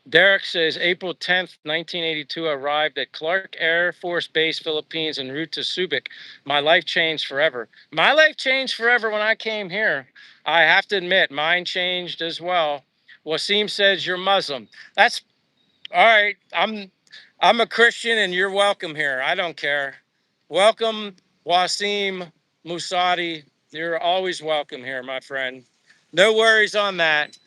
Derek says April 10th, 1982, I arrived at Clark Air Force Base, Philippines, en route to Subic. My life changed forever. My life changed forever when I came here. I have to admit, mine changed as well. Wasim says you're Muslim. That's all right. I'm a Christian and you're welcome here. I don't care. Welcome, Wasim Musadi. You're always welcome here, my friend. No worries on that.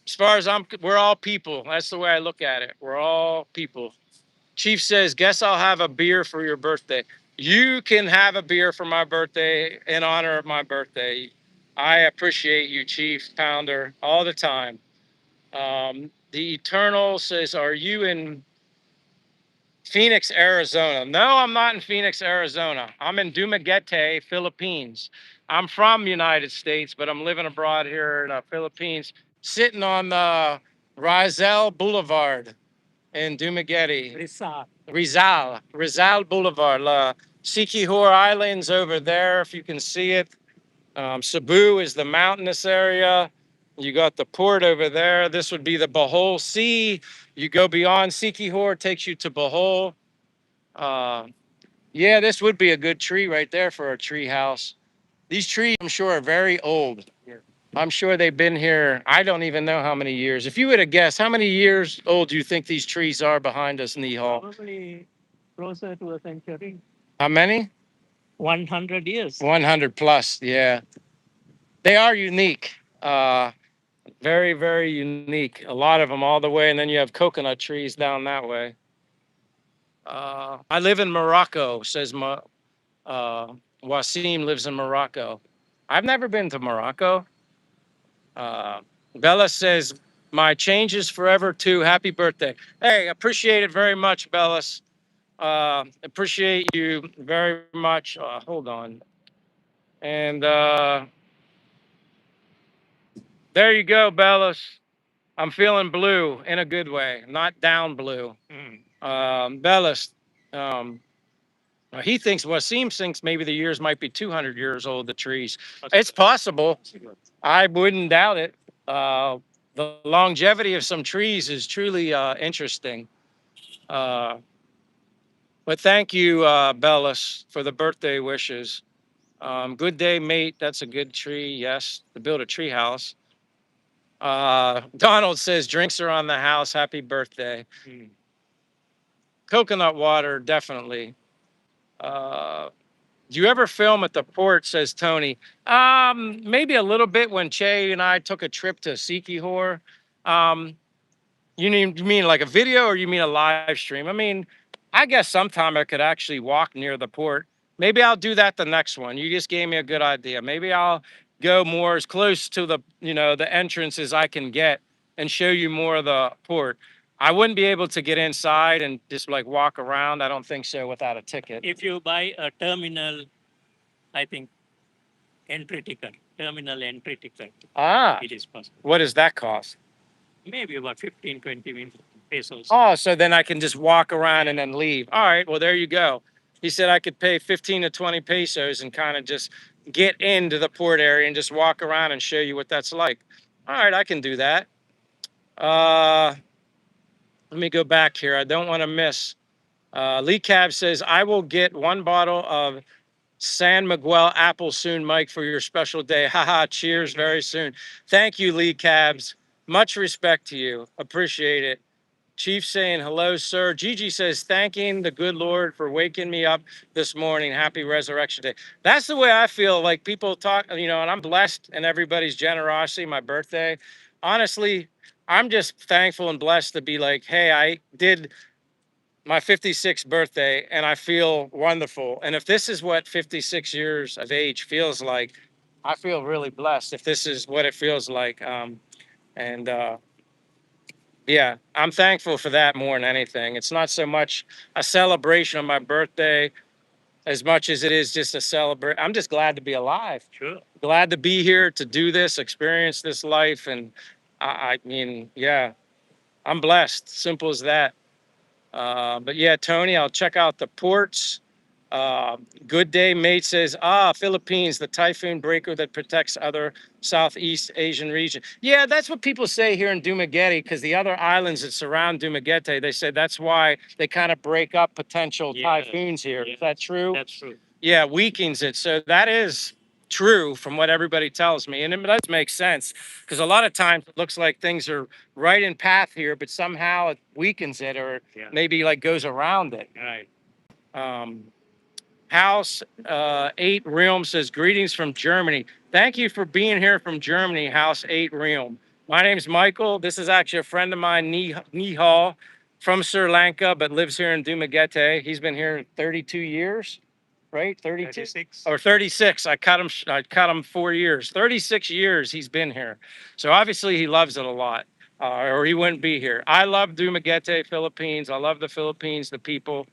As far as we're all people. That's the way I look at it. We're all people. Chief says, guess I'll have a beer for your birthday. You can have a beer for my birthday in honor of my birthday. I appreciate you, Chief Pounder, all the time. The Eternal says, are you in Phoenix, Arizona? No, I'm not in Phoenix, Arizona. I'm in Dumaguete, Philippines. I'm from United States, but I'm living abroad here in the Philippines, sitting on the Rizal Boulevard in Dumaguete. Rizal Boulevard. Siquijor Islands over there, if you can see it. Cebu is the mountainous area. You got the port over there. This would be the Bohol Sea. You go beyond Siquijor, takes you to Bohol. Uh, yeah, this would be a good tree right there for a tree house. These trees, I'm sure, are very old. I'm sure they've been here. I don't even know how many years. If you were to guess, how many years old do you think these trees are behind us in the hall? Probably closer to a century. How many? 100 years. 100 plus. Yeah, they are unique. Very, very unique. A lot of them all the way, and then you have coconut trees down that way. I live in Morocco, says Wasim lives in Morocco. I've never been to Morocco. Uh, Bella says, my changes forever too. Happy birthday. Hey, appreciate it very much, Bellas. Appreciate you very much. Hold on. And there you go, Bellas. I'm feeling blue in a good way, not down blue. Bellas, um, he thinks, Wasim thinks maybe the years might be 200 years old, the trees. It's possible. I wouldn't doubt it. The longevity of some trees is truly interesting. Uh, but thank you, Bellis, for the birthday wishes. Good day, mate. That's a good tree. Yes, to build a tree house. Donald says drinks are on the house. Happy birthday. Coconut water, definitely. Uh, Do you ever film at the port? Says Tony. Maybe a little bit when Che and I took a trip to Sikihor. Um, you mean like a video or you mean a live stream? I mean, I guess sometime I could actually walk near the port. Maybe I'll do that the next one. You just gave me a good idea. Maybe I'll go more as close to the entrance as I can get and show you more of the port. I wouldn't be able to get inside and just like walk around. I don't think so without a ticket. If you buy a terminal, I think entry ticket, terminal entry ticket, Ah, it is possible. what does that cost? Maybe about 15, 20 minutes. pesos. Oh, so then I can just walk around and then leave. All right, well, there you go. He said I could pay 15 to 20 pesos and kind of just get into the port area and just walk around and show you what that's like. All right, I can do that. Let me go back here. I don't want to miss. Lee Cab says, I will get one bottle of San Miguel apple soon, Mike, for your special day. Haha, cheers very soon. Thank you, Lee Cabs. Much respect to you. Appreciate it. Chief saying, hello, sir. Gigi says, thanking the good Lord for waking me up this morning. Happy Resurrection Day. That's the way I feel. Like people talk, and I'm blessed in everybody's generosity, my birthday. Honestly, I'm just thankful and blessed to be like, hey, I did my 56th birthday and I feel wonderful. And if this is what 56 years of age feels like, I feel really blessed if this is what it feels like. And yeah, I'm thankful for that more than anything. It's not so much a celebration of my birthday as much as it is just a celebration. I'm just glad to be alive. Sure. Glad to be here to do this, experience this life. And I mean, yeah, I'm blessed. Simple as that. But yeah, Tony, I'll check out the ports. Good day, mate says, Philippines, the typhoon breaker that protects other Southeast Asian region. Yeah, that's what people say here in Dumaguete, because the other islands that surround Dumaguete, they say that's why they kind of break up potential typhoons here. Is that true? That's true. Yeah, weakens it. So that is true from what everybody tells me. And it does make sense because a lot of times it looks like things are right in path here, but somehow it weakens it or maybe like goes around it. Right. Um, House 8 Realm says, greetings from Germany. Thank you for being here from Germany, House 8 Realm. My name's Michael. This is actually a friend of mine, Nihal, from Sri Lanka, but lives here in Dumaguete. He's been here 32 years, right? 32? 36. Or 36. I cut him 4 years. 36 years he's been here. So obviously he loves it a lot, or he wouldn't be here. I love Dumaguete, Philippines. I love the Philippines, the people,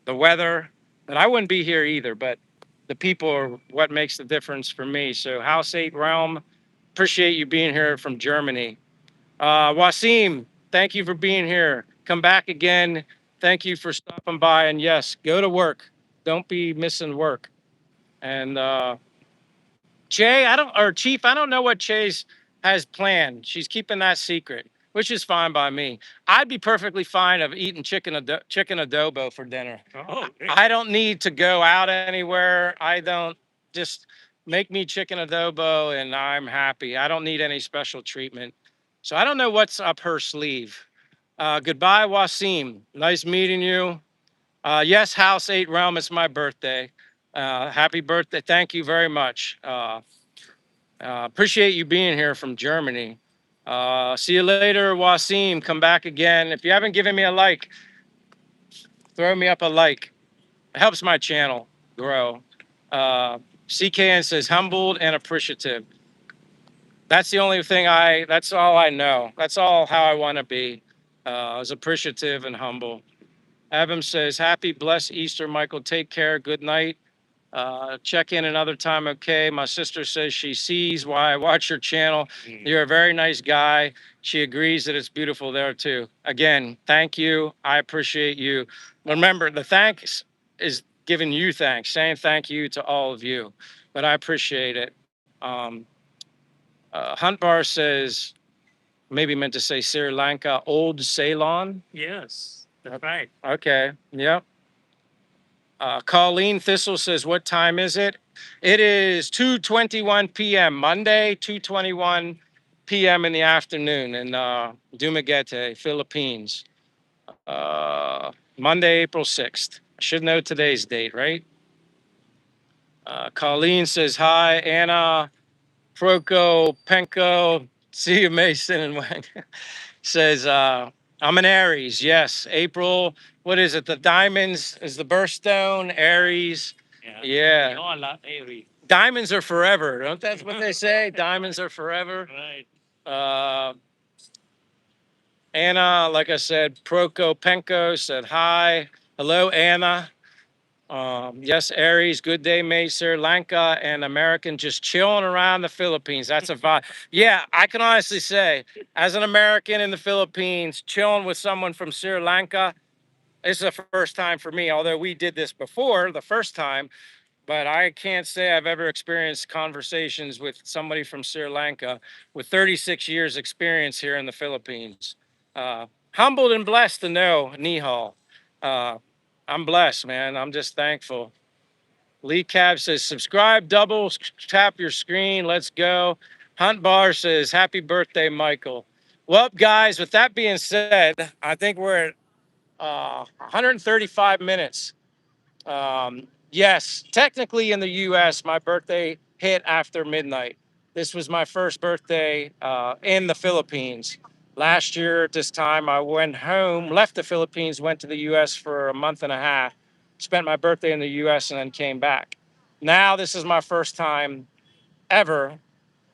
the weather, but I wouldn't be here either. But the people are what makes the difference for me. So House 8 Realm, appreciate you being here from Germany. Wasim, thank you for being here. Come back again. Thank you for stopping by. And yes, go to work. Don't be missing work. And Jay, Chief, I don't know what Chase has planned. She's keeping that secret, which is fine by me. I'd be perfectly fine of eating chicken adobo for dinner. Oh, great. I don't need to go out anywhere. I don't just make me chicken adobo and I'm happy. I don't need any special treatment. So I don't know what's up her sleeve. Goodbye, Wasim. Nice meeting you. Yes, House 8 Realm, it's my birthday. Happy birthday. Thank you very much. Appreciate you being here from Germany. See you later, Wasim. Come back again. If you haven't given me a like, throw me up a like. It helps my channel grow. CKN says humbled and appreciative. That's the only thing that's all I know. That's all how I want to be, is appreciative and humble. Evan says, happy, blessed Easter, Michael. Take care. Good night. Check in another time, okay? My sister says she sees why I watch your channel. You're a very nice guy. She agrees that it's beautiful there too. Again, thank you. I appreciate you. Remember, the thanks is giving you thanks, saying thank you to all of you. But I appreciate it. Hunt Bar says, maybe meant to say Sri Lanka, Old Ceylon. Yes, that's right. Okay, yep. Colleen Thistle says, what time is it? It is 2:21 p.m. Monday, 2:21 p.m. in the afternoon in Dumaguete, Philippines. Monday, April 6th. I should know today's date, right? Colleen says, hi, Anna, Proco, Penko, see you, Mason, and Wang. Says, I'm an Aries. Yes, April. What is it? The diamonds is the birthstone. Aries. Yeah. No, a lot, Aries. Diamonds are forever. Don't that's what they say? Diamonds are forever. Right. Anna, like I said, Proco Penko said hi. Hello, Anna. Yes, Aries, good day, mate. Sri Lanka and American just chilling around the Philippines. That's a vibe. Yeah, I can honestly say, as an American in the Philippines, chilling with someone from Sri Lanka, this is the first time for me, although we did this before the first time, but I can't say I've ever experienced conversations with somebody from Sri Lanka with 36 years experience here in the Philippines. Humbled and blessed to know Nihal. Uh, I'm blessed, man. I'm just thankful. Lee Cab says, subscribe, double, tap your screen. Let's go. Hunt Bar says, happy birthday, Michael. Well, guys, with that being said, I think we're at 135 minutes. Yes, technically in the US, my birthday hit after midnight. This was my first birthday in the Philippines. Last year at this time, I went home, left the Philippines, went to the US for a month and a half, spent my birthday in the US, and then came back. Now, this is my first time ever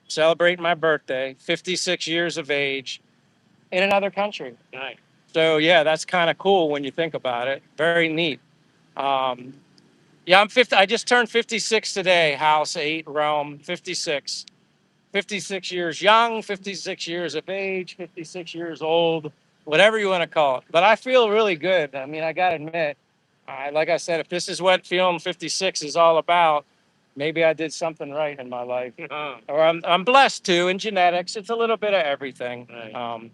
celebrating my birthday, 56 years of age, in another country. Right. So, yeah, that's kind of cool when you think about it. Very neat. Um, yeah, I'm 50. I just turned 56 today. House 8, Rome, 56. 56 years young, 56 years of age, 56 years old, whatever you want to call it. But I feel really good. I mean, I got to admit, like I said, if this is what feeling 56 is all about, maybe I did something right in my life. Or I'm blessed too in genetics. It's a little bit of everything. Right.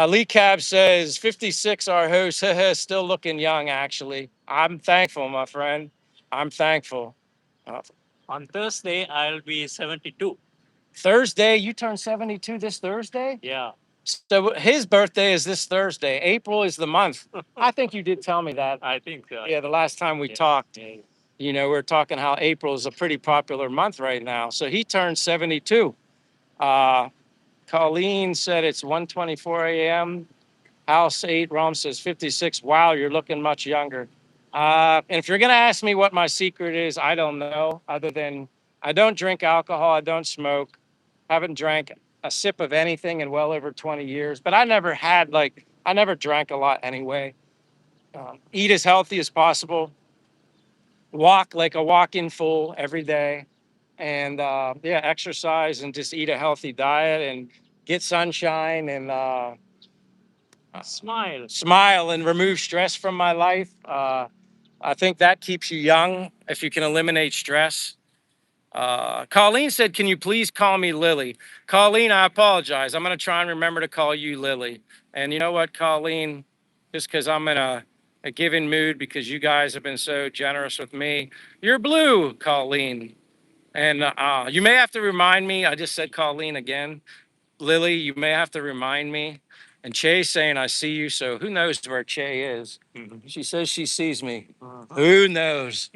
Lee Cab says 56, our host, still looking young, actually. I'm thankful, my friend. I'm thankful. Uh, On Thursday, I'll be 72. Thursday, you turn 72 this Thursday? Yeah. So his birthday is this Thursday. April is the month. I think you did tell me that. I think so. Yeah, the last time we Yeah. talked, Yeah. you know, we are talking how April is a pretty popular month right now. So he turned 72. Uh, Colleen said it's 1:24 a.m. House 8, Rome says 56. Wow, you're looking much younger. And if you're going to ask me what my secret is, I don't know, other than I don't drink alcohol, I don't smoke, haven't drank a sip of anything in well over 20 years. But I never had, like, I never drank a lot anyway. Eat as healthy as possible, walk like a walk-in fool every day, and yeah, exercise and just eat a healthy diet and get sunshine and smile and remove stress from my life. I think that keeps you young if you can eliminate stress. Colleen said, can you please call me Lily? Colleen, I apologize. I'm going to try and remember to call you Lily. And you know what, Colleen? Just because I'm in a giving mood because you guys have been so generous with me. You're blue, Colleen. And you may have to remind me. I just said Colleen again. Lily, you may have to remind me. And Che's saying, I see you. So who knows where Che is? She says she sees me. Who knows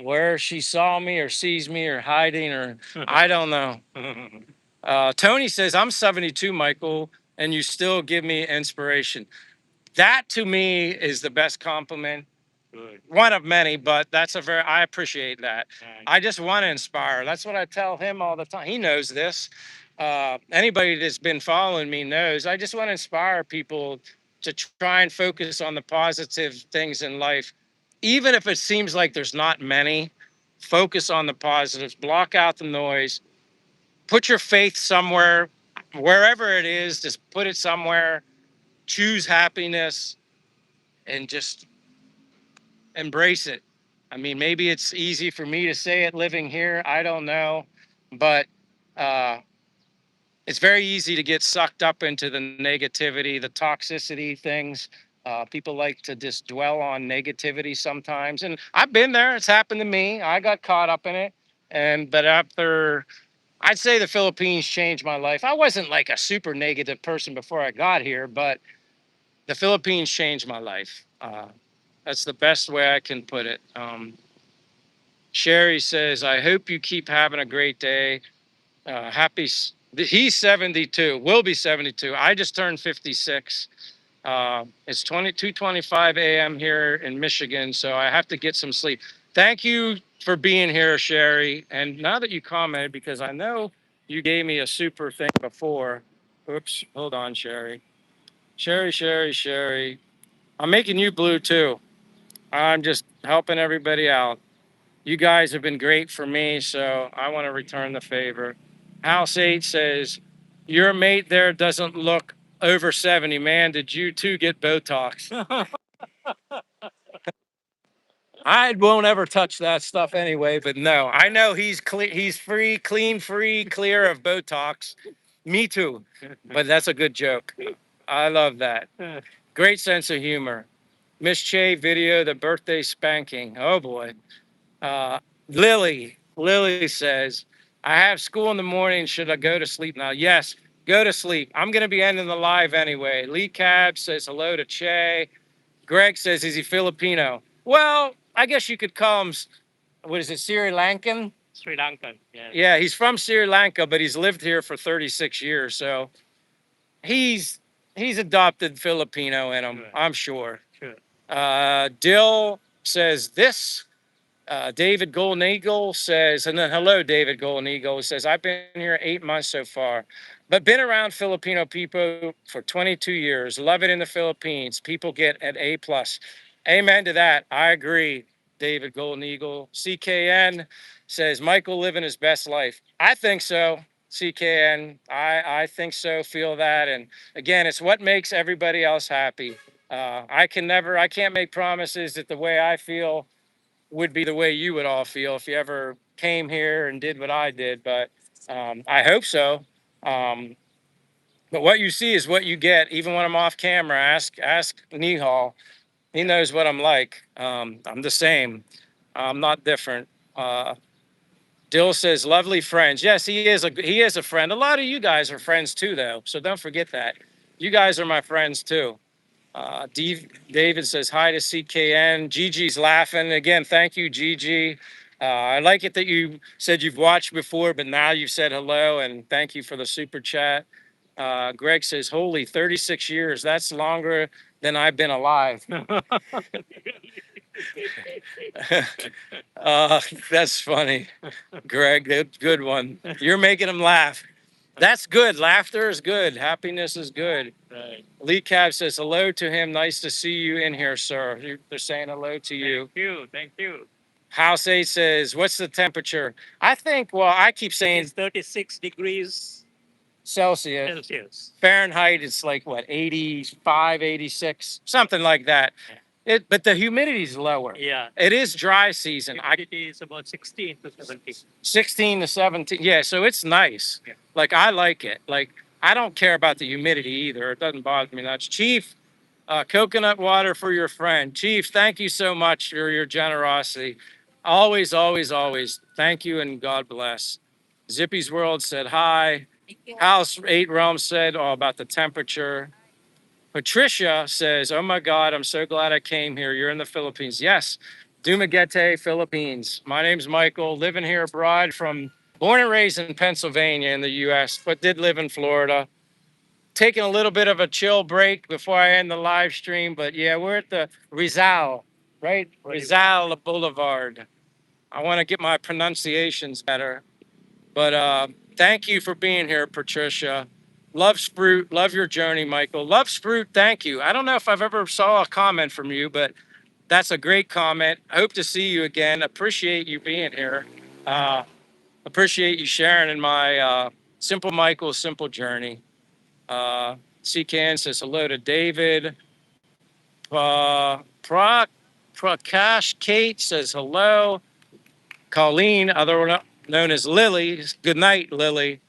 where she saw me or sees me or hiding or I don't know. Tony says, I'm 72, Michael, and you still give me inspiration. That to me is the best compliment. Good. One of many, but I appreciate that. Right. I just want to inspire. That's what I tell him all the time. He knows this. Anybody that's been following me knows I just want to inspire people to try and focus on the positive things in life. Even if it seems like there's not many, focus on the positives, block out the noise, put your faith somewhere, wherever it is, just put it somewhere, choose happiness, and just embrace it. I mean, maybe it's easy for me to say it living here. I don't know. But uh, it's very easy to get sucked up into the negativity, the toxicity things. People like to just dwell on negativity sometimes. And I've been there. It's happened to me. I got caught up in it. But after, I'd say the Philippines changed my life. I wasn't like a super negative person before I got here, but the Philippines changed my life. That's the best way I can put it. Sherry says, I hope you keep having a great day. He's 72, will be 72. I just turned 56. It's 22:25 a.m. here in Michigan, so I have to get some sleep. Thank you for being here, Sherry. And now that you commented, because I know you gave me a super thing before. Oops, hold on, Sherry. Sherry. I'm making you blue too. I'm just helping everybody out. You guys have been great for me, so I want to return the favor. House 8 says, your mate there doesn't look over 70. Man, did you two get Botox? I won't ever touch that stuff anyway, but no, I know he's clean, he's free, clean, free, clear of Botox. Me too, but that's a good joke. I love that. Great sense of humor. Miss Che video, the birthday spanking. Oh boy. Uh, Lily says, I have school in the morning. Should I go to sleep now? Yes, go to sleep. I'm going to be ending the live anyway. Lee Cab says hello to Che. Greg says, is he Filipino? Well, I guess you could call him, what is it, Sri Lankan? Sri Lankan. Yeah. Yeah, he's from Sri Lanka, but he's lived here for 36 years. So he's adopted Filipino in him, Sure. I'm sure. Sure. Dill says this. David Golden Eagle says, and then hello, David Golden Eagle says, I've been here 8 months so far, but been around Filipino people for 22 years. Love it in the Philippines. People get an A plus. Amen to that. I agree, David Golden Eagle. CKN says, Michael living his best life. I think so. CKN, I think so, feel that. And again, it's what makes everybody else happy. I can't make promises that the way I feel would be the way you would all feel if you ever came here and did what I did. But I hope so. Um, but what you see is what you get. Even when I'm off camera, ask Nihal. He knows what I'm like. I'm the same. I'm not different. Dill says, "Lovely friends." Yes, he is a friend. A lot of you guys are friends too, though. So don't forget that. You guys are my friends too. David says hi to CKN. Gigi's laughing again. Thank you, Gigi. I like it that you said you've watched before, but now you've said hello, and thank you for the super chat. Greg says, "Holy, 36 years. That's longer than I've been alive." uh, that's funny, Greg. Good one. You're making him laugh. That's good. Laughter is good. Happiness is good. Right. Lee Cab says hello to him. Nice to see you in here, sir. They're saying hello to you. Thank you. Thank you. House 8 says, what's the temperature? I think, well, I keep saying It's 36 degrees Celsius. Celsius. Fahrenheit, it's like what, 85, 86, something like that. But the humidity's lower. Yeah. It is dry season. It is about 16 to 17. 16 to 17. Yeah, so it's nice. Yeah. Like, I like it. Like, I don't care about the humidity either. It doesn't bother me much. Chief, coconut water for your friend. Chief, thank you so much for your generosity. Always, always, always. Thank you and God bless. Zippy's World said hi. House 8 Realms said about the temperature. Patricia says, oh my God, I'm so glad I came here. You're in the Philippines. Yes, Dumaguete, Philippines. My name's Michael, living here abroad from born and raised in Pennsylvania in the US, but did live in Florida. Taking a little bit of a chill break before I end the live stream. But yeah, we're at the Rizal, right? Rizal Boulevard. I want to get my pronunciations better. But thank you for being here, Patricia. Love Spruit. Love your journey, Michael. Love Spruit. Thank you. I don't know if I've ever saw a comment from you, but that's a great comment. I hope to see you again. Appreciate you being here. Appreciate you sharing in my Simple Michael, Simple Journey. CKN says hello to David. Prakash Kate says hello. Colleen, other known as Lily. Good night, Lily.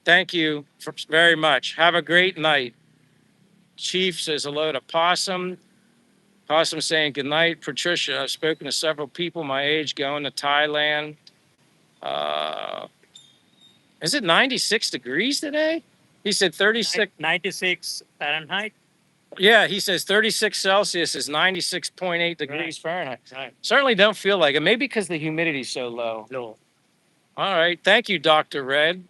Thank you very much. Have a great night. Chief says hello to Possum. Possum saying good night. Patricia, I've spoken to several people my age going to Thailand. Is it 96 degrees today? He said 36. 96 Fahrenheit. Yeah, he says 36 Celsius is 96.8 degrees Fahrenheit. Right. Certainly don't feel like it. Maybe because the humidity's so low. Low. All right. Thank you, Dr. Red.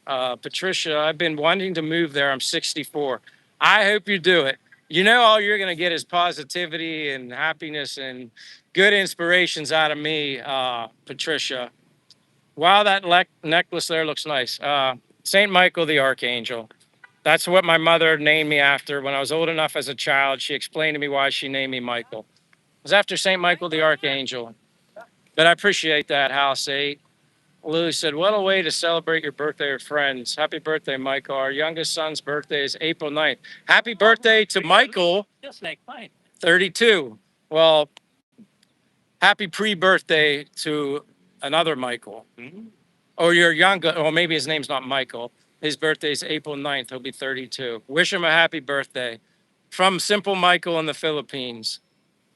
Patricia, I've been wanting to move there. I'm 64. I hope you do it. You know, all you're going to get is positivity and happiness and good inspirations out of me, Patricia. Wow, that necklace there looks nice. St. Michael the Archangel. That's what my mother named me after. When I was old enough as a child, she explained to me why she named me Michael. was after St. Michael the Archangel. But I appreciate that, House 8. Lou said, what a way to celebrate your birthday with friends. Happy birthday, Michael. Our youngest son's birthday is April 9th. Happy birthday to Michael, Just like mine. 32. Well, happy pre-birthday to another Michael. Or your younger, or maybe his name's not Michael. His birthday is April 9th. He'll be 32. Wish him a happy birthday. From Simple Michael in the Philippines.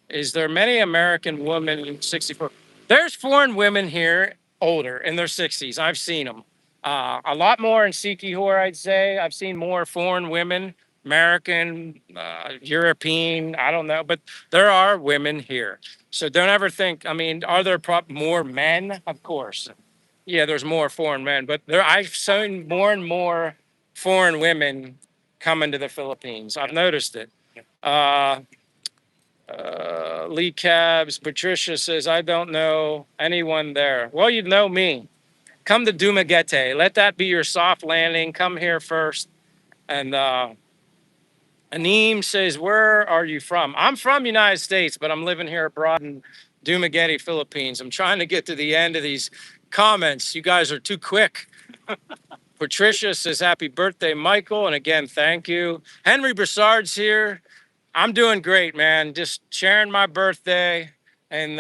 Is there many American women 64? There's foreign women here, older, in their 60s. I've seen them. A lot more in Sikihor, I'd say. I've seen more foreign women, American, European, I don't know, but there are women here. So don't ever think, I mean, are there more men? Of course. Yeah, there's more foreign men, but I've seen more and more foreign women coming to the Philippines. I've noticed it. Uh, Lee Cabs, Patricia says, I don't know anyone there. Well, you know me. Come to Dumaguete. Let that be your soft landing. Come here first. And Aneem says, where are you from? I'm from United States, but I'm living here abroad in Dumaguete, Philippines. I'm trying to get to the end of these comments. You guys are too quick. Patricia says, happy birthday, Michael. And again, thank you. Henry Broussard's here. I'm doing great, man. Just sharing my birthday and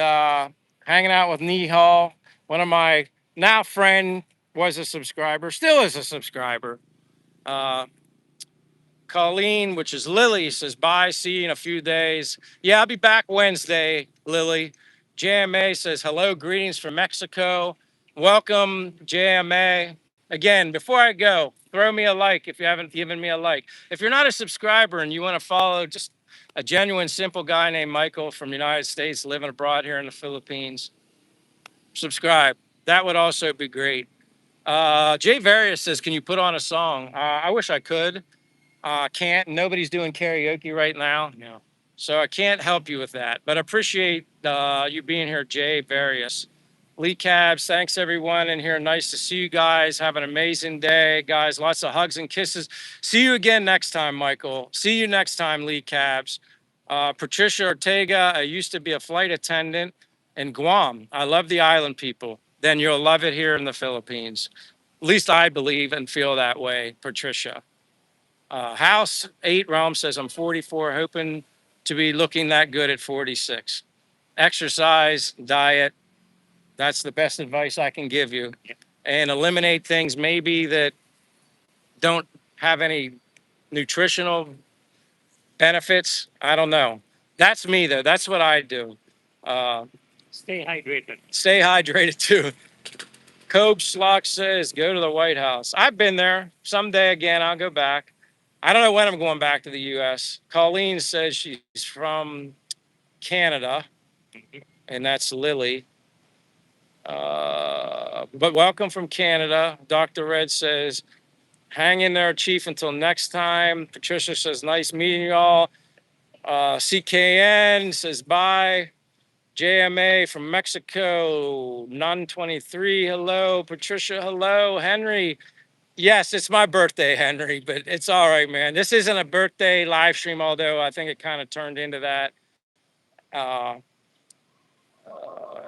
hanging out with Nihal. One of my now friend was a subscriber, still is a subscriber. Uh, Colleen, which is Lily, says, bye, see you in a few days. Yeah, I'll be back Wednesday, Lily. JMA says, hello, greetings from Mexico. Welcome, JMA. Again, before I go, throw me a like if you haven't given me a like. If you're not a subscriber and you want to follow just a genuine, simple guy named Michael from the United States living abroad here in the Philippines, subscribe. That would also be great. Jay Various says, can you put on a song? I wish I could. Can't. Nobody's doing karaoke right now. No. So I can't help you with that. But I appreciate you being here, Jay Various. Lee Cabs, thanks everyone in here. Nice to see you guys. Have an amazing day, guys. Lots of hugs and kisses. See you again next time, Michael. See you next time, Lee Cabs. Patricia Ortega, I used to be a flight attendant in Guam. I love the island people. Then you'll love it here in the Philippines. At least I believe and feel that way, Patricia. House 8 Realm says, I'm 44, hoping to be looking that good at 46. Exercise, diet, that's the best advice I can give you. And eliminate things maybe that don't have any nutritional benefits. I don't know. That's me, though. That's what I do. Uh, Stay hydrated. Stay hydrated, too. Cobe Schlock says, go to the White House. I've been there. Someday again, I'll go back. I don't know when I'm going back to the U.S. Colleen says she's from Canada, and that's Lily. But welcome from Canada. Dr. Red says, hang in there, Chief, until next time. Patricia says, nice meeting you all. CKN says, bye. JMA from Mexico, Nun 23, hello. Patricia, hello. Henry, yes, it's my birthday, Henry, but it's all right, man. This isn't a birthday live stream, although I think it kind of turned into that.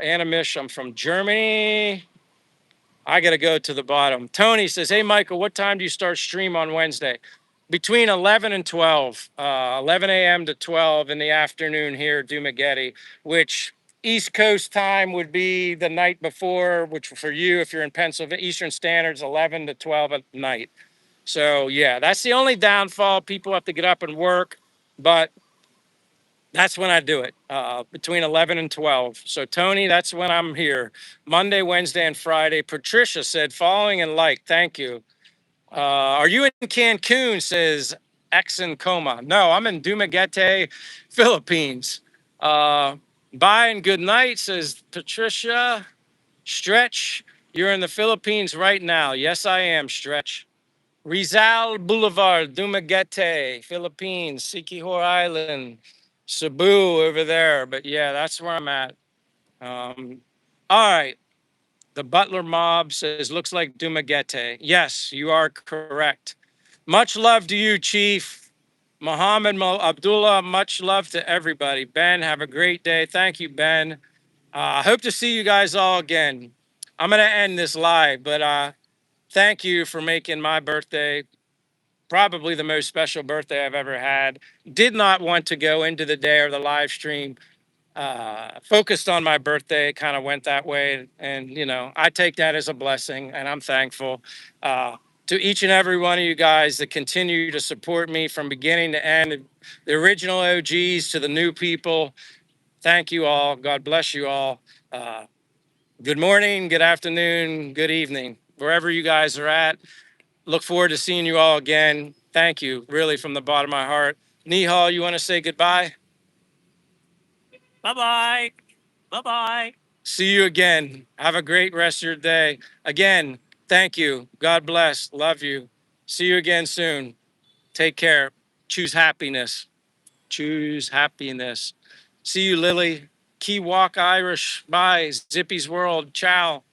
Animish, I'm from Germany. I got to go to the bottom. Tony says, hey, Michael, what time do you start stream on Wednesday? Between 11 and 12, 11 a.m. to 12 in the afternoon here, Dumaguete, which East Coast time would be the night before, which for you, if you're in Pennsylvania, Eastern Standard's 11 to 12 at night. So, yeah, that's the only downfall. People have to get up and work, but that's when I do it, between 11 and 12. So, Tony, that's when I'm here. Monday, Wednesday, and Friday. Patricia said, following and like, thank you. Are you in Cancun, says X in coma. No, I'm in Dumaguete, Philippines. Bye and good night, says Patricia. Stretch, you're in the Philippines right now. Yes, I am, Stretch. Rizal Boulevard, Dumaguete, Philippines, Sikihor Island, Cebu over there. But yeah, that's where I'm at. All right. The Butler Mob says, looks like Dumaguete. Yes, you are correct. Much love to you, Chief. Muhammad Abdullah, much love to everybody. Ben, have a great day. Thank you, Ben. I hope to see you guys all again. I'm going to end this live, but thank you for making my birthday probably the most special birthday I've ever had. Did not want to go into the day or the live stream focused on my birthday. It kind of went that way. And, you know, I take that as a blessing and I'm thankful to each and every one of you guys that continue to support me from beginning to end, the original OGs to the new people. Thank you all. God bless you all. Uh, Good morning, good afternoon, good evening, wherever you guys are at. Look forward to seeing you all again. Thank you, really, from the bottom of my heart. Nihal, you want to say goodbye? Bye bye. Bye bye. See you again. Have a great rest of your day. Again, thank you. God bless. Love you. See you again soon. Take care. Choose happiness. Choose happiness. See you, Lily. Key Walk Irish. Bye. Zippy's World. Ciao.